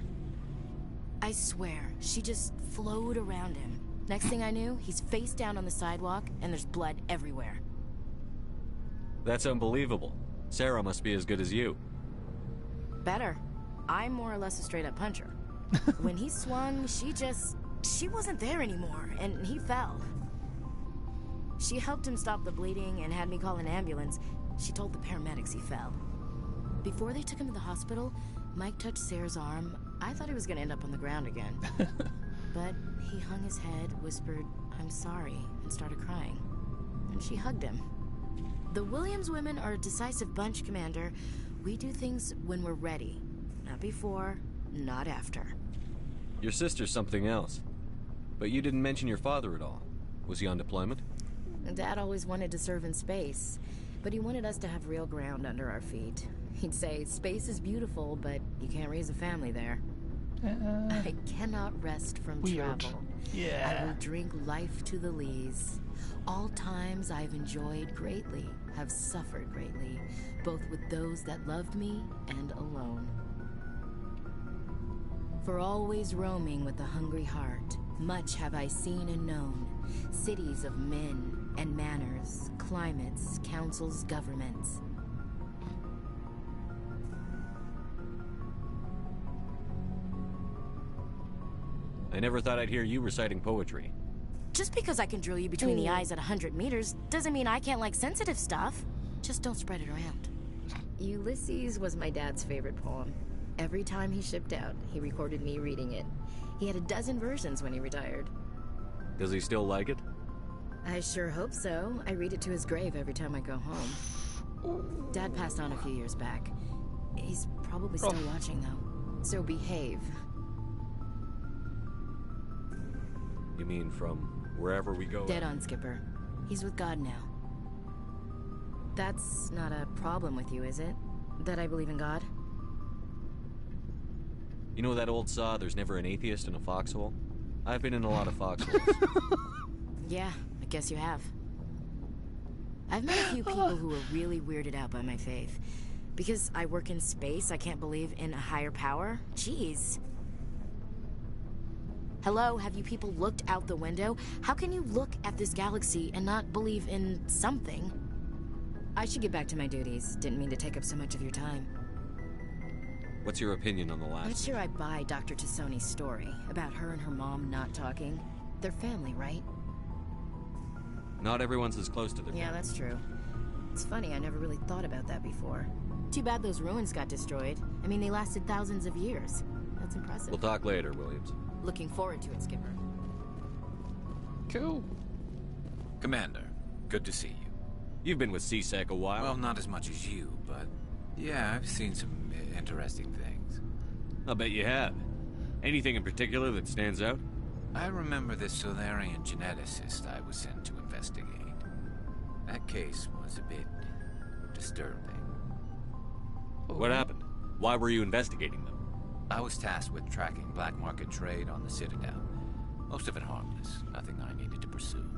I swear, she just flowed around him. Next thing I knew, he's face down on the sidewalk, and there's blood everywhere. That's unbelievable. Sarah must be as good as you. Better. I'm more or less a straight-up puncher. When he swung, she wasn't there anymore, and he fell. She helped him stop the bleeding and had me call an ambulance. She told the paramedics he fell. Before they took him to the hospital, Mike touched Sarah's arm. I thought he was going to end up on the ground again. But he hung his head, whispered, "I'm sorry," and started crying. And she hugged him. The Williams women are a decisive bunch, Commander. We do things when we're ready. Not before, not after. Your sister's something else. But you didn't mention your father at all. Was he on deployment? Dad always wanted to serve in space, but he wanted us to have real ground under our feet. He'd say, space is beautiful, but you can't raise a family there. I cannot rest from travel. Yeah. I will drink life to the lees. All times I've enjoyed greatly, have suffered greatly, both with those that loved me and alone. For always roaming with a hungry heart, much have I seen and known, cities of men and manners, climates, councils, governments. I never thought I'd hear you reciting poetry. Just because I can drill you between the eyes at 100 meters doesn't mean I can't like sensitive stuff. Just don't spread it around. Ulysses was my dad's favorite poem. Every time he shipped out, he recorded me reading it. He had a dozen versions when he retired. Does he still like it? I sure hope so. I read it to his grave every time I go home. Dad passed on a few years back. He's probably still watching, though. So behave. You mean from wherever we go? Dead on, Skipper. He's with God now. That's not a problem with you, is it? That I believe in God? You know that old saw, there's never an atheist in a foxhole? I've been in a lot of foxholes. Yeah, I guess you have. I've met a few people who are really weirded out by my faith. Because I work in space, I can't believe in a higher power? Jeez. Hello, have you people looked out the window? How can you look at this galaxy and not believe in something? I should get back to my duties. Didn't mean to take up so much of your time. What's your opinion on the last? Not sure I buy Dr. Tassoni's story about her and her mom not talking. They're family, right? Not everyone's as close to their Yeah, that's true. It's funny, I never really thought about that before. Too bad those ruins got destroyed. I mean, they lasted thousands of years. That's impressive. We'll talk later, Williams. Looking forward to it, Skipper. Cool. Commander, good to see you. You've been with C-Sec a while. Well, not as much as you, but yeah, I've seen some interesting things. I'll bet you have. Anything in particular that stands out? I remember this Solarian geneticist I was sent to investigate. That case was a bit disturbing. What happened? Why were you investigating them? I was tasked with tracking black market trade on the Citadel. Most of it harmless, nothing I needed to pursue.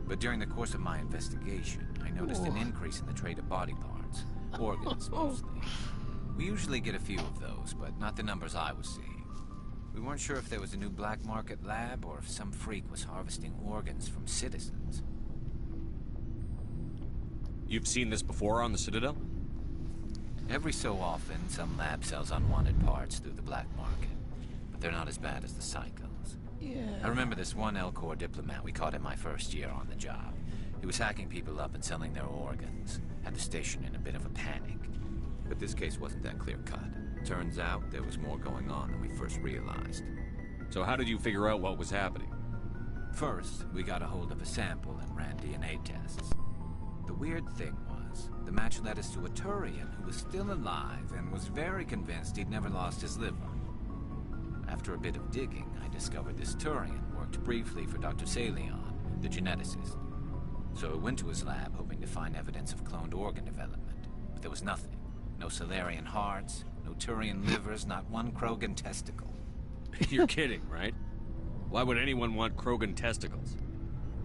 But during the course of my investigation, I noticed an increase in the trade of body parts. Organs, mostly. We usually get a few of those, but not the numbers I was seeing. We weren't sure if there was a new black market lab or if some freak was harvesting organs from citizens. You've seen this before on the Citadel? Every so often, some lab sells unwanted parts through the black market. But they're not as bad as the cycles. Yeah. I remember this one Elcor diplomat we caught in my first year on the job. He was hacking people up and selling their organs. Had the station in a bit of a panic. But this case wasn't that clear-cut. Turns out there was more going on than we first realized. So how did you figure out what was happening? First, we got a hold of a sample and ran DNA tests. The weird thing was, the match led us to a Turian who was still alive and was very convinced he'd never lost his liver. After a bit of digging, I discovered this Turian worked briefly for Dr. Salion, the geneticist. So I went to his lab hoping to find evidence of cloned organ development. But there was nothing. No Solarian hearts, no Turian livers, not one Krogan testicle. You're kidding, right? Why would anyone want Krogan testicles?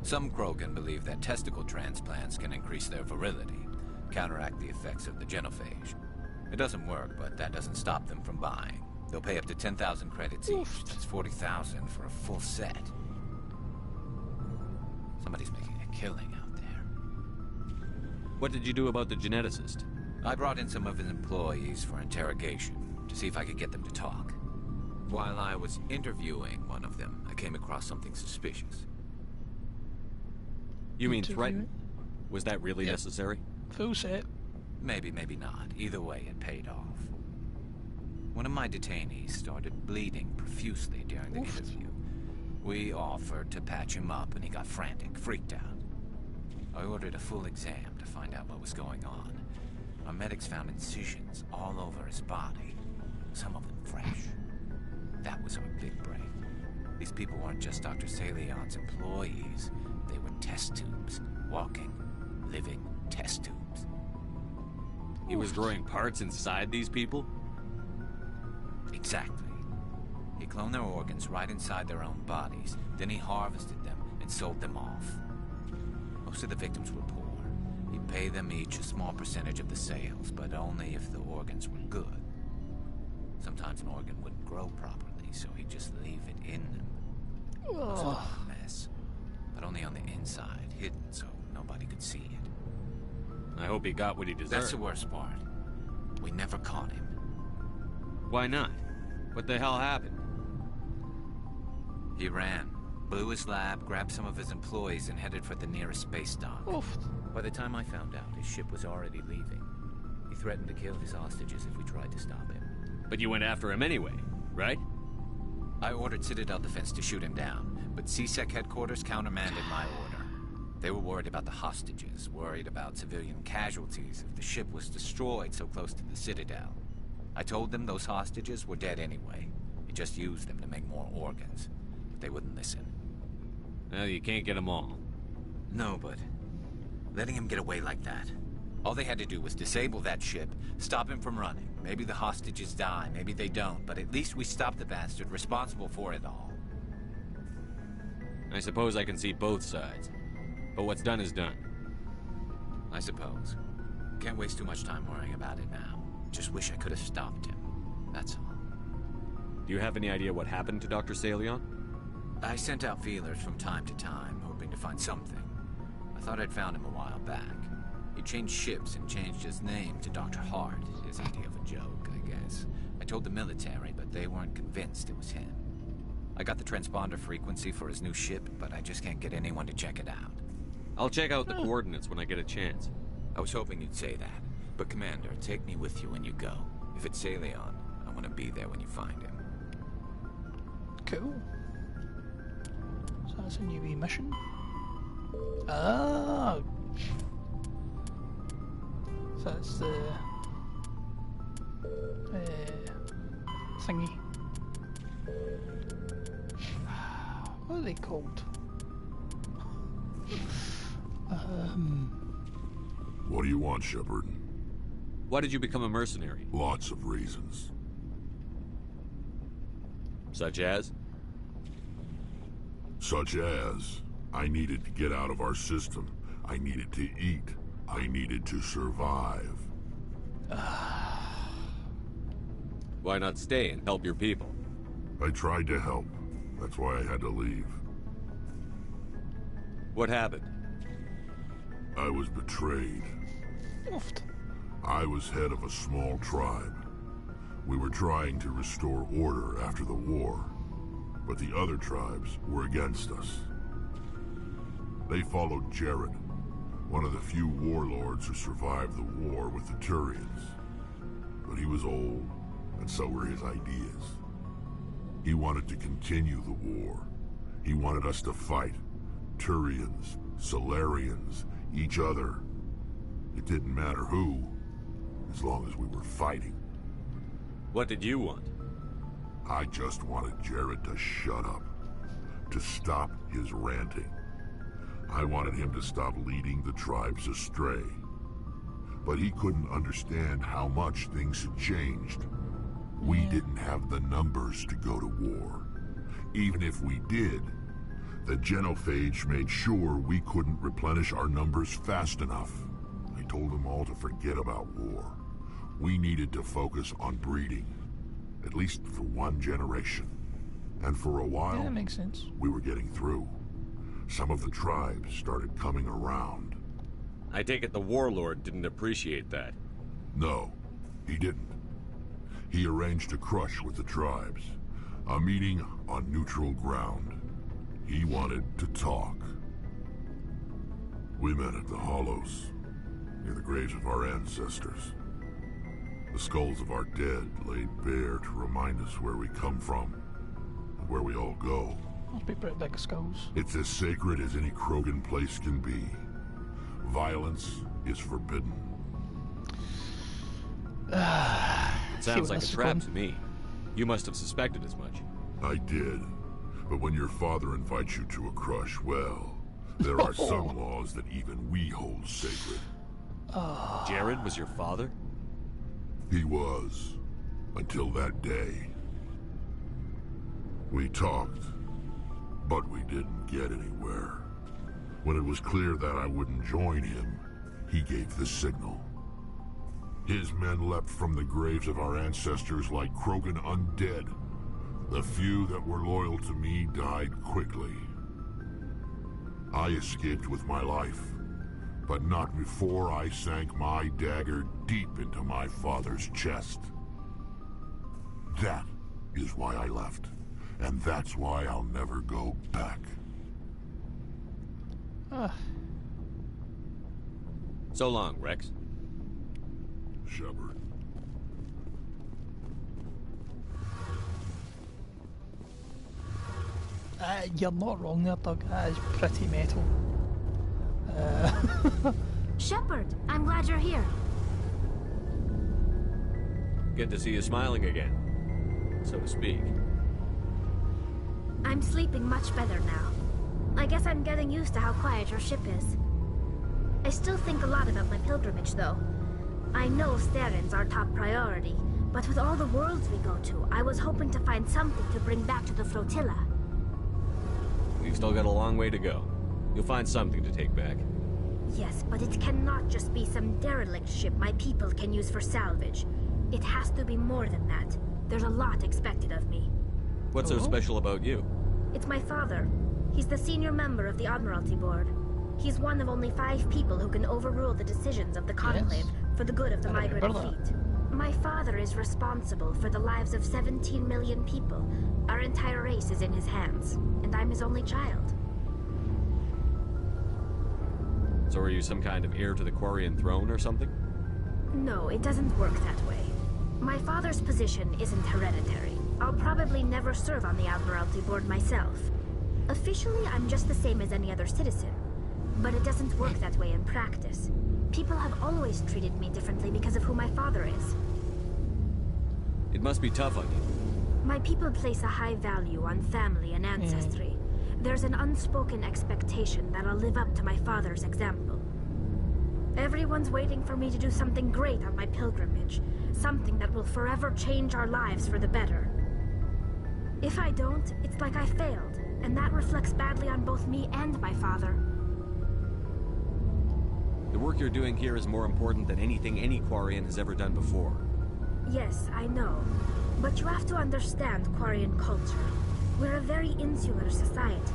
Some Krogan believe that testicle transplants can increase their virility, counteract the effects of the genophage. It doesn't work, but that doesn't stop them from buying. They'll pay up to 10,000 credits each. That's 40,000 for a full set. Somebody's making a killing out there. What did you do about the geneticist? I brought in some of his employees for interrogation, to see if I could get them to talk. While I was interviewing one of them, I came across something suspicious. You mean threaten? Was that really necessary? Full set. Maybe, maybe not. Either way, it paid off. One of my detainees started bleeding profusely during the interview. We offered to patch him up, and he got frantic, freaked out. I ordered a full exam to find out what was going on. Our medics found incisions all over his body, some of them fresh. That was our big break. These people weren't just Dr. Salion's employees. They were test tubes. Walking, living test tubes. He was growing parts inside these people? Exactly. He cloned their organs right inside their own bodies. Then he harvested them and sold them off. Most of the victims were poor. He'd pay them each a small percentage of the sales, but only if the organs were good. Sometimes an organ wouldn't grow properly, so he'd just leave it in them. It was a mess. But only on the inside, hidden so nobody could see it. I hope he got what he deserved. That's the worst part. We never caught him. Why not? What the hell happened? He ran, blew his lab, grabbed some of his employees, and headed for the nearest space dock. By the time I found out, his ship was already leaving. He threatened to kill his hostages if we tried to stop him. But you went after him anyway, right? I ordered Citadel Defense to shoot him down, but C-Sec headquarters countermanded my order. They were worried about the hostages, worried about civilian casualties if the ship was destroyed so close to the Citadel. I told them those hostages were dead anyway. He just used them to make more organs. But they wouldn't listen. Well, you can't get them all. No, but letting him get away like that. All they had to do was disable that ship, stop him from running. Maybe the hostages die, maybe they don't, but at least we stopped the bastard responsible for it all. I suppose I can see both sides. But what's done is done. I suppose. Can't waste too much time worrying about it now. Just wish I could have stopped him. That's all. Do you have any idea what happened to Dr. Salion? I sent out feelers from time to time, hoping to find something. I thought I'd found him a while back. He changed ships and changed his name to Dr. Hart. His idea of a joke, I guess. I told the military, but they weren't convinced it was him. I got the transponder frequency for his new ship, but I just can't get anyone to check it out. I'll check out the coordinates when I get a chance. I was hoping you'd say that. But Commander, take me with you when you go. If it's Salion, I want to be there when you find him. Cool. So that's a new wee mission. Oh! So that's the thingy. What are they called? What do you want, Shepard? Why did you become a mercenary? Lots of reasons. Such as? Such as, I needed to get out of our system. I needed to eat. I needed to survive. Why not stay and help your people? I tried to help. That's why I had to leave. What happened? I was betrayed. Oofed. I was head of a small tribe. We were trying to restore order after the war, but the other tribes were against us. They followed Jared, one of the few warlords who survived the war with the Turians. But he was old, and so were his ideas. He wanted to continue the war. He wanted us to fight. Turians, Solarians, each other. It didn't matter who, as long as we were fighting. What did you want? I just wanted Jared to shut up, to stop his ranting. I wanted him to stop leading the tribes astray. But he couldn't understand how much things had changed. We didn't have the numbers to go to war. Even if we did, the genophage made sure we couldn't replenish our numbers fast enough. I told them all to forget about war. We needed to focus on breeding, at least for one generation. And for a while, yeah, that makes sense. We were getting through. Some of the tribes started coming around. I take it the warlord didn't appreciate that. No, he didn't. He arranged a crush with the tribes. A meeting on neutral ground. He wanted to talk. We met at the Hollows, near the graves of our ancestors. The skulls of our dead laid bare to remind us where we come from, and where we all go. Must be pretty big skulls. It's as sacred as any Krogan place can be. Violence is forbidden. It sounds like a trap to me. You must have suspected as much. I did. But when your father invites you to a crush, well, there are some laws that even we hold sacred. Jared was your father? He was. Until that day. We talked, but we didn't get anywhere. When it was clear that I wouldn't join him, he gave the signal. His men leapt from the graves of our ancestors like Krogan undead. The few that were loyal to me died quickly. I escaped with my life, but not before I sank my dagger deep into my father's chest. That is why I left, and that's why I'll never go back. So long, Rex. Shepard. You're not wrong there, Doug. That is pretty metal. Shepard, I'm glad you're here. Good to see you smiling again, so to speak. I'm sleeping much better now. I guess I'm getting used to how quiet your ship is. I still think a lot about my pilgrimage, though. I know Steren's our top priority, but with all the worlds we go to, I was hoping to find something to bring back to the flotilla. We've still got a long way to go. You'll find something to take back. Yes, but it cannot just be some derelict ship my people can use for salvage. It has to be more than that. There's a lot expected of me. What's so special about you? It's my father. He's the senior member of the Admiralty Board. He's one of only 5 people who can overrule the decisions of the Conclave for the good of the migrant fleet. My father is responsible for the lives of 17 million people. Our entire race is in his hands, and I'm his only child. So are you some kind of heir to the Quarian throne or something? No, it doesn't work that way. My father's position isn't hereditary. I'll probably never serve on the Admiralty Board myself. Officially, I'm just the same as any other citizen. But it doesn't work that way in practice. People have always treated me differently because of who my father is. It must be tough on you. My people place a high value on family and ancestry. There's an unspoken expectation that I'll live up to my father's example. Everyone's waiting for me to do something great on my pilgrimage. Something that will forever change our lives for the better. If I don't, it's like I failed, and that reflects badly on both me and my father. The work you're doing here is more important than anything any Quarian has ever done before. Yes, I know. But you have to understand Quarian culture. We're a very insular society.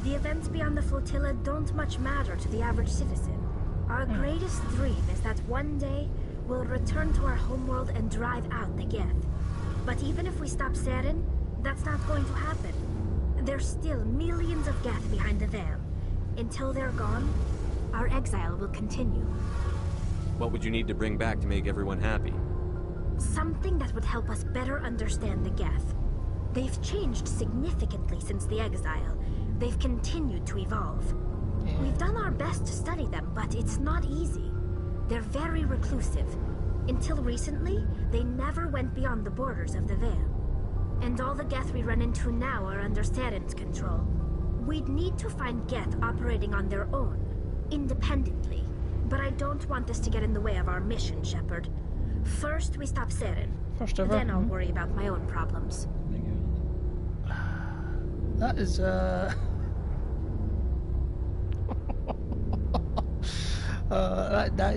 The events beyond the flotilla don't much matter to the average citizen. Our greatest dream is that one day we'll return to our homeworld and drive out the Geth. But even if we stop Saren, that's not going to happen. There's still millions of Geth behind the veil. Until they're gone, our exile will continue. What would you need to bring back to make everyone happy? Something that would help us better understand the Geth. They've changed significantly since the exile. They've continued to evolve. We've done our best to study them, but it's not easy. They're very reclusive. Until recently, they never went beyond the borders of the Veil. And all the Geth we run into now are under Saren's control. We'd need to find Geth operating on their own, independently. But I don't want this to get in the way of our mission, Shepard. First, we stop Saren. Then I'll worry about my own problems. That is, that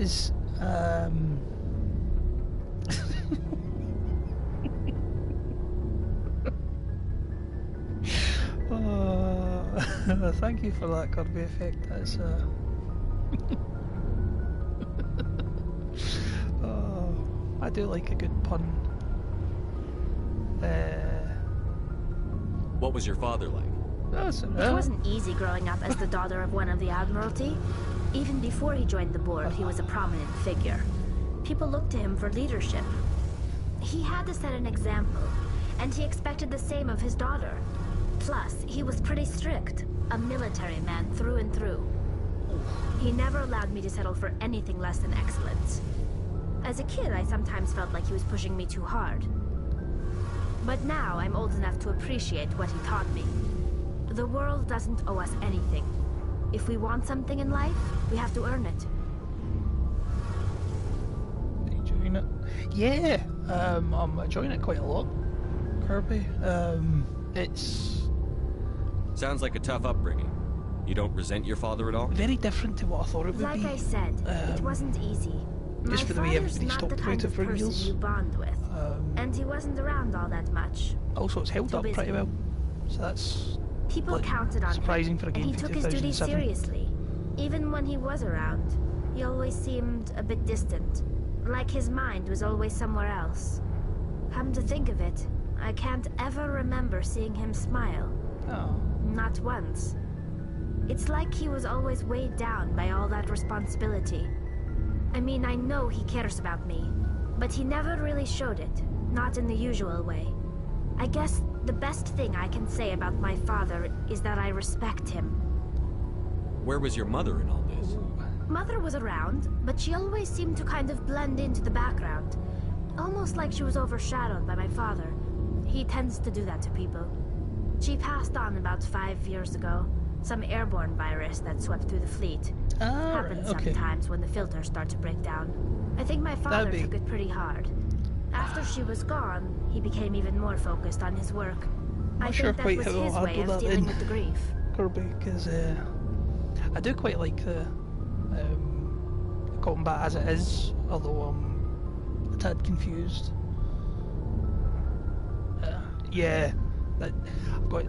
is, thank you for that Kirby effect. That's, I do like a good pun. What was your father like? It wasn't easy growing up as the daughter of one of the Admiralty. Even before he joined the board, he was a prominent figure. People looked to him for leadership. He had to set an example, and he expected the same of his daughter. Plus, he was pretty strict, a military man through and through. He never allowed me to settle for anything less than excellence. As a kid, I sometimes felt like he was pushing me too hard. But now I'm old enough to appreciate what he taught me. The world doesn't owe us anything. If we want something in life, we have to earn it. Enjoying it? Yeah, I'm enjoying it quite a lot, Kirby. It's... Sounds like a tough upbringing. You don't resent your father at all? Very different to what I thought it would be. Like I said, it wasn't easy. Just for the way everybody's talked about it for years. You bond with, and he wasn't around all that much. Also, it's held up pretty well, so that's people counted on surprising him, for a game and he for took his duty 2007. seriously. Even when he was around, he always seemed a bit distant, like his mind was always somewhere else. Come to think of it, I can't ever remember seeing him smile. Oh. Not once. It's like he was always weighed down by all that responsibility. I mean, I know he cares about me, but he never really showed it, not in the usual way. I guess the best thing I can say about my father is that I respect him. Where was your mother in all this? Mother was around, but she always seemed to kind of blend into the background. Almost like she was overshadowed by my father. He tends to do that to people. She passed on about 5 years ago. Some airborne virus that swept through the fleet. Happens sometimes when the filters start to break down. I think my father took it pretty hard. After she was gone, he became even more focused on his work. I think that was his way of dealing with the grief. Kirby, because I do quite like the combat as it is, although I'm a tad confused. Yeah, I've got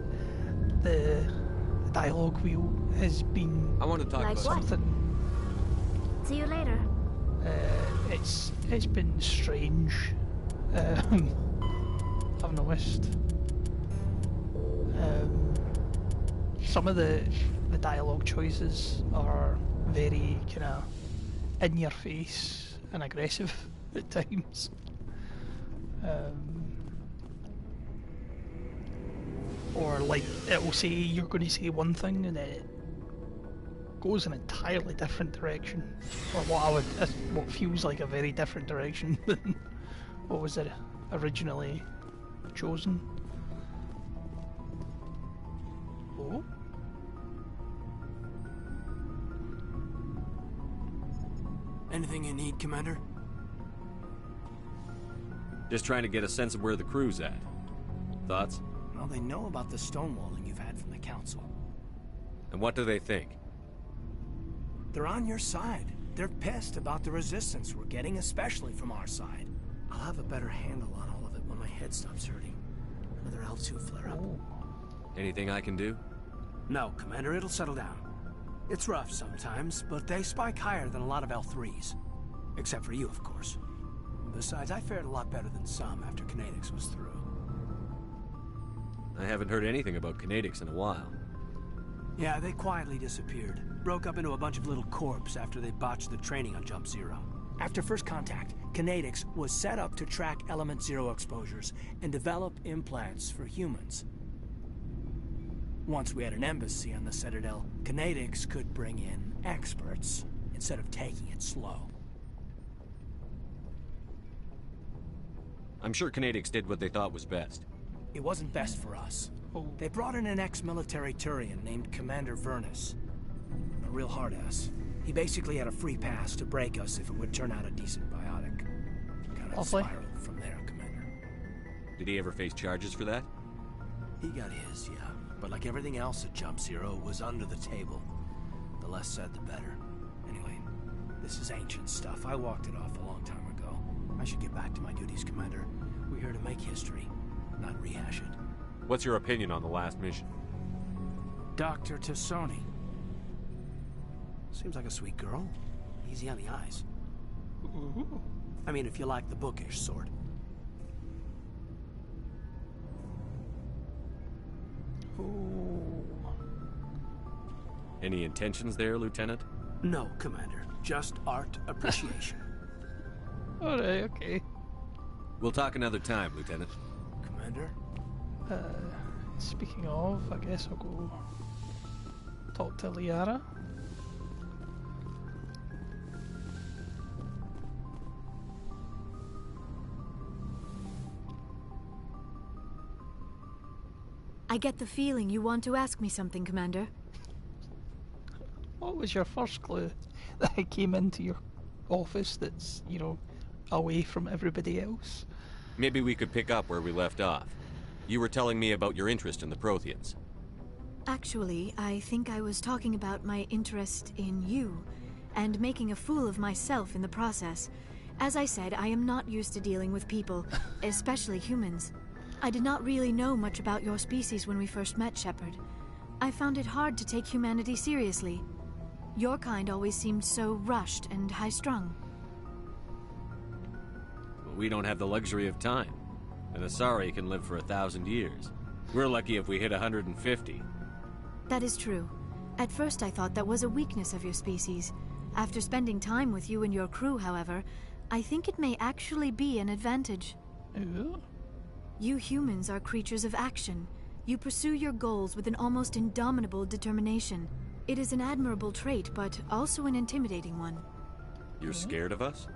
the dialogue wheel has been. I want to talk about something. See you later. It's been strange. I've noticed. Some of the dialogue choices are very kind of in your face and aggressive at times. Or like it will say you're going to say one thing and it goes in an entirely different direction, or what feels like a very different direction than what was it originally chosen. Oh. Anything you need, Commander? Just trying to get a sense of where the crew's at. Thoughts? Well, they know about the stonewalling you've had from the Council. And what do they think? They're on your side. They're pissed about the resistance we're getting, especially from our side. I'll have a better handle on all of it when my head stops hurting. Another L2 flare-up. Anything I can do? No, Commander, it'll settle down. It's rough sometimes, but they spike higher than a lot of L3s. Except for you, of course. Besides, I fared a lot better than some after Kinetics was through. I haven't heard anything about Kinetics in a while. Yeah, they quietly disappeared. Broke up into a bunch of little corps after they botched the training on Jump Zero. After first contact, Kinetics was set up to track Element Zero exposures and develop implants for humans. Once we had an embassy on the Citadel, Kinetics could bring in experts instead of taking it slow. I'm sure Kinetics did what they thought was best. It wasn't best for us. They brought in an ex-military Turian named Commander Vernus. A real hard-ass. He basically had a free pass to break us if it would turn out a decent biotic. Kind of spiraled from there, Commander. Did he ever face charges for that? He got his, yeah. But like everything else at Jump Zero, it was under the table. The less said, the better. Anyway, this is ancient stuff. I walked it off a long time ago. I should get back to my duties, Commander. We're here to make history, not rehash it. What's your opinion on the last mission? Dr. Tassoni. Seems like a sweet girl. Easy on the eyes. I mean, if you like the bookish sort. Any intentions there, Lieutenant? No, Commander. Just art appreciation. Alright, okay. We'll talk another time, Lieutenant. Commander? Speaking of, I guess I'll go talk to Liara. I get the feeling you want to ask me something, Commander. What was your first clue that I came into your office that's, you know, away from everybody else? Maybe we could pick up where we left off. You were telling me about your interest in the Protheans. Actually, I think I was talking about my interest in you, and making a fool of myself in the process. As I said, I am not used to dealing with people, especially humans. I did not really know much about your species when we first met, Shepard. I found it hard to take humanity seriously. Your kind always seemed so rushed and high-strung. Well, we don't have the luxury of time. An Asari can live for 1,000 years. We're lucky if we hit 150. That is true. At first I thought that was a weakness of your species. After spending time with you and your crew, however, I think it may actually be an advantage. You humans are creatures of action. You pursue your goals with an almost indomitable determination. It is an admirable trait, but also an intimidating one. You're scared of us?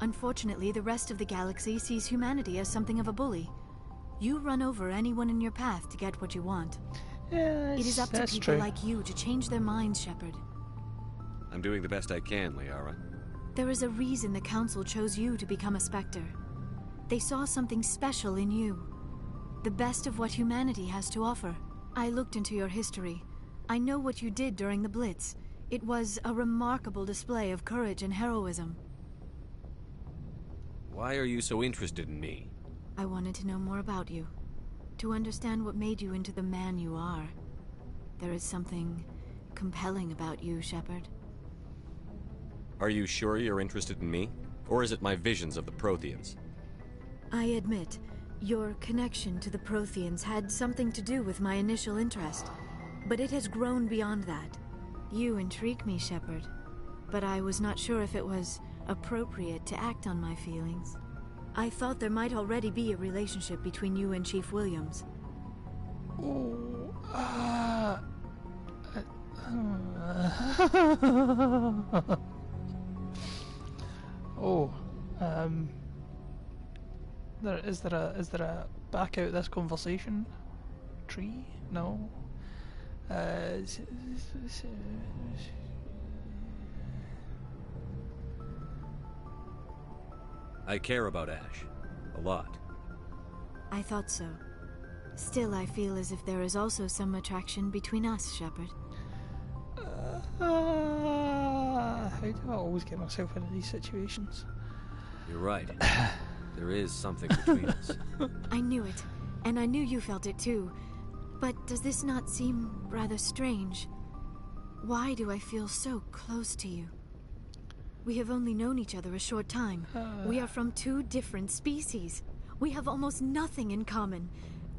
Unfortunately, the rest of the galaxy sees humanity as something of a bully. You run over anyone in your path to get what you want. Yes, it is up to people like you to change their minds, Shepard. I'm doing the best I can, Liara. There is a reason the Council chose you to become a Spectre. They saw something special in you. The best of what humanity has to offer. I looked into your history. I know what you did during the Blitz. It was a remarkable display of courage and heroism. Why are you so interested in me? I wanted to know more about you. To understand what made you into the man you are. There is something compelling about you, Shepard. Are you sure you're interested in me? Or is it my visions of the Protheans? I admit, your connection to the Protheans had something to do with my initial interest. But it has grown beyond that. You intrigue me, Shepard. But I was not sure if it was appropriate to act on my feelings. I thought there might already be a relationship between you and Chief Williams. Is there a back out this conversation tree? No. I care about Ash. A lot. I thought so. Still, I feel as if there is also some attraction between us, Shepard. How do I always get myself into these situations? You're right. There is something between us. I knew it, and I knew you felt it too. But does this not seem rather strange? Why do I feel so close to you? We have only known each other a short time. We are from two different species. We have almost nothing in common.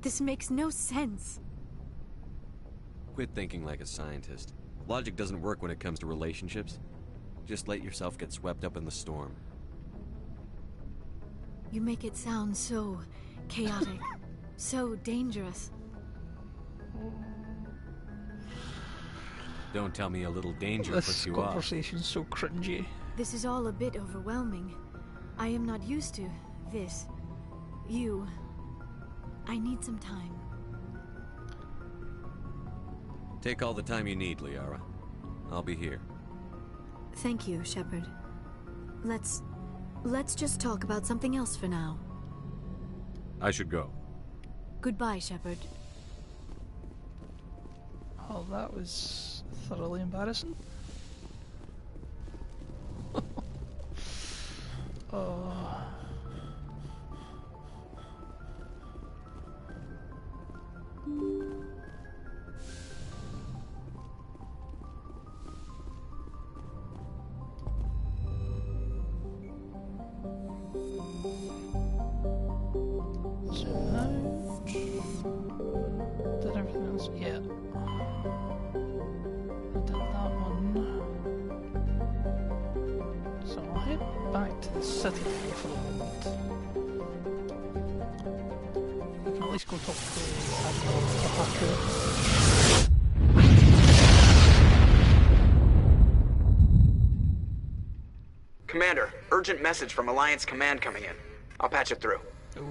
This makes no sense. Quit thinking like a scientist. Logic doesn't work when it comes to relationships. Just let yourself get swept up in the storm. You make it sound so chaotic, so dangerous. Don't tell me a little danger puts you off. This conversation's so cringy. This is all a bit overwhelming. I am not used to this. You. I need some time. Take all the time you need, Liara. I'll be here. Thank you, Shepard. Let's just talk about something else for now. I should go. Goodbye, Shepard. Oh, that was thoroughly embarrassing. Oh. Did everything else? Yeah. I did that one. So I'll head back to the city for a moment. We can at least go talk to Admiral Tahaku. Commander, urgent message from Alliance Command coming in. I'll patch it through.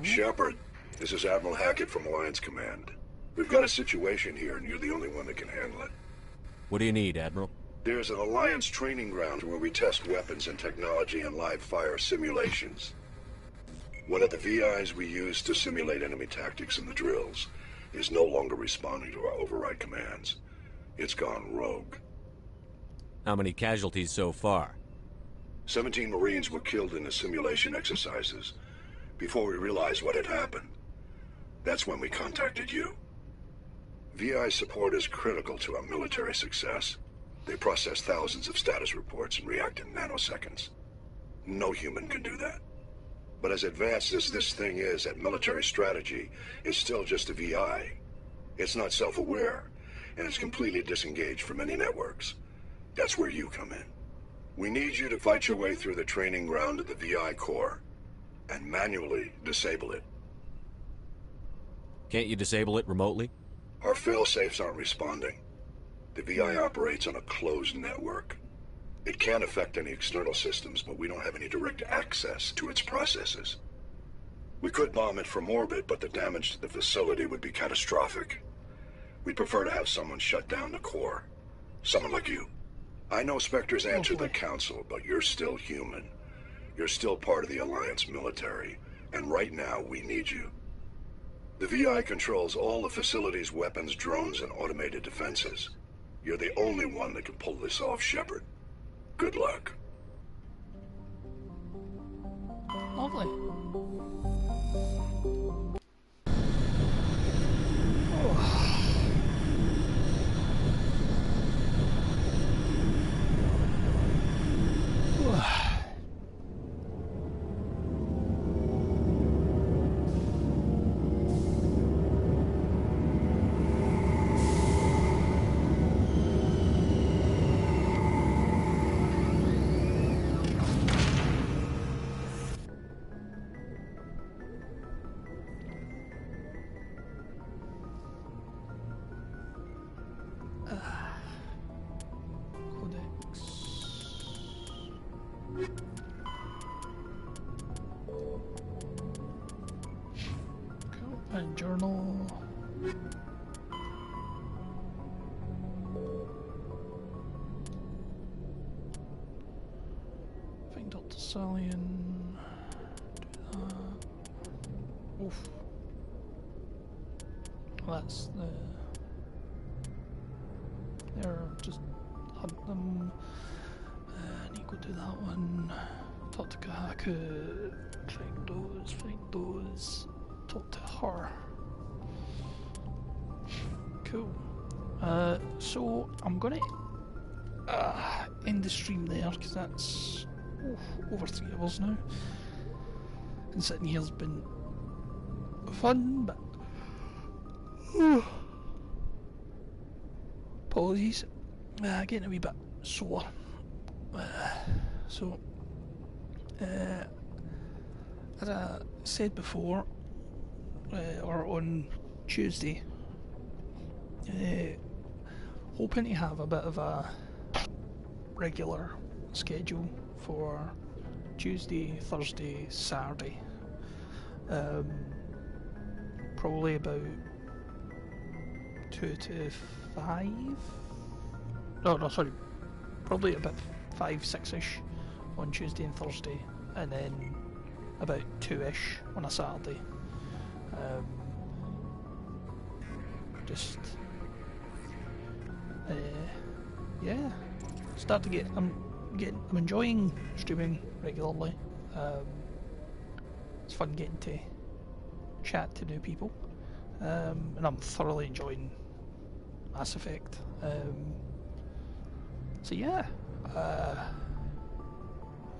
Shepard, this is Admiral Hackett from Alliance Command. We've got a situation here, and you're the only one that can handle it. What do you need, Admiral? There's an Alliance training ground where we test weapons and technology in live fire simulations. One of the VIs we use to simulate enemy tactics in the drills is no longer responding to our override commands. It's gone rogue. How many casualties so far? 17 Marines were killed in the simulation exercises before we realized what had happened. That's when we contacted you. VI support is critical to our military success. They process thousands of status reports and react in nanoseconds. No human can do that. But as advanced as this thing is at military strategy, it's still just a VI. It's not self-aware, and it's completely disengaged from any networks. That's where you come in. We need you to fight your way through the training ground of the VI core and manually disable it. Can't you disable it remotely? Our fail-safes aren't responding. The VI operates on a closed network. It can affect any external systems, but we don't have any direct access to its processes. We could bomb it from orbit, but the damage to the facility would be catastrophic. We'd prefer to have someone shut down the core. Someone like you. I know Spectres answer the Council, but you're still human. You're still part of the Alliance military, and right now we need you. The VI controls all the facility's weapons, drones, and automated defenses. You're the only one that can pull this off, Shepard. Good luck. Lovely. And journal. Find Dr. Salian. Do that. Oof. That's the. There, just hunt them. And you go do that one. Talk to Kahaku. Find those. Talk to her. Cool. So I'm gonna end the stream there because that's over 3 hours now. And sitting here's been fun, but apologies. Getting a wee bit sore. So as I said before, or on Tuesday, hoping to have a bit of a regular schedule for Tuesday, Thursday, Saturday. Probably about 2 to 5. No, sorry. Probably about 5, 6-ish on Tuesday and Thursday, and then about 2-ish on a Saturday. Just yeah, start to get. I'm enjoying streaming regularly. It's fun getting to chat to new people, and I'm thoroughly enjoying Mass Effect. So yeah,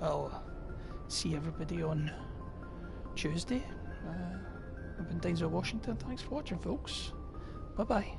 I'll see everybody on Tuesday. I've been Dainsville, Washington. Thanks for watching, folks. Bye bye.